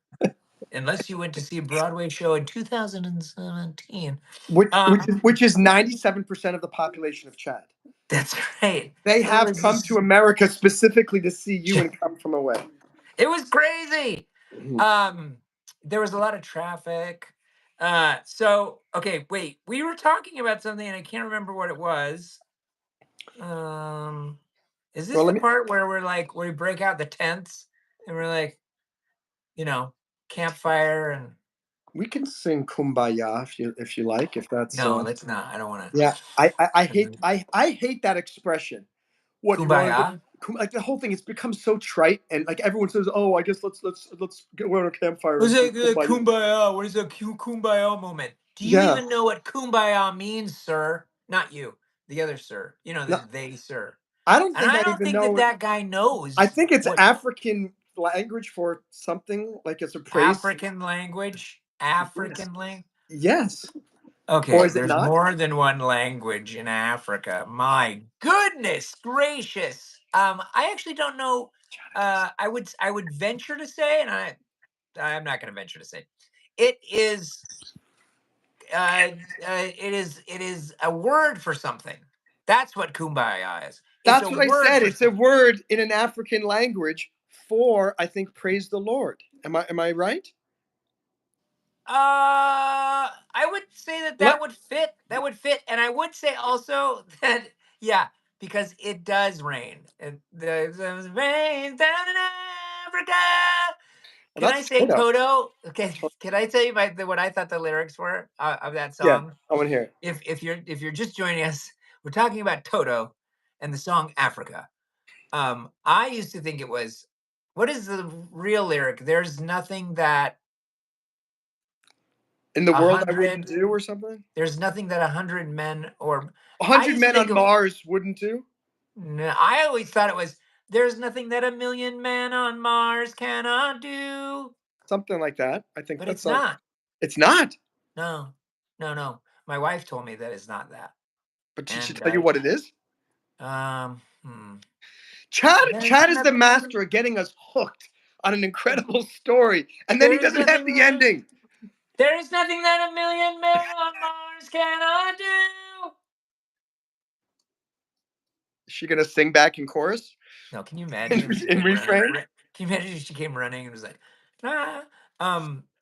unless you went to see a Broadway show in 2017. Which is 97% of the population of Chad. That's right. They It have was come to just, America specifically to see you and come from away. it was crazy. Mhm. There was a lot of traffic. So okay, wait. We were talking about something and I can't remember what it was. Is this Well, the part where where we break out the tents and we're like, campfire and we can sing "Kumbaya" if you like. If that's no, let's not. I don't want yeah. I hate to. I hate that expression. What you want to Kumbaya. do? Like the whole thing, it's become so trite, and like everyone says, "Oh, I guess let's go around a campfire What's and sing that Kumbaya." kumbaya? What is a kumbaya moment? Do you Yeah, even know what kumbaya means, sir? Not you, the other sir. You know, no, they, sir. I don't And think I I don't even think that know it. that guy I knows think it's what African language for something like it's a praise. African language, Yes, African language. yes, or Okay, is it there's not? more than one language in Africa. My goodness gracious. I actually don't know. I would venture to say, and I'm not going to venture to say, it is it is a word for something. That's what kumbaya is. It's That's a what I word said. for It's a something. word in an African language for, I think, praise the Lord. Am I right? I would say that Let that would fit. That would fit, and I would say also that yeah, because it does rain. It rains down in Africa. Well, Can I that's say Toto. Toto? Okay, can I tell you what I thought the lyrics were of that Yeah, song? I want to hear it. If you're just joining us, we're talking about Toto and the song Africa. I used to think it was, what is the real lyric? There's nothing that In the a world I wouldn't hundred. do or something. There's nothing that 100 men or I 100 used to men think on of, Mars wouldn't do. no, I always thought it was there's nothing that a million men on Mars cannot do, Something like that. I think but that's it's not. not. It's not. No, no, no. My wife told me that it's not that, But did she and tell you what it is? um, hmm. Chad There's is the nothing. master of getting us hooked on an incredible story, and then he There's doesn't have nothing the that. ending. There is nothing that a million men on Mars cannot do. Is she gonna sing back in chorus? No, can you imagine if she In came running? refrain? Can you imagine if she came running and was like, ah?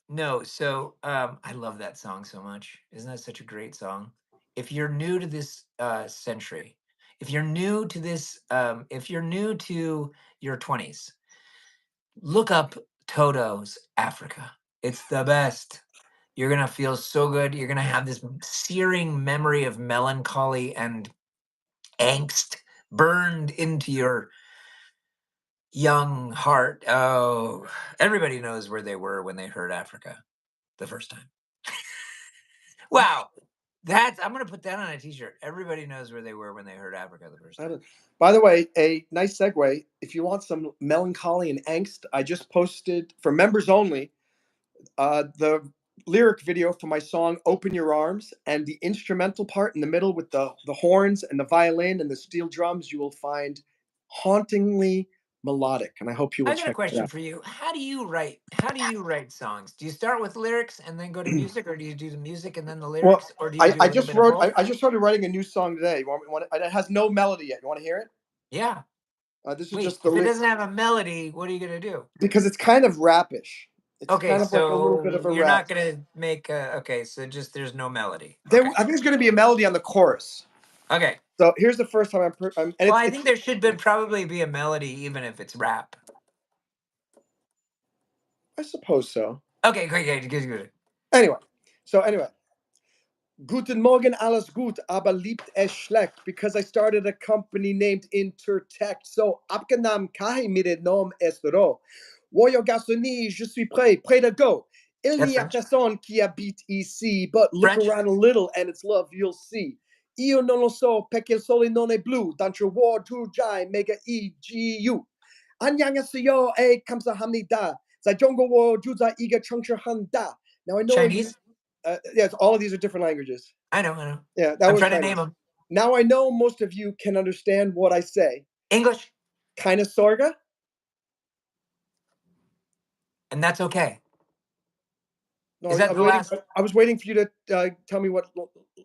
No. So, I love that song so much. Isn't that such a great song? If you're new to this century, if you're new to this, if you're new to your 20s, look up Toto's Africa. It's the best. You're gonna feel so good. You're gonna have this searing memory of melancholy and angst burned into your young heart. Oh, everybody knows where they were when they heard Africa the first time. Wow. I'm going to put that on a t-shirt. Everybody knows where they were when they heard Africa the first time. By the way, a nice segue. If you want some melancholy and angst, I just posted for members only the lyric video for my song "Open Your Arms" and the instrumental part in the middle with the horns and the violin and the steel drums. You will find hauntingly melodic, and I hope you will I got a check it question out. for you. How do you write songs? Do you start with lyrics and then go to music, or do you do the music and then the Well, lyrics, or do you do a little bit of both? I just started writing a new song today. It has no melody yet. You want to hear it? Yeah. This is Wait, just if it doesn't have a melody, what are you going to do? because it's kind of rapish. It's Okay, kind of like a little bit so of a you're rap. not going to make okay, so just there's no melody. There, Okay. I think there's going to be a melody on the chorus. Okay. So here's the first time and Well, I it's think there should probably be a melody even if it's rap. I suppose so. Okay, great, good. Anyway, Guten Morgen, alles gut, aber liebt es schlecht, because I started a company named Intertect. So, abgenam kahi mire nom estero. Voyo gasoni, je suis prêt to go. Il That's n'y a French. personne qui habite ici, but look French. around a little and it's love you'll see. Io non lo so, perché il sole non è blu, tanto war tu jai mega EGU. Annyeonghaseyo e kamsahamnida. Zajongo wo juza iga chungcha handa. Now I know Chinese. yes, all of these are different languages. I know. Yeah, that I'm was trying to name Chinese. them. Now I know most of you can understand what I say. English. Kind of sorga. And that's okay. No, Is that the last? I was waiting for you to tell me what.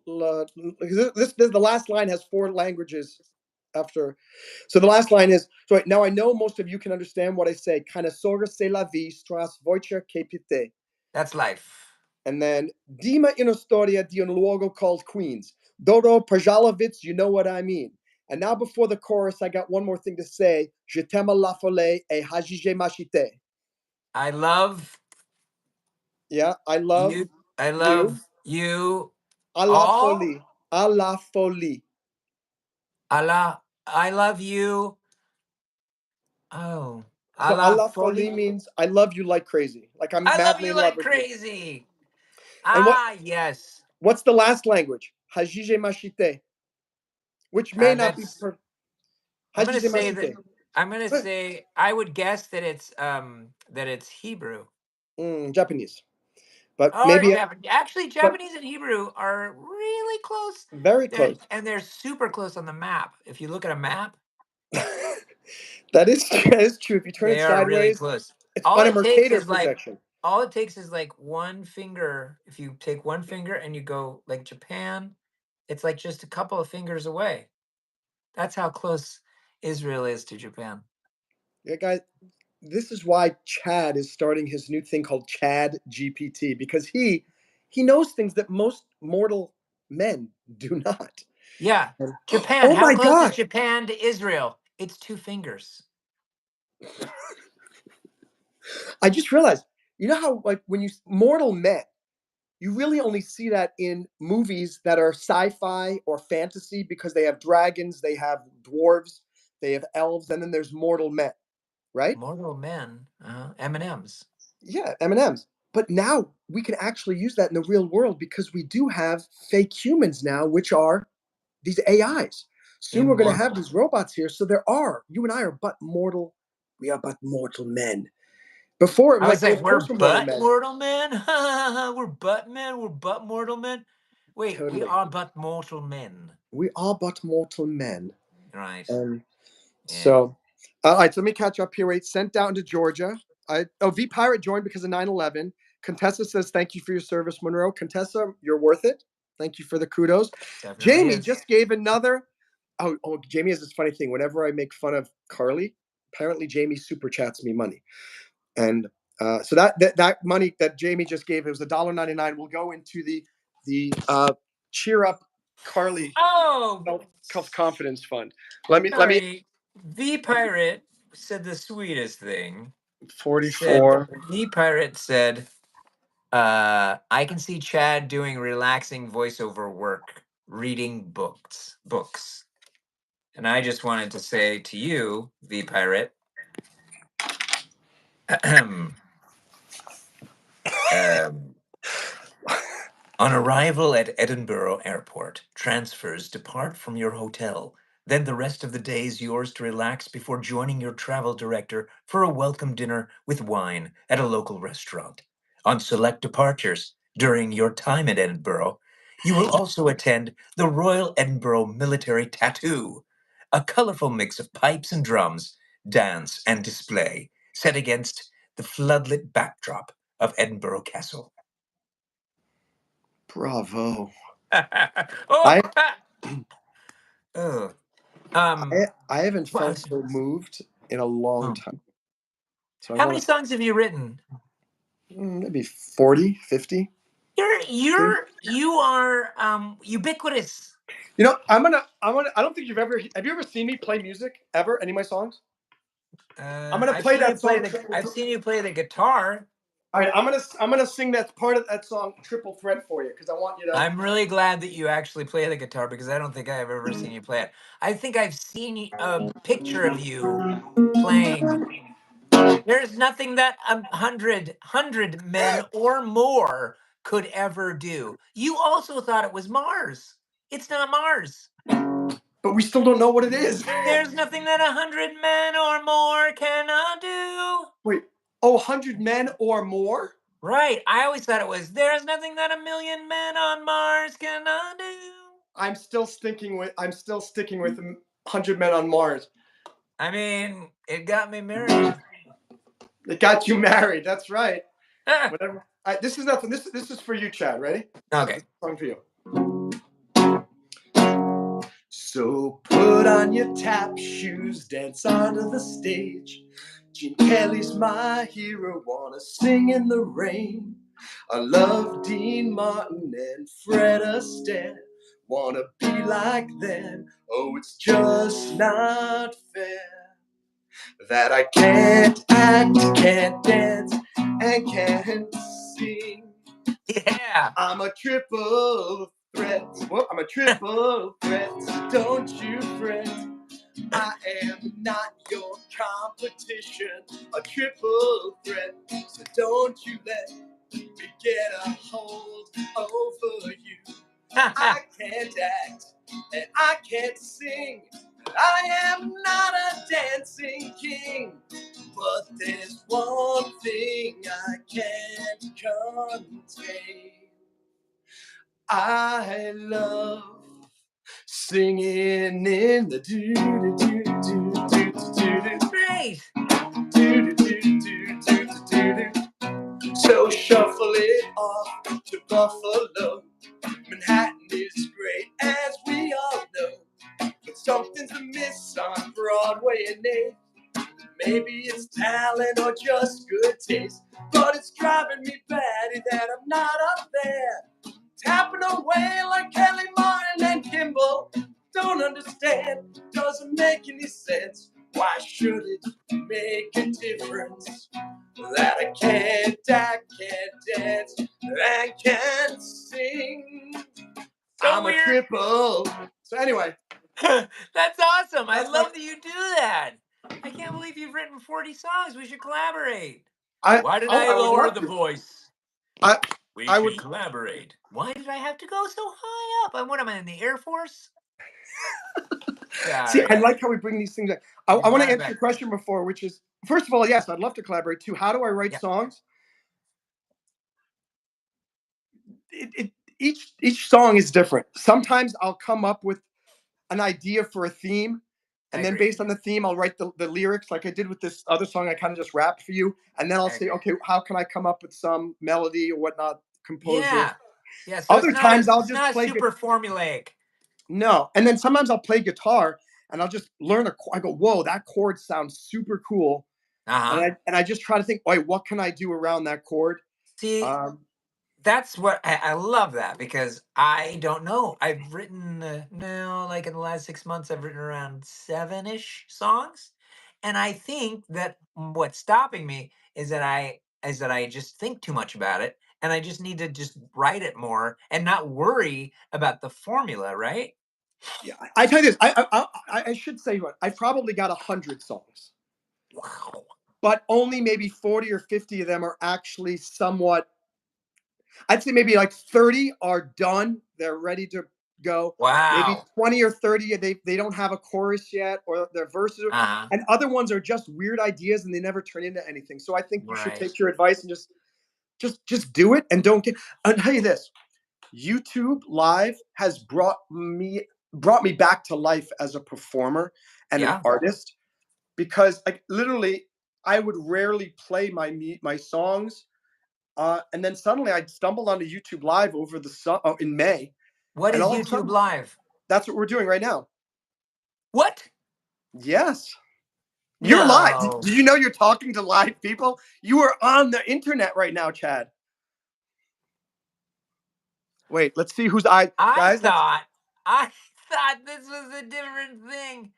This the last line has 4 languages after. So the last line is so. Now I know most of you can understand what I say. Kind of sorga c'est la vie, stras voiture capite. That's life. And then Dima in storia di un luogo called Queens. Dodo Prajalovitz, you know what I mean. And now before the chorus, I got one more thing to say. Je t'aime la folie et hajije machite. I love Yeah, I love you. I you. love you. A la All. folie. A la folie. Allah. I love you. Oh. So a Allah la folie folie. means I love you like crazy. Like I'm I love madly you in love like with you. crazy. And Yes. what's the last language? Hajije machite. Which may not be That's. per I'm gonna Hajije say that. machite. I'm gonna say. I would guess that it's Hebrew. Japanese. But Or maybe Japanese. Actually, but Japanese and Hebrew are really close. very close. And they're super close on the map. If you look at a map, That is true. If you turn it they are really sideways, close. it's All on a it takes Mercator is like projection. one finger. If you take one finger and you go like Japan, it's like just a couple of fingers away. That's how close Israel is to Japan. Yeah, guys, this is why Chad is starting his new thing called Chad GPT, because he knows things that most mortal men do not. Yeah. Japan. Oh How my close is gosh. Japan to Israel? It's 2 fingers. I just realized, you know how like when you mortal men, you really only see that in movies that are sci-fi or fantasy because they have dragons, they have dwarves, they have elves, and then there's mortal men, right? Mortal Men, M&Ms. Yeah, M&Ms. But now we can actually use that in the real world because we do have fake humans now, which are these AIs. Soon we're going to have Immortal. these robots here. So you and I are but mortal. We are but mortal men. Before it I was was like, well, like, of we're course we're mortal butt men. mortal men? We're butt men? We're butt mortal men? Wait, we Totally. are but mortal men. We are but mortal men. Right. And Yeah. so, all right, so let me catch up here. Wait, sent down to Georgia. V Pirate joined because of 9/11. Contessa says, thank you for your service, Monroe. Contessa, you're worth it. Thank you for the kudos. Definitely Jamie is. just gave another. Jamie has this funny thing. Whenever I make fun of Carly, apparently Jamie super chats me money. And so that money that Jamie just gave, it was $1.99, will go into the cheer up Carly Oh, self confidence fund. Let me sorry. V Pirate said the sweetest thing. Said 44. V Pirate said, I can see Chad doing relaxing voiceover work, reading books. And I just wanted to say to you, V Pirate, um, on arrival at Edinburgh Airport, transfers depart from your hotel. Then the rest of the day is yours to relax before joining your travel director for a welcome dinner with wine at a local restaurant. On select departures during your time at Edinburgh, you will also attend the Royal Edinburgh Military Tattoo, a colorful mix of pipes and drums, dance and display set against the floodlit backdrop of Edinburgh Castle. Bravo. Oh, I oh, I haven't what felt else? so moved in a long Oh. time. So I How many want songs have you written? to maybe 40, 50. You are ubiquitous. You know, I don't think have you ever seen me play music ever? Any of my songs? I'm gonna play that song. I've seen you play the guitar. All right, I'm gonna sing that part of that song, Triple Threat, for you because I want you to. I'm really glad that you actually play the guitar because I don't think I've ever seen you play it. I think I've seen a picture of you playing. There's nothing that 100 men or more could ever do. You also thought it was Mars. It's not Mars. But we still don't know what it is. There's nothing that 100 men or more cannot do. Wait, 100 men or more? Right. I always thought it was there's nothing that 1,000,000 men on Mars cannot do. I'm still sticking with 100 men on Mars. I mean, it got me married. It got you married. That's right. Whatever. This is nothing. This is for you, Chad. Ready? Okay. Song for you. So put on your tap shoes, dance onto the stage. Gene Kelly's my hero, wanna sing in the rain. I love Dean Martin and Fred Astaire, wanna be like them. Oh, it's just not fair that I can't act, can't dance, and can't sing. Yeah. I'm a triple threat. Well, I'm a triple threat. So don't you fret. I am not your competition. A triple threat. So don't you let me get a hold over you. I can't act and I can't sing. I am not a dancing king. But there's one thing I can't contain. I love singing in the do do do do do do do Great. do do do do do do. So shuffle it off to Buffalo. Manhattan is great, as we all know, but something's amiss on Broadway and 8th. Maybe it's talent or just good taste, but it's driving me batty that I'm not up there, tapping away like Kelly Martin and Kimball. Don't understand, doesn't make any sense. Why should it make a difference that I can't act, can't dance, and can't sing? So I'm weird. a cripple. So anyway, That's awesome. I That's love my- that you do that. I can't believe you've written 40 songs. We should collaborate. I Why did I would lower love the to. voice? I We I should would. collaborate. Why did I have to go so high up? And what am I in the Air Force? See, I Sorry. like how we bring these things back. I You want brought to it answer back. your question before, which is first of all, yes, I'd love to collaborate too. How do I write Yeah. songs? Each song is different. Sometimes I'll come up with an idea for a theme, I and then agree. based on the theme, I'll write the lyrics, like I did with this other song. I kind of just rapped for you, and then I'll I say, agree. okay, how can I come up with some melody or whatnot, composer. Yeah. Yeah. So Other times I'll it's just not play super formulaic. no, and then sometimes I'll play guitar and I'll just learn I go, whoa, that chord sounds super cool, and Uh-huh. I just try to think, wait, what can I do around that chord? See, Um, that's what I love that because I don't know. I've written now, like in the last 6 months, I've written around 7-ish songs, and I think that what's stopping me is that I just think too much about it, and I just need to just write it more and not worry about the formula, right? yeah, I tell you this, I should say what I've probably got 100 songs, Wow. but only maybe 40 or 50 of them are actually somewhat. I'd say maybe like 30 are done; they're ready to go. Maybe Wow. 20 or 30 they don't have a chorus yet, or their verses, Uh-huh. and other ones are just weird ideas and they never turn into anything. So I think you should Right. take your advice and just do it and don't get. I'll tell you this: YouTube Live has brought me back to life as a performer and an Yeah. artist, because like literally I would rarely play my songs, and then suddenly I stumbled onto YouTube Live over in May, What and is all of a YouTube sudden Live? that's what we're doing right now. What? Yes, you're live. No. Did you know you're talking to live people? You are on the internet right now, Chad. Wait, let's see who's I guys. Let's. thought I thought this was a different thing.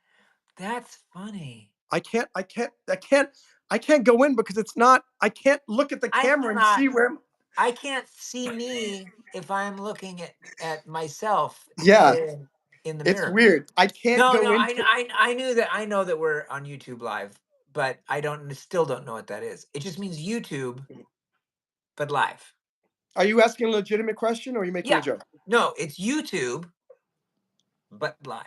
That's funny. I can't go in because it's not. I can't look at the I camera and cannot see where. I can't see me if I'm looking at myself Yeah, in the it's mirror. weird. I can't No, go no, into. I know that we're on YouTube Live, but I still don't know what that is. It just means YouTube, but live. Are you asking a legitimate question or are you making a Yeah. joke? No, it's YouTube, but live.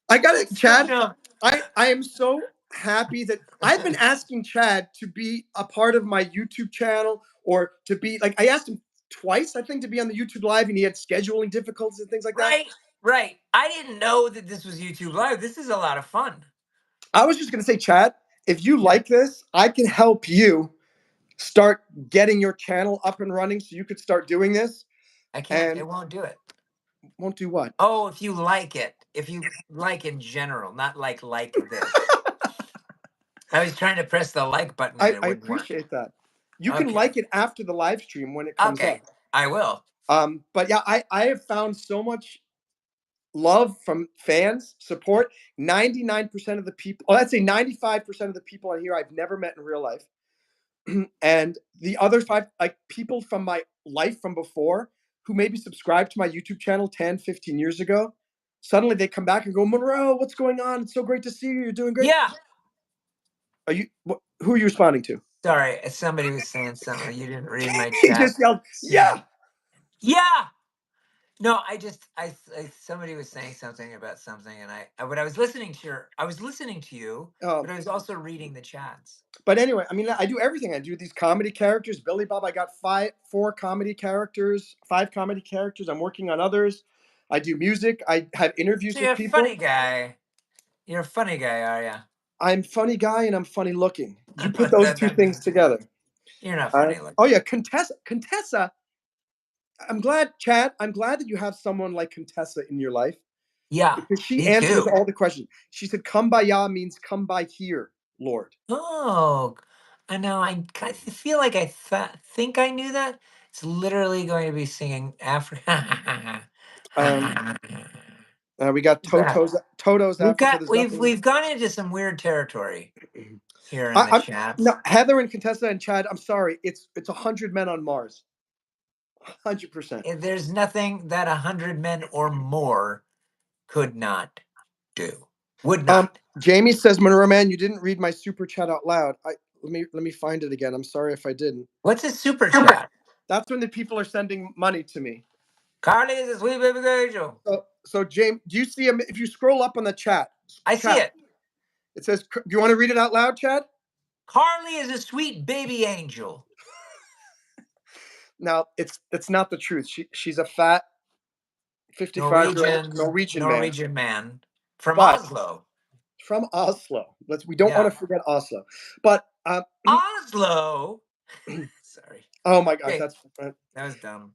I got it, That's so Chad. dumb. I am so happy that I've been asking Chad to be a part of my YouTube channel, or to be like, I asked him twice, I think, to be on the YouTube Live, and he had scheduling difficulties and things like that. Right, right. I didn't know that this was YouTube Live. This is a lot of fun. I was just gonna say, Chad, if you Yeah, like this, I can help you start getting your channel up and running so you could start doing this. I can't. And It won't do it. won't do what? Oh, if you like it, if you like in general, not like this. I was trying to press the like button and it I wouldn't work. appreciate that. You can Okay, like it after the live stream when it comes up. okay, I will. But yeah, I have found so much love from fans, support. 99% of the people, oh, I'd say 95% of the people on here I've never met in real life. And the other five, like people from my life from before, who maybe subscribed to my YouTube channel 10, 15 years ago, suddenly they come back and go, Monroe, what's going on? It's so great to see you. You're doing great. Yeah. Who are you responding to? Sorry, somebody was saying something. You didn't read my He chat. just yelled, Yeah. yeah. Yeah. No, somebody was saying something about something, and but I was listening to you, but Um, I was also reading the chats. but anyway, I mean, I do everything. I do these comedy characters. Billy Bob, I got 5 comedy characters. I'm working on others. I do music. I have interviews So you're with a funny people. guy. You're a funny guy, are you? I'm funny guy and I'm funny looking. You put those two That things means together. you're not funny Oh looking. yeah, Contessa. I'm glad, Chad. I'm glad that you have someone like Contessa in your life, Yeah, because she me answers too. all the questions. She said, "Kumbaya means come by here, Lord." Oh, I know. I feel like think I knew that. It's literally going to be singing Africa. Um, we got Who's that? Toto's asking for this. We've gone into some weird territory here in the chat. No, Heather and Contessa and Chad. I'm sorry. It's 100 men on Mars. 100%. There's nothing that 100 men or more could not do. Would not. Jamie says, Monroe Mann, you didn't read my super chat out loud. Let me find it again. I'm sorry if I didn't. What's a super chat? That's when the people are sending money to me. Carly is a sweet baby angel. So James, do you see him? If you scroll up on the chat, I see it. It says, do you want to read it out loud, Chad? Carly is a sweet baby angel. Now, it's not the truth. She's a fat 55-year-old Norwegian man from Oslo. From Oslo. We don't want to forget Oslo. But Oslo. Sorry. Oh my gosh, that was dumb.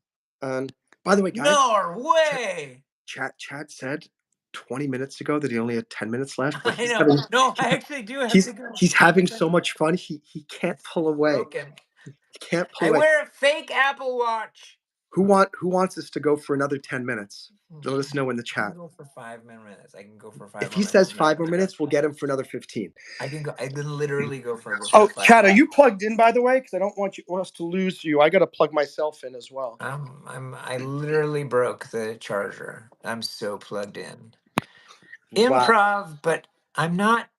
By the way, guys, Norway. Chad said 20 minutes ago that he only had 10 minutes left. But I know. I actually do have to go. He's having so much fun. He can't pull away. Broken. He can't pull away. I wear a fake Apple Watch. Who wants us to go for another 10 minutes? Let us know in the chat. I can go for 5 more minutes. I can go for 5 If he says 5 more minutes, we'll get him for another 15. I can go. I can literally go for. Chad, are you plugged in, by the way? Because I don't want us to lose you. I got to plug myself in as well. I literally broke the charger. I'm so plugged in. Improv, but I'm not.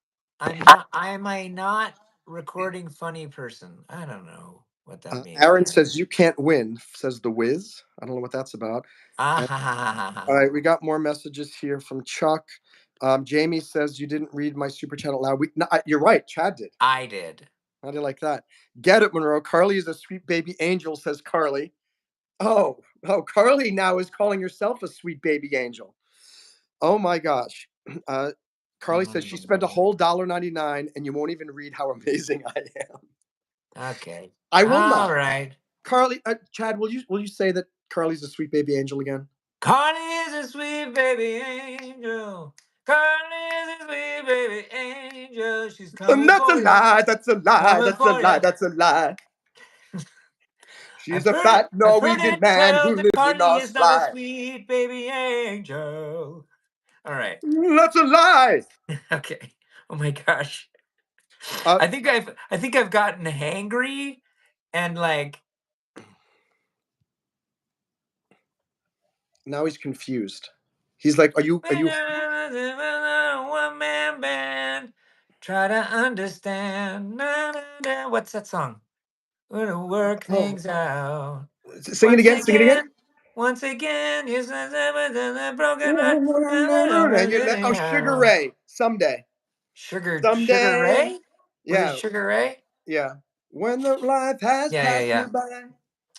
Am I not recording funny person? I don't know what that means. Aaron says you can't win. Says the Wiz. I don't know what that's about. All right, we got more messages here from Chuck. Jamie says you didn't read my super chat out loud. You're right. Chad did. I did. How do you like that? Get it, Monroe. Carly is a sweet baby angel, says Carly. Oh, Carly now is calling herself a sweet baby angel. Oh my gosh. Carly says she spent a whole $1.99 and you won't even read how amazing I am. Okay. I will not. All right. Carly, Chad, will you say that Carly's a sweet baby angel again? Carly is a sweet baby angel. Carly is a sweet baby angel. She's coming That's for a lie. That's a lie. Coming That's a lie. That's a lie. She's a fat Norwegian man who lives in Carly is not a Oslo. sweet baby angel. All right. That's a lie. Okay. Oh my gosh. I think I've gotten hangry and like. Now he's confused. He's like, are you? One man band. Try to understand. What's that song? We're to work things out. Sing it again. Sing it again. Once again, here's a broken Oh, Sugar Ray. Someday. Sugar Someday. Ray? Yeah. Was it Sugar Ray? Yeah. When the life has passed you by.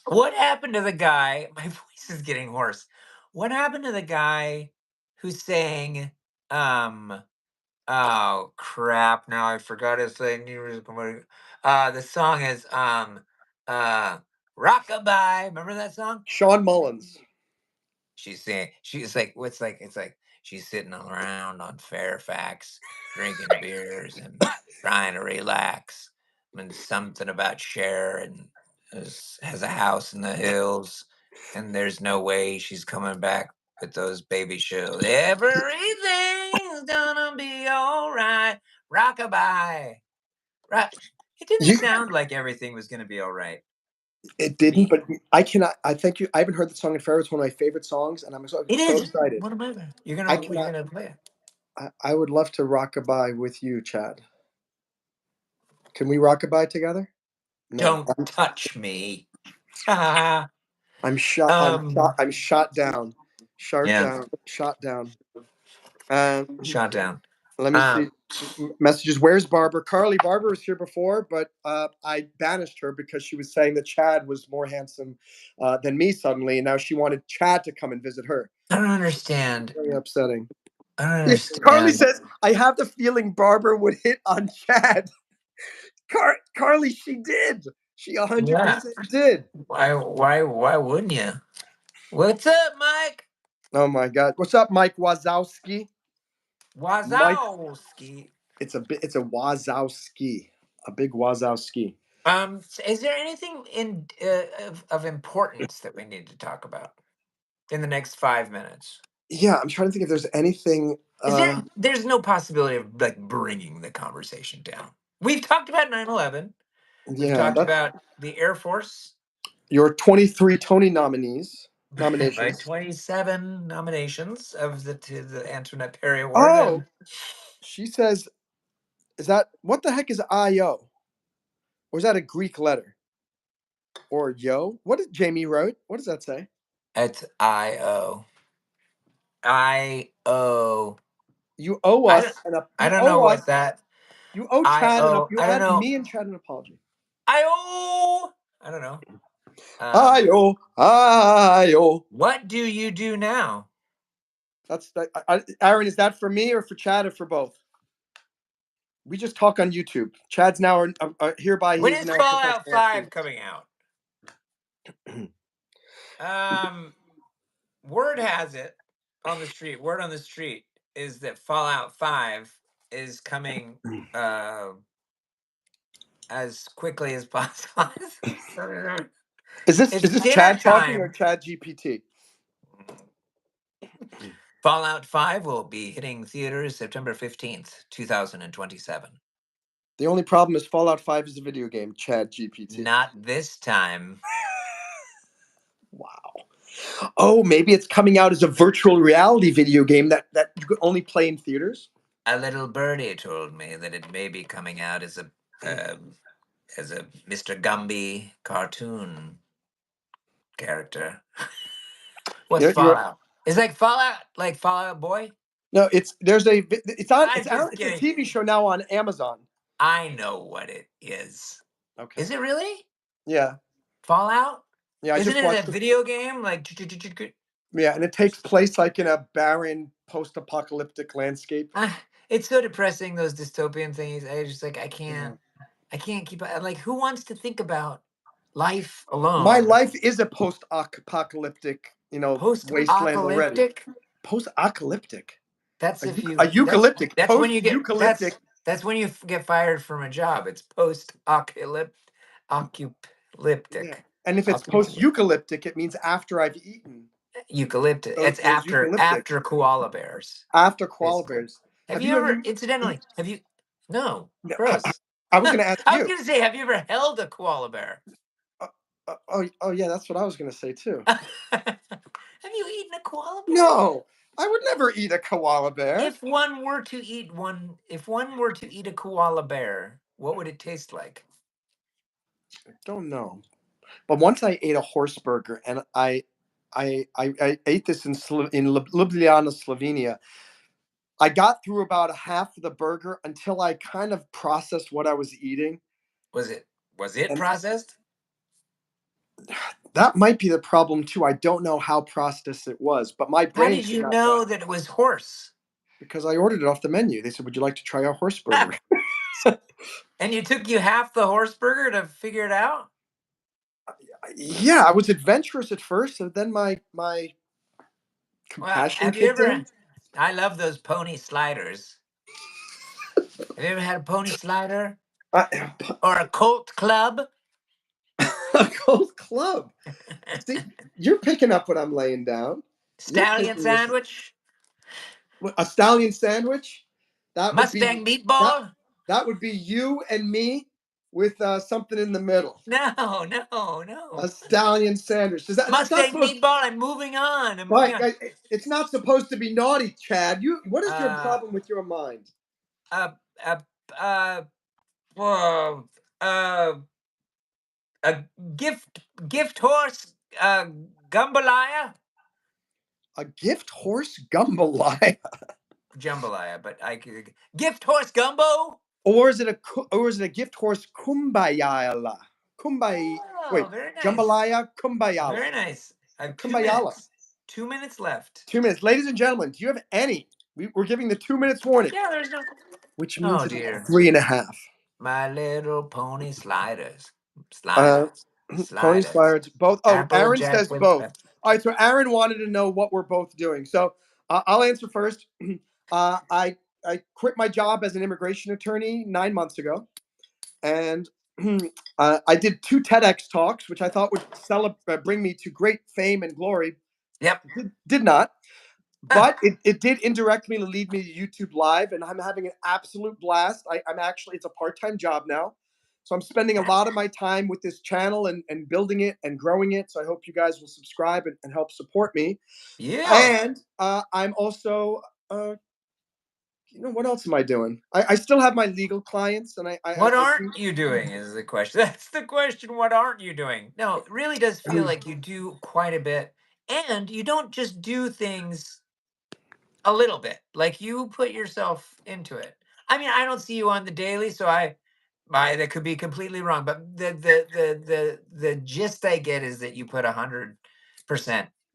What happened to the guy? My voice is getting hoarse. What happened to the guy who sang oh crap, now I forgot his name. The song is Rockabye. Remember that song? Sean Mullins. She's saying it's like she's sitting around on Fairfax drinking beers and trying to relax. And something about Cher and has a house in the hills, and there's no way she's coming back with those baby shoes. Everything's gonna be all right. Rockabye. Right. It didn't sound like everything was gonna be all right. It didn't, but I cannot. I thank you. I haven't heard the song in forever. It's one of my favorite songs, and I'm so excited. What am I? You're gonna play it. I would love to rockabye with you, Chad. Can we rockabye together? No. Don't touch me. I'm shot. I'm shot down. Shot down. Shot down. Shot down. Let me see messages. Where's Barbara? Carly, Barbara was here before, but I banished her because she was saying that Chad was more handsome than me suddenly, and now she wanted Chad to come and visit her. I don't understand. Very upsetting. I don't understand. Carly says, I have the feeling Barbara would hit on Chad. Carly, she did. She 100% did. Why wouldn't you? What's up, Mike? Oh my God. What's up, Mike Wazowski? Wazowski. It's a Wazowski. A big Wazowski. Is there anything of importance that we need to talk about in the next 5 minutes? Yeah, I'm trying to think if there's anything. Is there's no possibility of like bringing the conversation down. We've talked about 9/11. We've Yeah, talked about the Air Force. your 23 Tony nominations. My 27 nominations of the Antoinette Perry Award. Oh, she says, "Is that what the heck is IO? Or is that a Greek letter? Or yo? What did Jamie wrote? What does that say? It's IO. IO. You owe I us don't. and I you don't know owe what us. that. You owe Chad and IO. you I don't add know. me and Chad an apology. IO. I don't know. IO. What do you do now? That's Aaron. Is that for me or for Chad or for both? We just talk on YouTube. Chad's now hereby. When He's is now a Fallout professional 5 actor. coming out? Word has it on the street. Word on the street is that Fallout 5 is coming as quickly as possible. Is this It's dinner Chad talking or time. Chad GPT? Fallout 5 will be hitting theaters September 15th, 2027. The only problem is Fallout 5 is a video game, Chad GPT. Not this time. Wow. Oh, maybe it's coming out as a virtual reality video game that you could only play in theaters. A little birdie told me that it may be coming out as a Mr. Gumby cartoon character. What's Fallout? It's like Fallout Boy. No, it's on. I'm It's out. just It's a kidding. TV show now on Amazon. I know what it is. Okay. Is it really Yeah. Fallout? Yeah, I Isn't just it watched a video game? Like, yeah, and it takes place like in a barren post-apocalyptic landscape. it's so depressing. Those dystopian things. I just like I Yeah. can't keep. Like, who wants to think about life alone? My life is a post-apocalyptic, wasteland already. Post-apocalyptic. Post-apocalyptic. That's if you. A eucalyptic. That's when you get. Post-eucalyptic. That's when you get fired from a job. It's post-apocalyptic. Yeah. And if it's post-eucalyptic, it means after I've eaten. Eucalyptus. So It's there's eucalyptic. after koala bears. After koala bears. Have you ever, incidentally, have you? No, gross. I was going to ask I you. was going to say, have you ever held a koala bear? Oh yeah, that's what I was going to say too. Have you eaten a koala bear? No, I would never eat a koala bear. If one were to eat a koala bear, what would it taste like? I don't know. But once I ate a horse burger, and I ate this in Ljubljana, Slovenia. I got through about half of the burger until I kind of processed what I was eating. Was it processed? That might be the problem too. I don't know how processed it was, but my brain. How did you know that it was horse? Because I ordered it off the menu. They said, "Would you like to try our horse burger?" And it took you half the horse burger to figure it out? Yeah, I was adventurous at first, and then my compassion kicked in. I love those pony sliders. Have you ever had a pony slider? Or a Colt Club? A Colt Club. See, you're picking up what I'm laying down. Stallion sandwich? A stallion sandwich? That Mustang meatball? That would be you and me with something in the middle. No. A stallion sandwich. Mustang meatball. I'm moving on. It's not supposed to be naughty, Chad. What is your problem with your mind? A gift horse gumbalaya. A gift horse gumbalaya. Jambalaya, but I could gift horse gumbo. Or is it a gift horse kumbaya? Kumbaya. Wait, very nice. Jambalaya, kumbaya. Very nice. I have 2 minutes left. 2 minutes. Ladies and gentlemen, do you have any? We're giving the 2 minutes warning. Yeah, there's no. Which means it's 3.5. My little pony sliders. Pony sliders. Both. Oh, Aaron says both. All right, so Aaron wanted to know what we're both doing. So I'll answer first. I quit my job as an immigration attorney 9 months ago, and I did 2 TEDx talks, which I thought would bring me to great fame and glory. Yep. Did not. but it did indirectly lead me to YouTube Live, and I'm having an absolute blast. I'm actually, it's a part-time job now. So I'm spending a lot of my time with this channel and building it and growing it. So I hope you guys will subscribe and help support me. Yeah. And I'm also, what else am I doing? I still have my legal clients, and What I aren't do. you doing is the question. That's the question. What aren't you doing? No, it really does feel like you do quite a bit. And you don't just do things a little bit. Like you put yourself into it. I mean, I don't see you on the daily, so I that could be completely wrong. But the gist I get is that you put 100%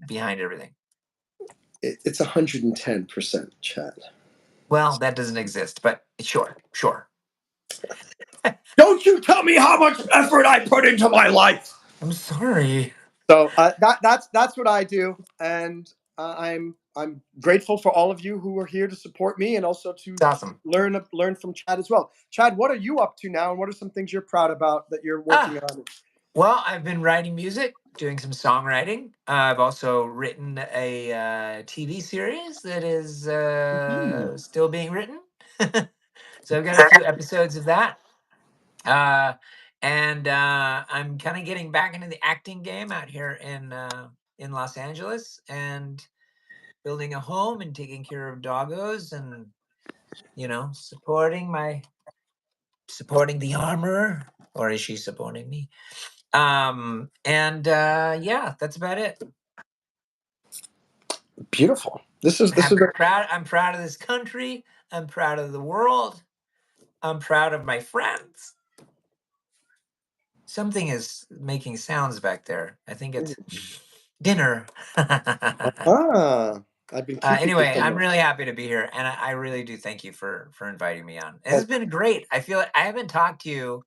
behind everything. It's 110%, Chad. Well, that doesn't exist, but sure. Don't you tell me how much effort I put into my life. I'm sorry. So that's what I do, and I'm grateful for all of you who are here to support me, and also to It's awesome. learn from Chad as well. Chad, what are you up to now, and what are some things you're proud about that you're working Ah, on? well, I've been writing music, doing some songwriting. I've also written a TV series that is still being written. So I've got a few episodes of that. And I'm kind of getting back into the acting game out here in Los Angeles, and building a home and taking care of doggos, and supporting the armor, or is she supporting me? And yeah, that's about it. Beautiful. This is I'm proud of this country. I'm proud of the world. I'm proud of my friends. Something is making sounds back there. I think it's dinner. ah. I've been keeping this Anyway, in I'm there. really happy to be here, and I really do thank you for inviting me on. This has been great. I feel like I haven't talked to you.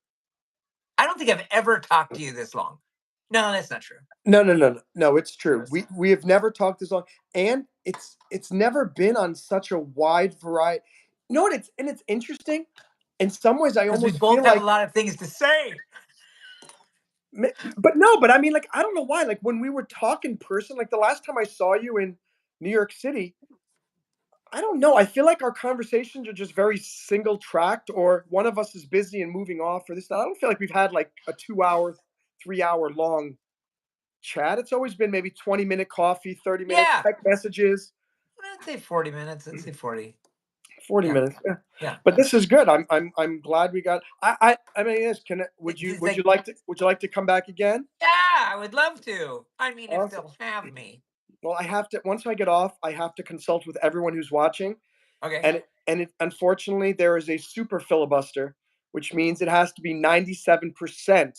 I don't think I've ever talked to you this long. No, that's not true. No. It's true. That's We have never talked this long, and it's never been on such a wide variety. You know what? It's interesting. In some ways, I because we almost both feel have a like, lot of things to say. but no, but I mean, like, I don't know why. Like, when we were talking in person, like the last time I saw you in New York City, I don't know. I feel like our conversations are just very single tracked, or one of us is busy and moving off, or this. I don't feel like we've had like a 2 hour, 3 hour long chat. It's always been maybe 20-minute coffee, 30 minutes, Yeah, text messages, I'd say 40 minutes. I'd say 40. 40 Yeah, minutes. Yeah. yeah. But this is good. I'm glad we got. I mean, yes. It's Would you like, like to come back again? yeah, I would love to. I mean, if Awesome. they'll have me. Well, I have to, once I get off, I have to consult with everyone who's watching, Okay. and unfortunately there is a super filibuster, which means it has to be 97%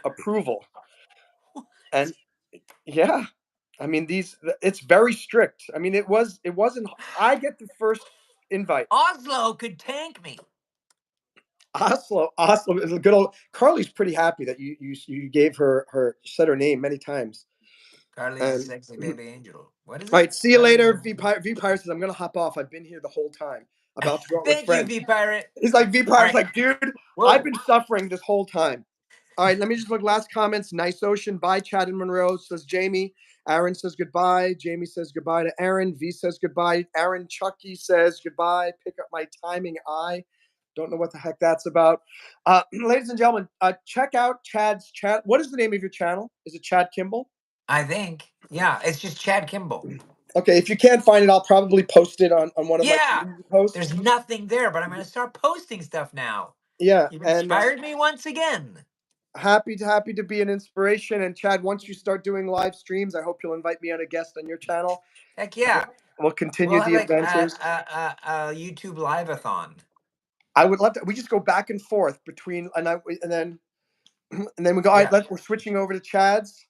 approval. And yeah, I mean, it's very strict. I mean, it wasn't. I get the first invite. Oslo could tank me. Oslo is a good old. Carly's pretty happy that you gave her said her name many times. Carly's a And sexy baby angel. What is all it? right, see you Carly's later. a... V Pirate says I'm gonna hop off. I've been here the whole time, about to go out with Thank you, friends. V Pirate. He's like, V All Pirate's right. like, dude, I've Whoa. been suffering this whole time. All right, let me just look. Last comments. Nice Ocean. Bye, Chad and Monroe, says Jamie. Aaron says goodbye. Jamie says goodbye to Aaron. V says goodbye. Aaron Chucky says goodbye. Pick up my timing eye. Don't know what the heck that's about. Ladies and gentlemen, check out Chad's chat. What is the name of your channel? Is it Chad Kimball? I think. Yeah, it's just Chad Kimball. Okay, if you can't find it, I'll probably post it on one of my Yeah. community posts. There's nothing there, but I'm going to start posting stuff now. Yeah, You've and inspired me once again. happy to be an inspiration. And Chad, once you start doing live streams, I hope you'll invite me on a guest on your channel. Heck yeah. We'll continue We'll have the like adventures. a YouTube live-a-thon. I would love to. We just go back and forth between, and then we go. All right, Yeah. we're switching over to Chad's.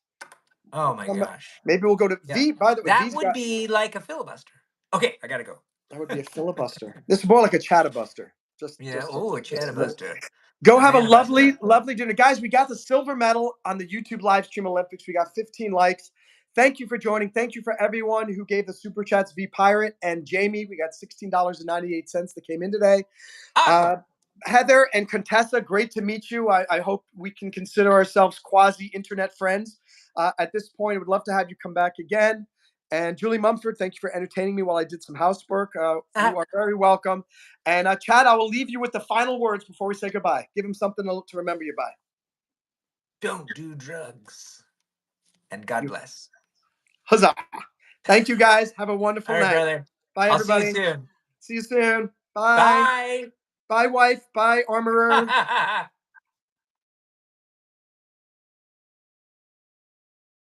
Oh my gosh. Maybe we'll go to Yeah. V. By the way, That V's would got. be like a filibuster. Okay, I gotta go. That would be a filibuster. This is more like a chatabuster. Yeah. Oh, a Chatabuster. Go A have a Manabuster. lovely dinner. Guys, we got the silver medal on the YouTube live stream Olympics. We got 15 likes. Thank you for joining. Thank you for everyone who gave the super chats. V Pirate and Jamie, we got $16.98 that came in today. Awesome. Heather and Contessa, great to meet you. I hope we can consider ourselves quasi internet friends. At this point, I would love to have you come back again. And Julie Mumford, thank you for entertaining me while I did some housework. You are very welcome. And Chad, I will leave you with the final words before we say goodbye. Give him something to remember you by. Don't do drugs. And God bless. Huzzah. Thank you, guys. Have a wonderful All right, night. brother. Bye, I'll everybody. see you soon. See you soon. Bye. Bye. Bye, wife. Bye, armorer.